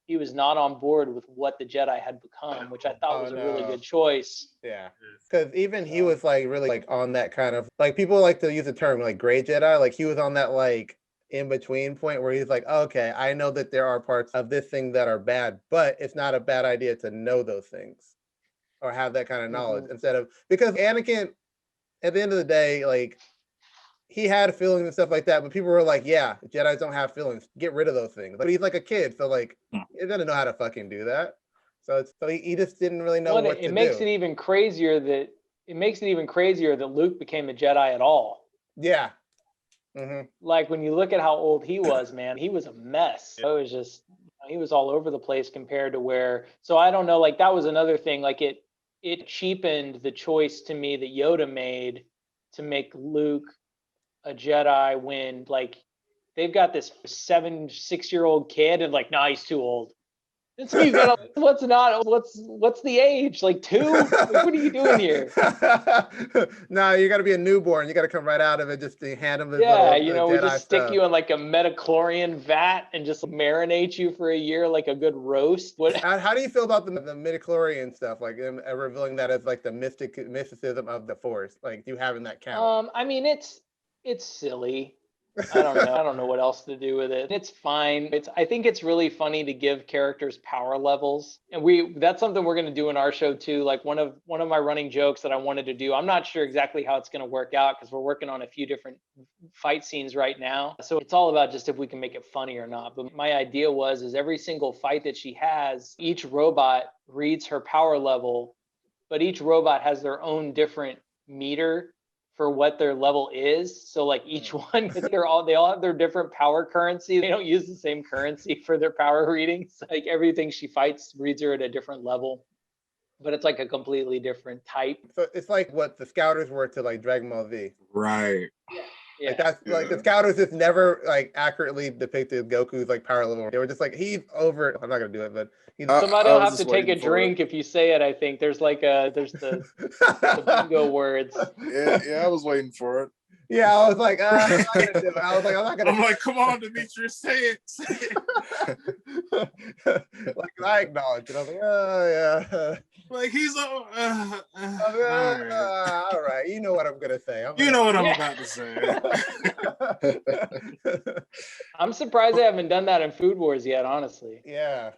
S4: he was not on board with what the Jedi had become, which I thought was a really good choice.
S5: Yeah, because even he was like really like on that kind of like, people like to use the term like gray Jedi. Like he was on that like in between point where he's like, okay, I know that there are parts of this thing that are bad, but it's not a bad idea to know those things or have that kind of knowledge instead of, because Anakin, at the end of the day, like he had feelings and stuff like that, but people were like, yeah, Jedis don't have feelings. Get rid of those things. But he's like a kid, so like he doesn't know how to fucking do that. So he just didn't really know what to do.
S4: It makes it even crazier that Luke became a Jedi at all.
S5: Yeah.
S4: Like when you look at how old he was, man, he was a mess. It was just, he was all over the place compared to where, so I don't know, like that was another thing, like it cheapened the choice to me that Yoda made to make Luke a Jedi when like they've got this 6-year-old kid and like, nah, he's too old. And so you gotta, what's the age? Like 2? Like, what are you doing here?
S5: No, you gotta be a newborn. You gotta come right out of it, just to hand him this little,
S4: we
S5: Jedi
S4: just stick you in like a metachlorian vat and just marinate you for a year like a good roast.
S5: How do you feel about the midichlorian stuff, like revealing that as like the mysticism of the Force, like you having that count?
S4: I mean, it's silly. I don't know what else to do with it. It's fine. I think it's really funny to give characters power levels. And that's something we're going to do in our show too. Like one of my running jokes that I wanted to do. I'm not sure exactly how it's going to work out because we're working on a few different fight scenes right now. So it's all about just if we can make it funny or not. But my idea is every single fight that she has, each robot reads her power level, but each robot has their own different meter for what their level is. So like each one, because they all have their different power currency. They don't use the same currency for their power readings. Like everything she fights reads her at a different level, but it's like a completely different type.
S5: So it's like what the Scouters were to like Dragon Ball Z.
S3: Right.
S5: Like that's like the Scouters just never like accurately depicted Goku's like power level. They were just like, he's over it. I'm not gonna do it, but
S4: somebody will have to take a drink if you say it. I think there's the bingo words.
S6: Yeah, I was waiting for it.
S5: Yeah, I was like, I'm not gonna do it. I was like, I'm not gonna.
S3: I'm like, come on, Dmitri, say it.
S5: Like I acknowledge it. I was like, oh yeah.
S3: Like he's
S5: all right. You know what I'm gonna say.
S3: You know what I'm about to say.
S4: I'm surprised they haven't done that in Food Wars yet, honestly.
S5: Yeah.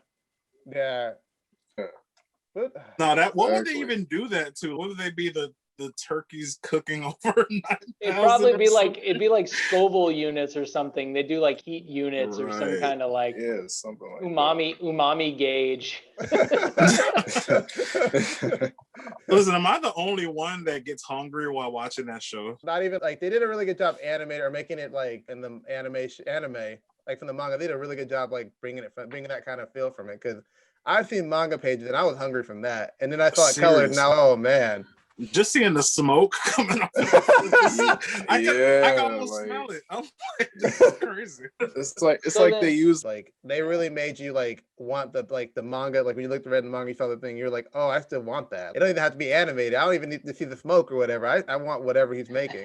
S3: No, what would they even do that to? Would they be the turkeys cooking overnight?
S4: It'd probably be like Scoville units or something. They do like heat units or some kind of like
S6: something like
S4: umami gauge.
S5: Listen,
S3: am I the only one that gets hungry while watching that show?
S5: Not even like they did a really good job animating or making it like in the anime, like from the manga. They did a really good job like bringing that kind of feel from it, because I've seen manga pages and I was hungry from that, and then I saw it colored. Now, oh man.
S3: Just seeing the smoke coming off. I can almost smell it. I'm like, this is crazy.
S6: It's like they use
S5: they really made you like want the manga. Like when you looked at the manga, you saw the thing, you're like, oh, I still want that. It don't even have to be animated. I don't even need to see the smoke or whatever. I want whatever he's making.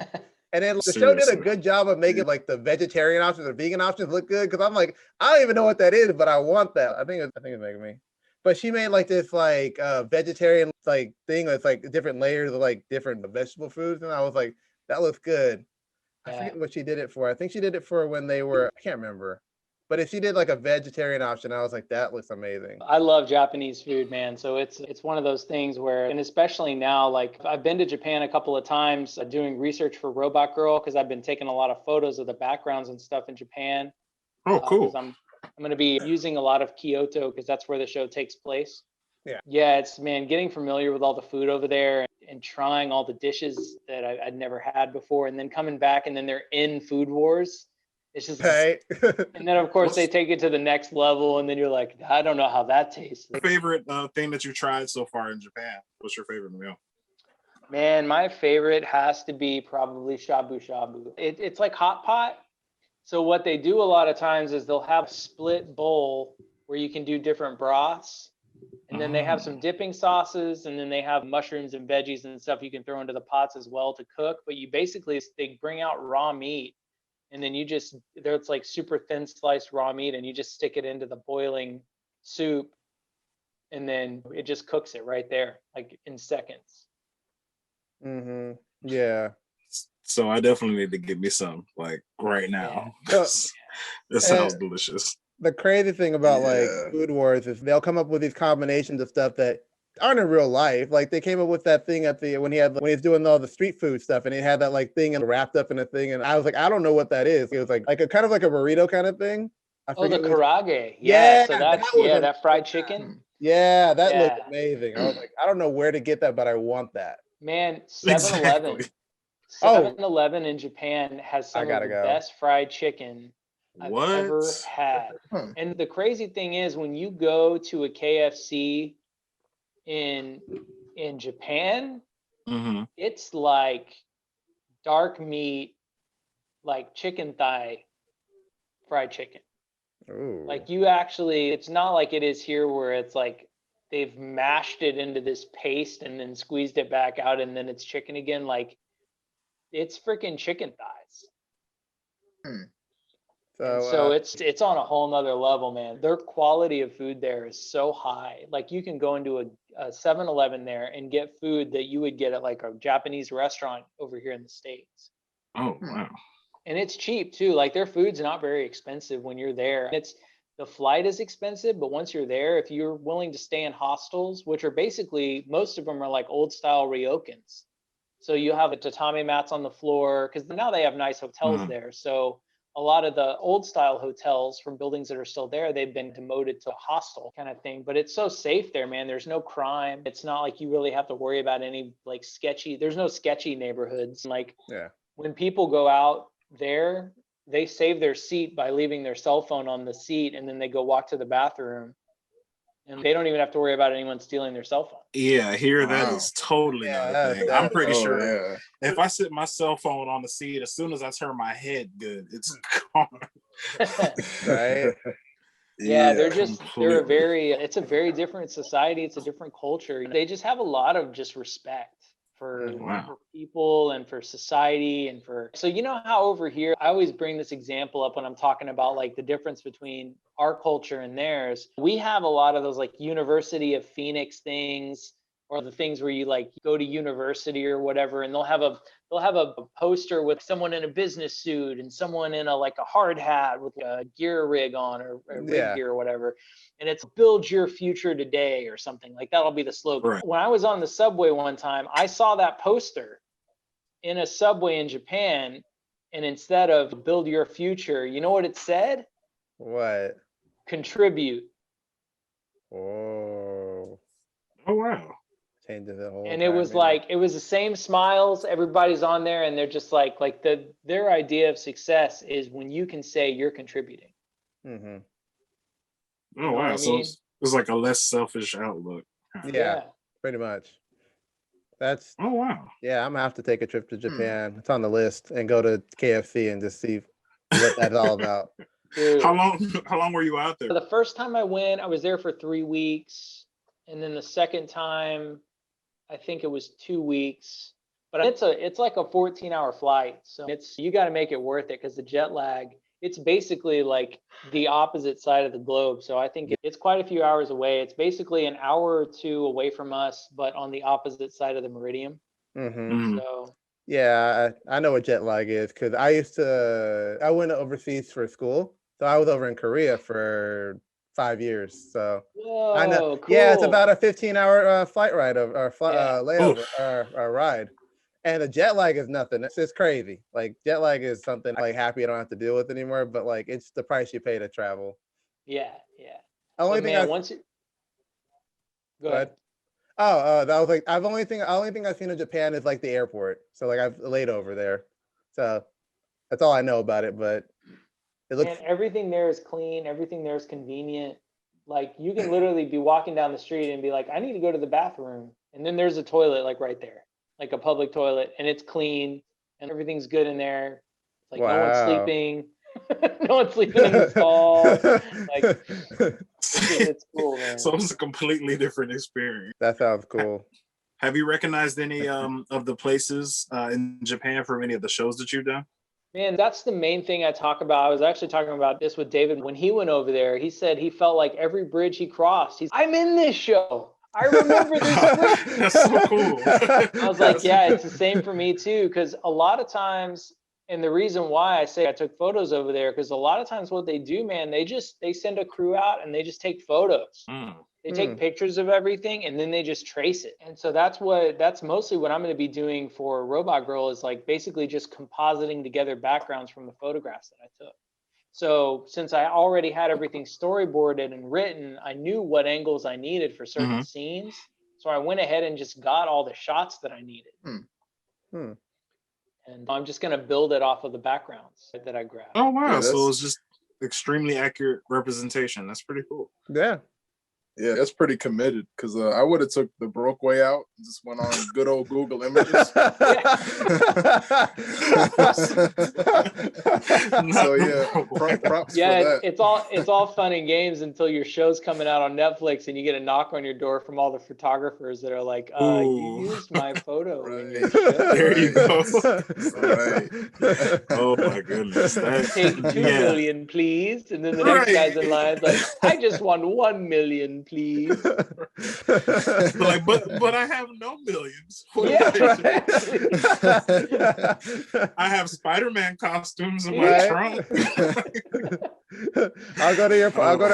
S5: And then the show did a good job of making like the vegetarian options or vegan options look good, because I'm like, I don't even know what that is, but I want that. I think it's making me. But she made like this like vegetarian like thing with like different layers of like different vegetable foods, and I was like, that looks good. I forget what she did it for. I think she did it for when they were, I can't remember. But if she did like a vegetarian option, I was like, that looks amazing.
S4: I love Japanese food, man. So it's one of those things where, and especially now, like I've been to Japan a couple of times doing research for Robot Girl because I've been taking a lot of photos of the backgrounds and stuff in Japan.
S3: Oh, cool.
S4: Because I'm going to be using a lot of Kyoto because that's where the show takes place.
S5: Yeah.
S4: Yeah, it's, man, getting familiar with all the food over there and trying all the dishes that I'd never had before, and then coming back and then they're in Food Wars. It's just,
S5: Right.
S4: and then of course they take it to the next level, and then you're like, I don't know how that tastes.
S3: Your favorite thing that you tried so far in Japan? What's your favorite meal?
S4: Man, my favorite has to be probably shabu shabu. It's like hot pot. So what they do a lot of times is they'll have a split bowl where you can do different broths. And then they have some dipping sauces, and then they have mushrooms and veggies and stuff you can throw into the pots as well to cook. But you basically, they bring out raw meat, and then you just, it's like super thin sliced raw meat, and you just stick it into the boiling soup, and then it just cooks it right there, like in seconds.
S5: Mm-hmm. Yeah.
S3: So I definitely need to get me some, like right now.
S5: Yeah.
S3: This sounds delicious.
S5: The crazy thing about like Food Wars is they'll come up with these combinations of stuff that aren't in real life. Like they came up with that thing at the when he's doing all the street food stuff, and he had that like thing and wrapped up in a thing, and I was like, I don't know what that is. It was like a kind of like a burrito kind of thing.
S4: Oh, the karage.
S5: Yeah,
S4: so that's that fried chicken.
S5: Yeah, that looked amazing. I was like, I don't know where to get that, but I want that.
S4: Man, 7-Eleven.
S3: Exactly.
S4: 7-Eleven in Japan has some of the best fried chicken I've ever had. And the crazy thing is, when you go to a KFC in Japan, it's like dark meat, like chicken thigh fried chicken.
S5: Ooh.
S4: Like you actually, it's not like it is here where it's like they've mashed it into this paste and then squeezed it back out and then it's chicken again. Like it's freaking chicken thighs. So it's on a whole nother level, man. Their quality of food there is so high. Like you can go into a 7-Eleven there and get food that you would get at like a Japanese restaurant over here in the States.
S3: Oh, wow.
S4: And it's cheap too. Like their food's not very expensive when you're there. The flight is expensive, but once you're there, if you're willing to stay in hostels, which are basically, most of them are like old style ryokans. So you have the tatami mats on the floor, because now they have nice hotels there. So a lot of the old style hotels from buildings that are still there, they've been demoted to a hostel kind of thing. But it's so safe there, man. There's no crime. It's not like you really have to worry about any like there's no sketchy neighborhoods. Like when people go out there, they save their seat by leaving their cell phone on the seat, and then they go walk to the bathroom, and they don't even have to worry about anyone stealing their cell phone.
S3: Yeah, here that is totally not a thing. I'm pretty sure if I sit my cell phone on the seat, as soon as I turn my head good, it's gone.
S5: Right?
S4: Yeah, it's a very different society. It's a different culture. They just have a lot of just respect for people and for society and so you know how over here, I always bring this example up when I'm talking about like the difference between our culture and theirs. We have a lot of those like University of Phoenix things, or the things where you like go to university or whatever, and they'll have a poster with someone in a business suit and someone in a hard hat with a gear rig on or rig gear or whatever. And it's build your future today or something like that'll be the slogan. Right. When I was on the subway one time, I saw that poster in a subway in Japan, and instead of build your future, you know what it said?
S5: What?
S4: Contribute.
S5: Oh
S3: wow.
S5: Changes the whole
S4: and it was it was the same smiles, everybody's on there, and they're just like their idea of success is when you can say you're contributing.
S3: Oh wow. So it's like a less selfish outlook.
S5: Yeah, pretty much. That's
S3: wow.
S5: Yeah, I'm gonna have to take a trip to Japan. It's on the list, and go to KFC and just see what that's all about.
S4: Dude,
S3: how long were you out there?
S4: The first time I went, I was there for 3 weeks, and then the second time I think it was 2 weeks. But it's like a 14-hour flight, so you got to make it worth it, because the jet lag, it's basically like the opposite side of the globe. So I think it's quite a few hours away. It's basically an hour or two away from us, but on the opposite side of the meridian. So
S5: yeah, I know what jet lag is, because I went overseas for school, So I was over in Korea for 5 years. So I know.
S4: Whoa, cool.
S5: Yeah, it's about a 15-hour flight ride or
S4: Yeah.
S5: layover or ride. And the jet lag is nothing. It's crazy. Like jet lag is something like happy I don't have to deal with anymore. But like it's the price you pay to travel.
S4: Yeah, yeah.
S5: Only
S4: But
S5: thing
S4: man,
S5: I
S4: once you go
S5: Go
S4: ahead.
S5: ahead. That was like only thing I've seen in Japan is like the airport. So like I've laid over there. So that's all I know about it. But it looks
S4: Man, everything there is clean, everything there is convenient. Like you can literally be walking down the street and be like, I need to go to the bathroom. And then there's a toilet like right there, like a public toilet, and it's clean and everything's good in there. Like no one's
S5: wow.
S4: sleeping. No one's sleeping in the stall. Like it's cool, man.
S3: So it's a completely different experience.
S5: That sounds cool.
S3: Have you recognized any of the places in Japan from any of the shows that you've done?
S4: Man, that's the main thing I talk about. I was actually talking about this with David when he went over there. He said he felt like every bridge he crossed, I'm in this show. I remember this bridge.
S3: That's so cool.
S4: I was like, yeah, it's the same for me too. Because a lot of times, and the reason why I say I took photos over there, because a lot of times what they do, man, they send a crew out and they just take photos. They take pictures of everything and then they just trace it. And so that's mostly what I'm going to be doing for Robot Girl is like basically just compositing together backgrounds from the photographs that I took. So since I already had everything storyboarded and written, I knew what angles I needed for certain scenes. So I went ahead and just got all the shots that I needed. And I'm just going to build it off of the backgrounds that I grabbed.
S3: Oh, wow.
S6: Yeah,
S3: So it's just extremely accurate representation. That's pretty cool.
S5: Yeah.
S6: Yeah, that's pretty committed because I would have took the broke way out and just went on good old Google Images.
S3: Not
S6: So
S3: the
S6: yeah,
S3: broke way.
S6: props for
S4: Yeah,
S6: that.
S4: it's all fun and games until your show's coming out on Netflix and you get a knock on your door from all the photographers that are like, you
S3: Ooh.
S4: used my photo in your
S6: Right.
S4: show.
S3: There you go.
S6: Right.
S3: Oh my goodness.
S4: Take 2 million, please. And then the next
S3: Right.
S4: guy's in line like, I just want 1 million, please.
S3: Like, but I have no millions.
S4: Yeah,
S3: I have Spider-Man costumes in my
S5: Right.
S3: trunk.
S5: I'll go to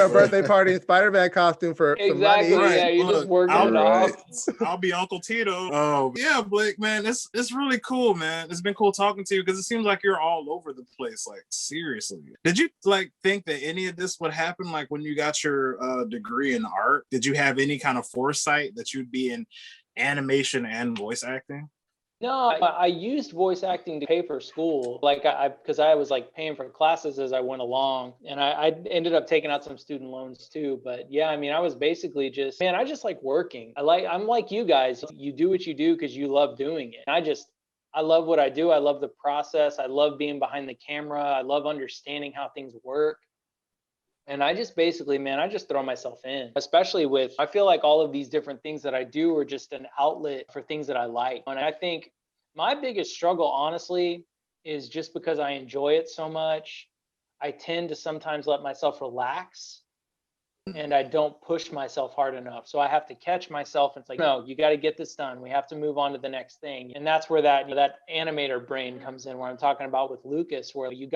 S5: a birthday party in Spider-Man costume for some money.
S4: exactly.
S3: Right.
S4: Yeah, you're just
S3: Look,
S4: working it
S6: right.
S4: off.
S3: I'll be Uncle Tito. Oh yeah, Blake, man, it's really cool, man. It's been cool talking to you because it seems like you're all over the place. Like seriously, did you like think that any of this would happen? Like when you got your degree in art, did you have any kind of foresight that you'd be in animation and voice acting?
S4: No, I used voice acting to pay for school, like because I was like paying for classes as I went along, and I ended up taking out some student loans too. But yeah, I mean, I was basically just, man, I just like working. I'm like you guys. You do what you do because you love doing it. I love what I do. I love the process. I love being behind the camera. I love understanding how things work. And I just basically, man, I just throw myself in, especially I feel like all of these different things that I do are just an outlet for things that I like. And I think my biggest struggle, honestly, is just because I enjoy it so much, I tend to sometimes let myself relax and I don't push myself hard enough. So I have to catch myself and it's like, no, you got to get this done. We have to move on to the next thing. And that's where that animator brain comes in, where I'm talking about with Lucas, where you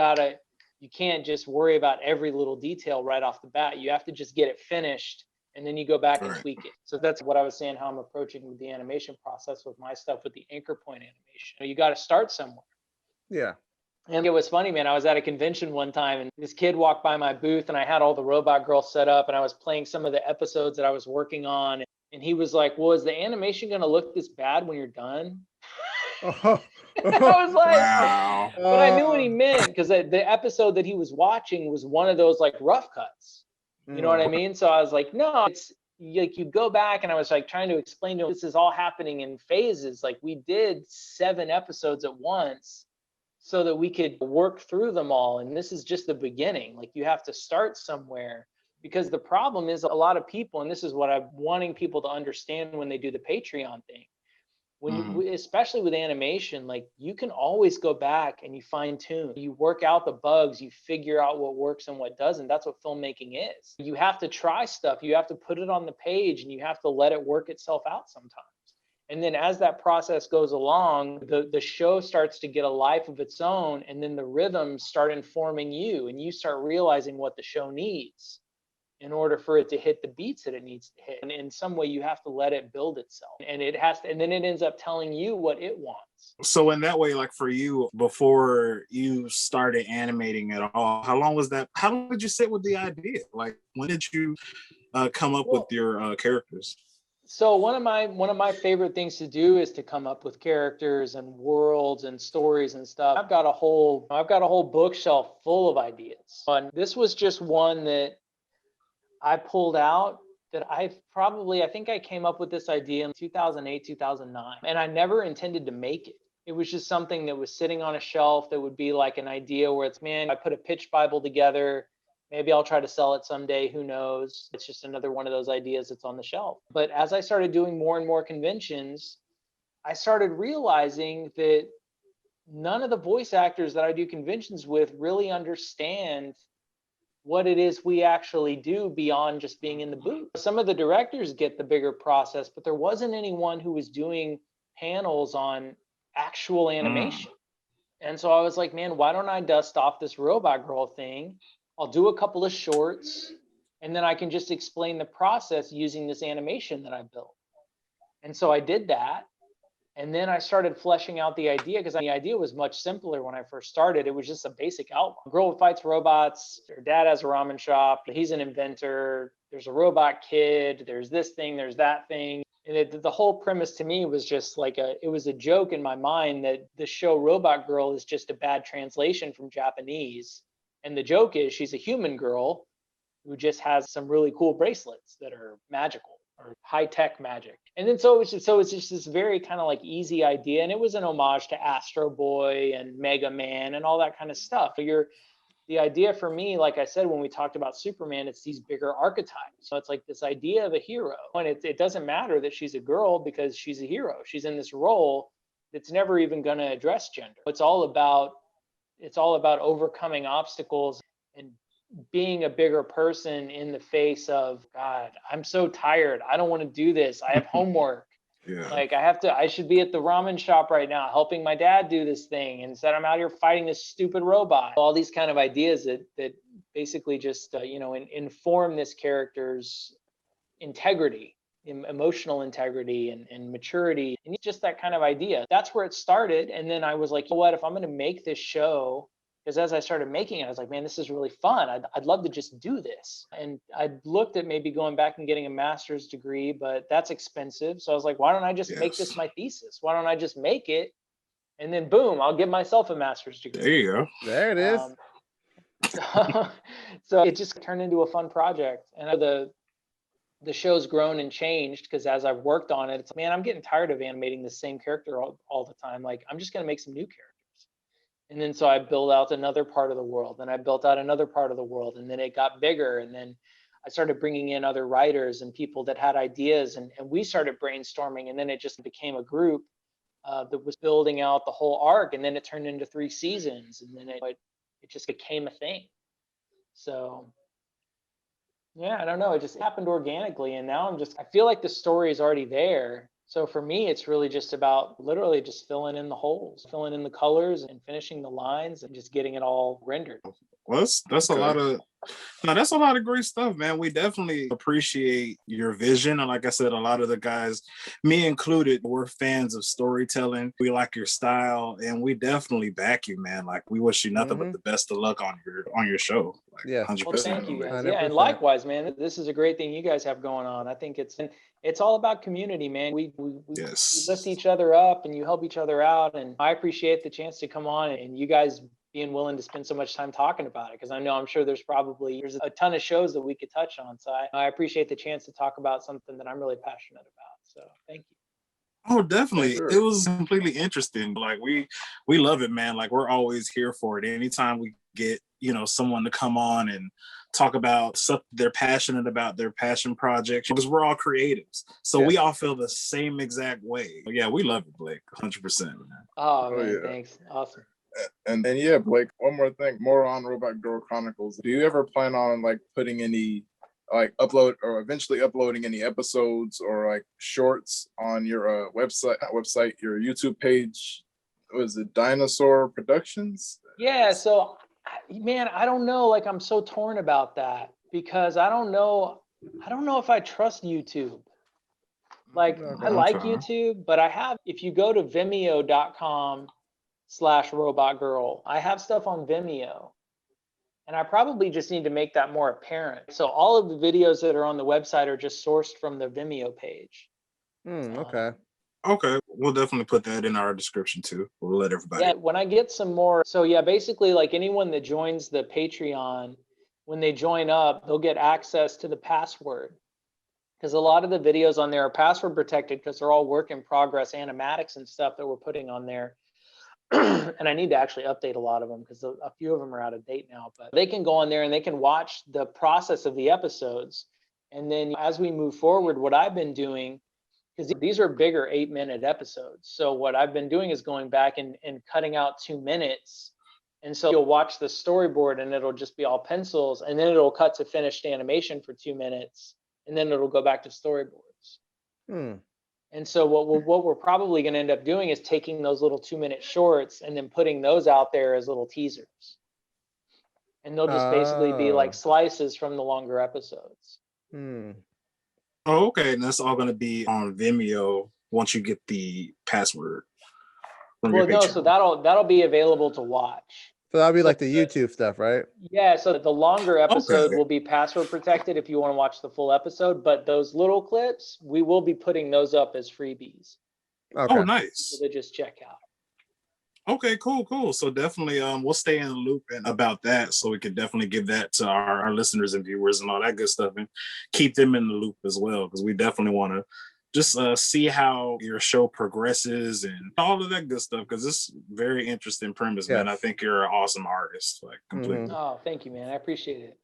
S4: can't just worry about every little detail right off the bat. You have to just get it finished and then you go back and tweak it. So that's what I was saying, how I'm approaching the animation process with my stuff with the anchor point animation. You got to start somewhere.
S5: Yeah.
S4: And it was funny, man. I was at a convention one time and this kid walked by my booth and I had all the Robot Girl set up and I was playing some of the episodes that I was working on. And he was like, well, is the animation going to look this bad when you're done? I was like,
S3: wow.
S4: But I knew what he meant because the episode that he was watching was one of those like rough cuts. You know what I mean? So I was like, no, it's like you go back and I was like trying to explain to him, this is all happening in phases. Like we did 7 episodes at once so that we could work through them all. And this is just the beginning. Like you have to start somewhere, because the problem is a lot of people, and this is what I'm wanting people to understand when they do the Patreon thing. When you, especially with animation, like you can always go back and you fine tune, you work out the bugs, you figure out what works and what doesn't. That's what filmmaking is. You have to try stuff. You have to put it on the page and you have to let it work itself out sometimes. And then as that process goes along, the show starts to get a life of its own, and then the rhythms start informing you, and you start realizing what the show needs in order for it to hit the beats that it needs to hit. And in some way, you have to let it build itself, and it has to, and then it ends up telling you what it wants.
S3: So in that way, like for you, before you started animating at all, how long was that? How did you sit with the idea? Like, when did you come up with your characters?
S4: So one of my favorite things to do is to come up with characters and worlds and stories and stuff. I've got a whole bookshelf full of ideas. And this was just one that I pulled out that I think I came up with this idea in 2008, 2009, and I never intended to make it. It was just something that was sitting on a shelf that would be like an idea where it's, man, I put a pitch Bible together. Maybe I'll try to sell it someday. Who knows? It's just another one of those ideas that's on the shelf. But as I started doing more and more conventions, I started realizing that none of the voice actors that I do conventions with really understand what it is we actually do beyond just being in the booth. Some of the directors get the bigger process, but there wasn't anyone who was doing panels on actual animation. And so I was like, man, why don't I dust off this robot girl thing? I'll do a couple of shorts, and then I can just explain the process using this animation that I built. And so I did that. And then I started fleshing out the idea, because the idea was much simpler when I first started. It was just a basic outline. A girl fights robots. Her dad has a ramen shop. He's an inventor. There's a robot kid. There's this thing. There's that thing. And the whole premise to me was just like it was a joke in my mind that the show Robot Girl is just a bad translation from Japanese. And the joke is she's a human girl who just has some really cool bracelets that are magical or high-tech magic. And then so it's just this very kind of like easy idea. And it was an homage to Astro Boy and Mega Man and all that kind of stuff. The idea for me, like I said, when we talked about Superman, it's these bigger archetypes. So it's like this idea of a hero. And it doesn't matter that she's a girl because she's a hero. She's in this role that's never even going to address gender. It's all about overcoming obstacles and being a bigger person in the face of, God, I'm so tired. I don't want to do this. I have homework.
S3: Yeah.
S4: Like I should be at the ramen shop right now helping my dad do this thing. Instead, I'm out here fighting this stupid robot. All these kind of ideas that basically just, inform this character's integrity, emotional integrity and maturity. And just that kind of idea. That's where it started. And then I was like, you know what, if I'm going to make this show, because as I started making it, I was like, man, this is really fun. I'd love to just do this. And I looked at maybe going back and getting a master's degree, but that's expensive. So I was like, why don't I just make this my thesis? Why don't I just make it? And then boom, I'll give myself a master's degree.
S3: There you go.
S5: There it is.
S4: So it just turned into a fun project. And the show's grown and changed because as I've worked on it, it's, man, I'm getting tired of animating the same character all the time. Like, I'm just going to make some new characters. And then so I built out another part of the world, and I built out another part of the world, and then it got bigger. And then I started bringing in other writers and people that had ideas, and we started brainstorming. And then it just became a group that was building out the whole arc. And then it turned into 3 seasons, and then it just became a thing. So yeah, I don't know. It just happened organically. And now I feel like the story is already there. So for me, it's really just about literally just filling in the holes, filling in the colors and finishing the lines and just getting it all rendered.
S3: Well, that's
S6: Okay.
S3: that's a lot of great stuff, man. We definitely appreciate your vision. And like I said, a lot of the guys, me included, we're fans of storytelling. We like your style, and we definitely back you, man. Like, we wish you nothing but the best of luck on your show. Like,
S5: Yeah.
S3: 100%.
S4: Well, thank you guys.
S5: 100%.
S4: Yeah, and likewise, man, this is a great thing you guys have going on. I think it's all about community, man. We
S3: Yes.
S4: lift each other up and you help each other out. And I appreciate the chance to come on and you guys being willing to spend so much time talking about it, because I'm sure there's a ton of shows that we could touch on. So I appreciate the chance to talk about something that I'm really passionate about. So thank you.
S3: Oh, definitely.
S6: Sure.
S3: It was completely interesting. Like, we love it, man. Like, we're always here for it. Anytime we get, someone to come on and talk about something they're passionate about, their passion projects, because we're all creatives. So we all feel the same exact way. But yeah, we love it, Blake. 100%, man.
S4: Oh, man,
S6: yeah.
S4: thanks. Awesome.
S6: And yeah, Blake, one more thing, more on Robot Girl Chronicles. Do you ever plan on like putting any like upload or eventually uploading any episodes or like shorts on your your YouTube page? Was it Dinosaur Productions?
S4: Yeah, so man, I don't know. Like, I'm so torn about that because I don't know if I trust YouTube. Like, I like
S3: Okay.
S4: YouTube, but if you go to vimeo.com/robotgirl, I have stuff on Vimeo. And I probably just need to make that more apparent. So all of the videos that are on the website are just sourced from the Vimeo page.
S5: Okay.
S3: Okay, we'll definitely put that in our description too. We'll let everybody.
S4: Yeah, when I get some more. So yeah, basically like anyone that joins the Patreon, when they join up, they'll get access to the password. Because a lot of the videos on there are password protected because they're all work in progress animatics and stuff that we're putting on there. And I need to actually update a lot of them because a few of them are out of date now, but they can go on there and they can watch the process of the episodes. And then as we move forward, what I've been doing, because these are bigger 8-minute episodes. So what I've been doing is going back and cutting out 2 minutes. And so you'll watch the storyboard and it'll just be all pencils, and then it'll cut to finished animation for 2 minutes, and then it'll go back to storyboards. And so what we're probably going to end up doing is taking those little 2-minute shorts and then putting those out there as little teasers. And they'll just basically be like slices from the longer episodes.
S3: Oh, okay. And that's all going to be on Vimeo once you get the password.
S4: Well, no, so that'll be available to watch.
S5: So that'll be like the YouTube stuff, right?
S4: Yeah, so the longer episode will be password protected if you want to watch the full episode, but those little clips, we will be putting those up as freebies.
S5: Okay.
S3: Oh, nice.
S4: So they just check out.
S3: Okay, cool. So definitely we'll stay in the loop about that, so we could definitely give that to our listeners and viewers and all that good stuff, and keep them in the loop as well, because we definitely want to just see how your show progresses and all of that good stuff, because it's very interesting premise, man. I think you're an awesome artist, like completely.
S4: Oh, thank you, man. I appreciate it.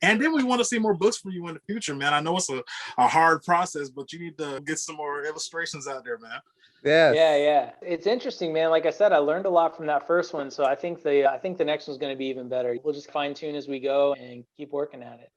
S3: And then we want to see more books from you in the future, man. I know it's a hard process, but you need to get some more illustrations out there, man.
S4: Yeah. It's interesting, man. Like I said, I learned a lot from that first one, so I think the next one's going to be even better. We'll just fine tune as we go and keep working at it.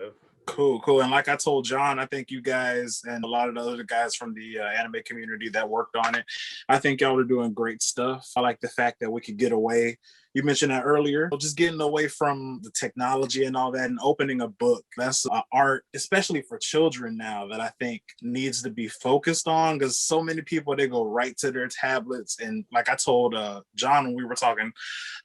S3: Cool. And like I told John, I think you guys and a lot of the other guys from the anime community that worked on it, I think y'all are doing great stuff. I like the fact that we could get away. You mentioned that earlier, just getting away from the technology and all that and opening a book. That's art, especially for children now, that I think needs to be focused on, because so many people, they go right to their tablets. And like I told John when we were talking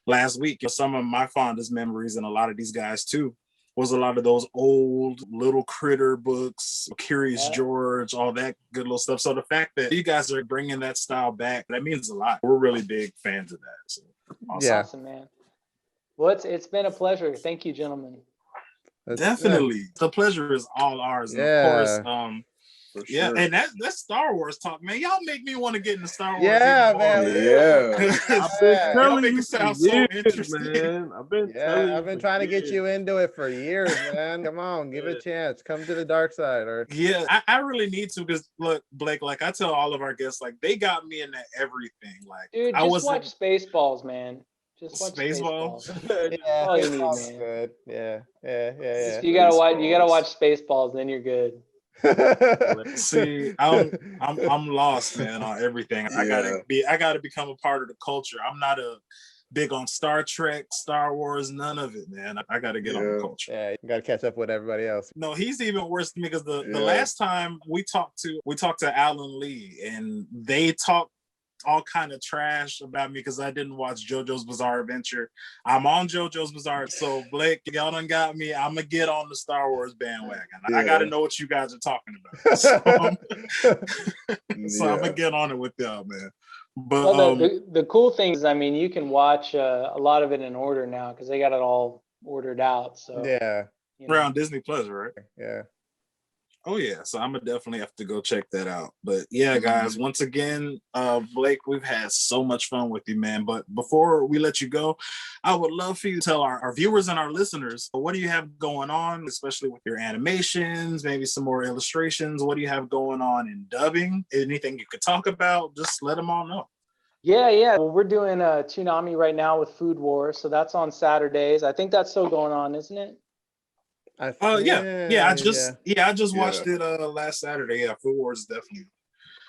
S3: last week, some of my fondest memories, and a lot of these guys too, was a lot of those old Little Critter books, Curious George, all that good little stuff. So the fact that you guys are bringing that style back, that means a lot. We're really big fans of that. So
S4: awesome, man. Well, it's been a pleasure. Thank you, gentlemen.
S3: Definitely. The pleasure is all ours. And of course,
S6: Sure.
S3: And that's Star Wars talk, man. Y'all make me want to get into Star Wars.
S5: Yeah, man.
S7: I've been telling
S3: make
S7: you
S3: it sound
S7: for
S3: so
S7: years,
S3: interesting,
S7: man. I've been
S5: trying to get you into it for years, man. Come on, give it a chance. Come to the dark side.
S3: Yeah, I really need to, because look, Blake, like I tell all of our guests, like they got me into everything. Like,
S4: dude, just watch Spaceballs, man. Just watch Spaceballs.
S5: Yeah,
S4: all you need, man.
S5: Good. Yeah.
S4: You gotta watch Spaceballs, then you're good.
S3: See, I'm lost, man, on everything. I gotta become a part of the culture. I'm not big on Star Trek, Star Wars, none of it, man. I gotta get on the culture.
S5: Yeah, you gotta catch up with everybody else.
S3: No, he's even worse than me, because the last time we talked to Alan Lee, and they talked all kind of trash about me because I didn't watch JoJo's Bizarre Adventure. I'm on JoJo's Bizarre. So Blake, y'all done got me. I'm gonna get on the Star Wars bandwagon. I gotta know what you guys are talking about. So, I'm gonna get on it with y'all, man. But
S4: the cool thing is, I mean, you can watch a lot of it in order now because they got it all ordered out. So
S3: we're on Disney Plus, right?
S5: Yeah.
S3: Oh yeah, so I'm gonna definitely have to go check that out. But yeah, guys, once again, Blake, we've had so much fun with you, man. But before we let you go, I would love for you to tell our viewers and our listeners, what do you have going on, especially with your animations, maybe some more illustrations. What do you have going on in dubbing? Anything you could talk about? Just let them all know.
S4: Yeah. Well, we're doing Toonami right now with Food Wars, so that's on Saturdays. I think that's still going on, isn't it?
S3: Yeah. I just
S6: Yeah.
S3: watched it last Saturday. Yeah, Food Wars definitely.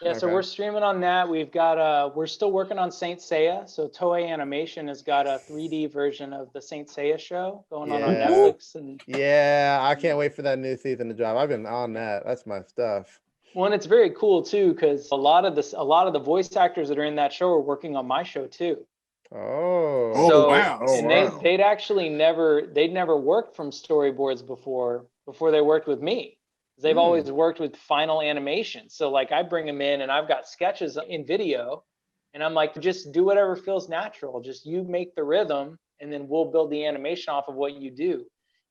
S4: Yeah, so
S5: Okay.
S4: we're streaming on that. We've got we're still working on Saint Seiya. So Toei Animation has got a 3D version of the Saint Seiya show going on
S5: Yeah.
S4: Netflix. And
S5: Yeah, I can't wait for that new season to drop. I've been on that. That's my stuff.
S4: one, it's very cool too, because a lot of the voice actors that are in that show are working on my show too.
S5: Oh.
S3: Oh,
S4: So,
S3: wow.
S6: Oh,
S4: and
S6: wow.
S4: they'd actually never worked from storyboards before they worked with me. They've always worked with final animation. So like I bring them in and I've got sketches in video and I'm like, just do whatever feels natural. Just you make the rhythm and then we'll build the animation off of what you do.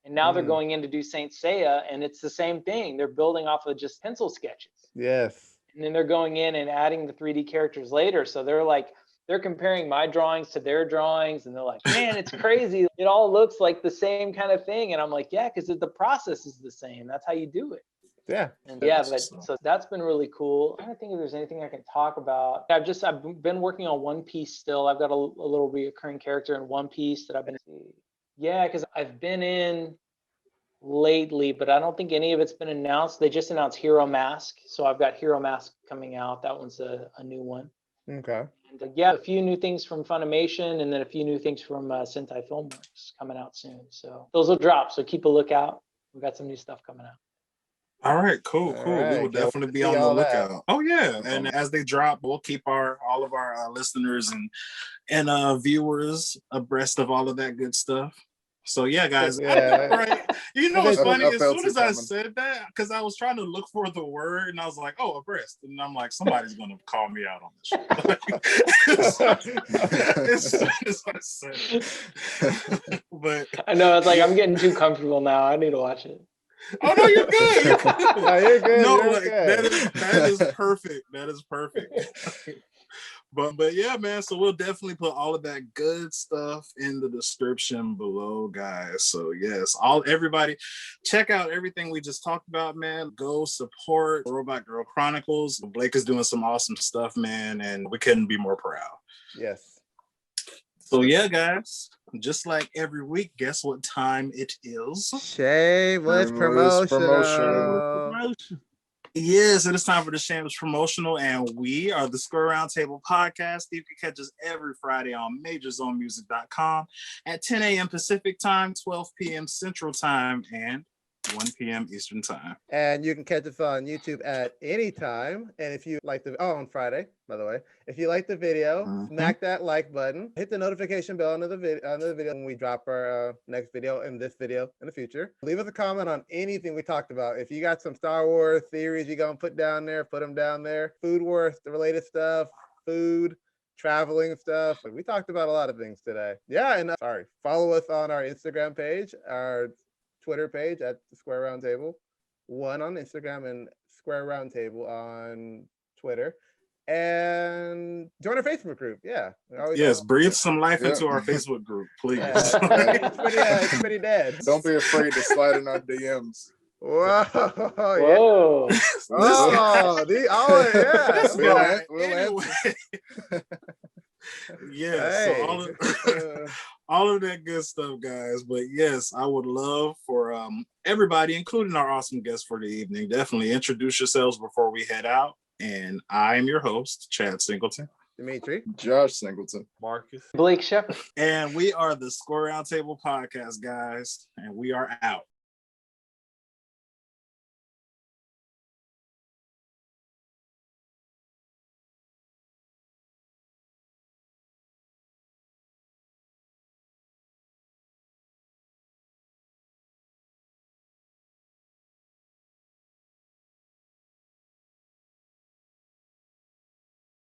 S4: And now they're going in to do Saint Seiya and it's the same thing. They're building off of just pencil sketches.
S5: Yes.
S4: And then they're going in and adding the 3D characters later. So they're comparing my drawings to their drawings and they're like, man, it's crazy. It all looks like the same kind of thing. And I'm like, yeah, because the process is the same. That's how you do it.
S5: Yeah.
S4: And yeah, but so that's been really cool. I don't think if there's anything I can talk about. I've been working on One Piece still. I've got a little reoccurring character in One Piece that I've been, yeah, because I've been in lately, but I don't think any of it's been announced. They just announced Hero Mask. So I've got Hero Mask coming out. That one's a new one.
S5: Okay.
S4: And yeah, a few new things from Funimation and then a few new things from Sentai Filmworks coming out soon. So those will drop. So keep a lookout. We've got some new stuff coming out.
S3: All right, cool.
S5: All
S3: We will
S5: right,
S3: definitely be
S5: see
S3: on the
S5: all that.
S3: lookout. Oh yeah, and as they drop, we'll keep all of our listeners and viewers abreast of all of that good stuff. So yeah, guys.
S5: Yeah.
S3: Right. You know what's funny?
S6: I
S3: As
S6: felt
S3: soon
S6: it
S3: as I
S6: coming.
S3: said that, because I was trying to look for the word, and I was like, "Oh, abreast," and I'm like, somebody's gonna call me out on this shit. As soon as I said it. But
S4: I know it's like I'm getting too comfortable now. I need to watch it.
S3: oh no, you're good. You're good.
S5: No, you're good.
S3: No,
S5: You're
S3: like
S5: good.
S3: that is perfect. That is perfect. But yeah, man. So we'll definitely put all of that good stuff in the description below, guys. So yes, everybody, check out everything we just talked about, man. Go support Robot Girl Chronicles. Blake is doing some awesome stuff, man, and we couldn't be more proud.
S5: Yes.
S3: So yeah, guys. Just like every week, guess what time it is?
S5: Shameless
S6: Shameless
S5: promotion.
S3: Yes, it is time for the Shameless Promotional, and we are the Square Roundtable Podcast. You can catch us every Friday on MajorZoneMusic.com at 10 a.m. Pacific Time, 12 p.m. Central Time, and 1 p.m. Eastern Time.
S5: And you can catch us on YouTube at any time. And if you like on Friday, by the way, if you like the video, smack that like button, hit the notification bell under the video when we drop our next video and this video in the future. Leave us a comment on anything we talked about. If you got some Star Wars theories you're going to put down there, put them down there. Food Wars, the related stuff, food, traveling stuff. We talked about a lot of things today. Yeah, and follow us on our Instagram page, our Twitter page at the Square Roundtable, one on Instagram and Square Roundtable on Twitter, and join our Facebook group. Yeah.
S3: Yes, breathe some life into our Facebook group, please.
S5: It's pretty dead.
S6: Don't be afraid to slide in our DMs.
S5: Whoa.
S4: Whoa.
S5: Yeah.
S3: We'll anyway. Yeah,
S5: Hey.
S3: so all of that good stuff, guys. But yes, I would love for everybody, including our awesome guests for the evening, definitely introduce yourselves before we head out. And I'm your host, Chad Singleton.
S5: Dmitri.
S6: Josh Singleton.
S7: Marcus.
S4: Blake Shepard.
S3: And we are the Square Roundtable Podcast, guys. And we are out.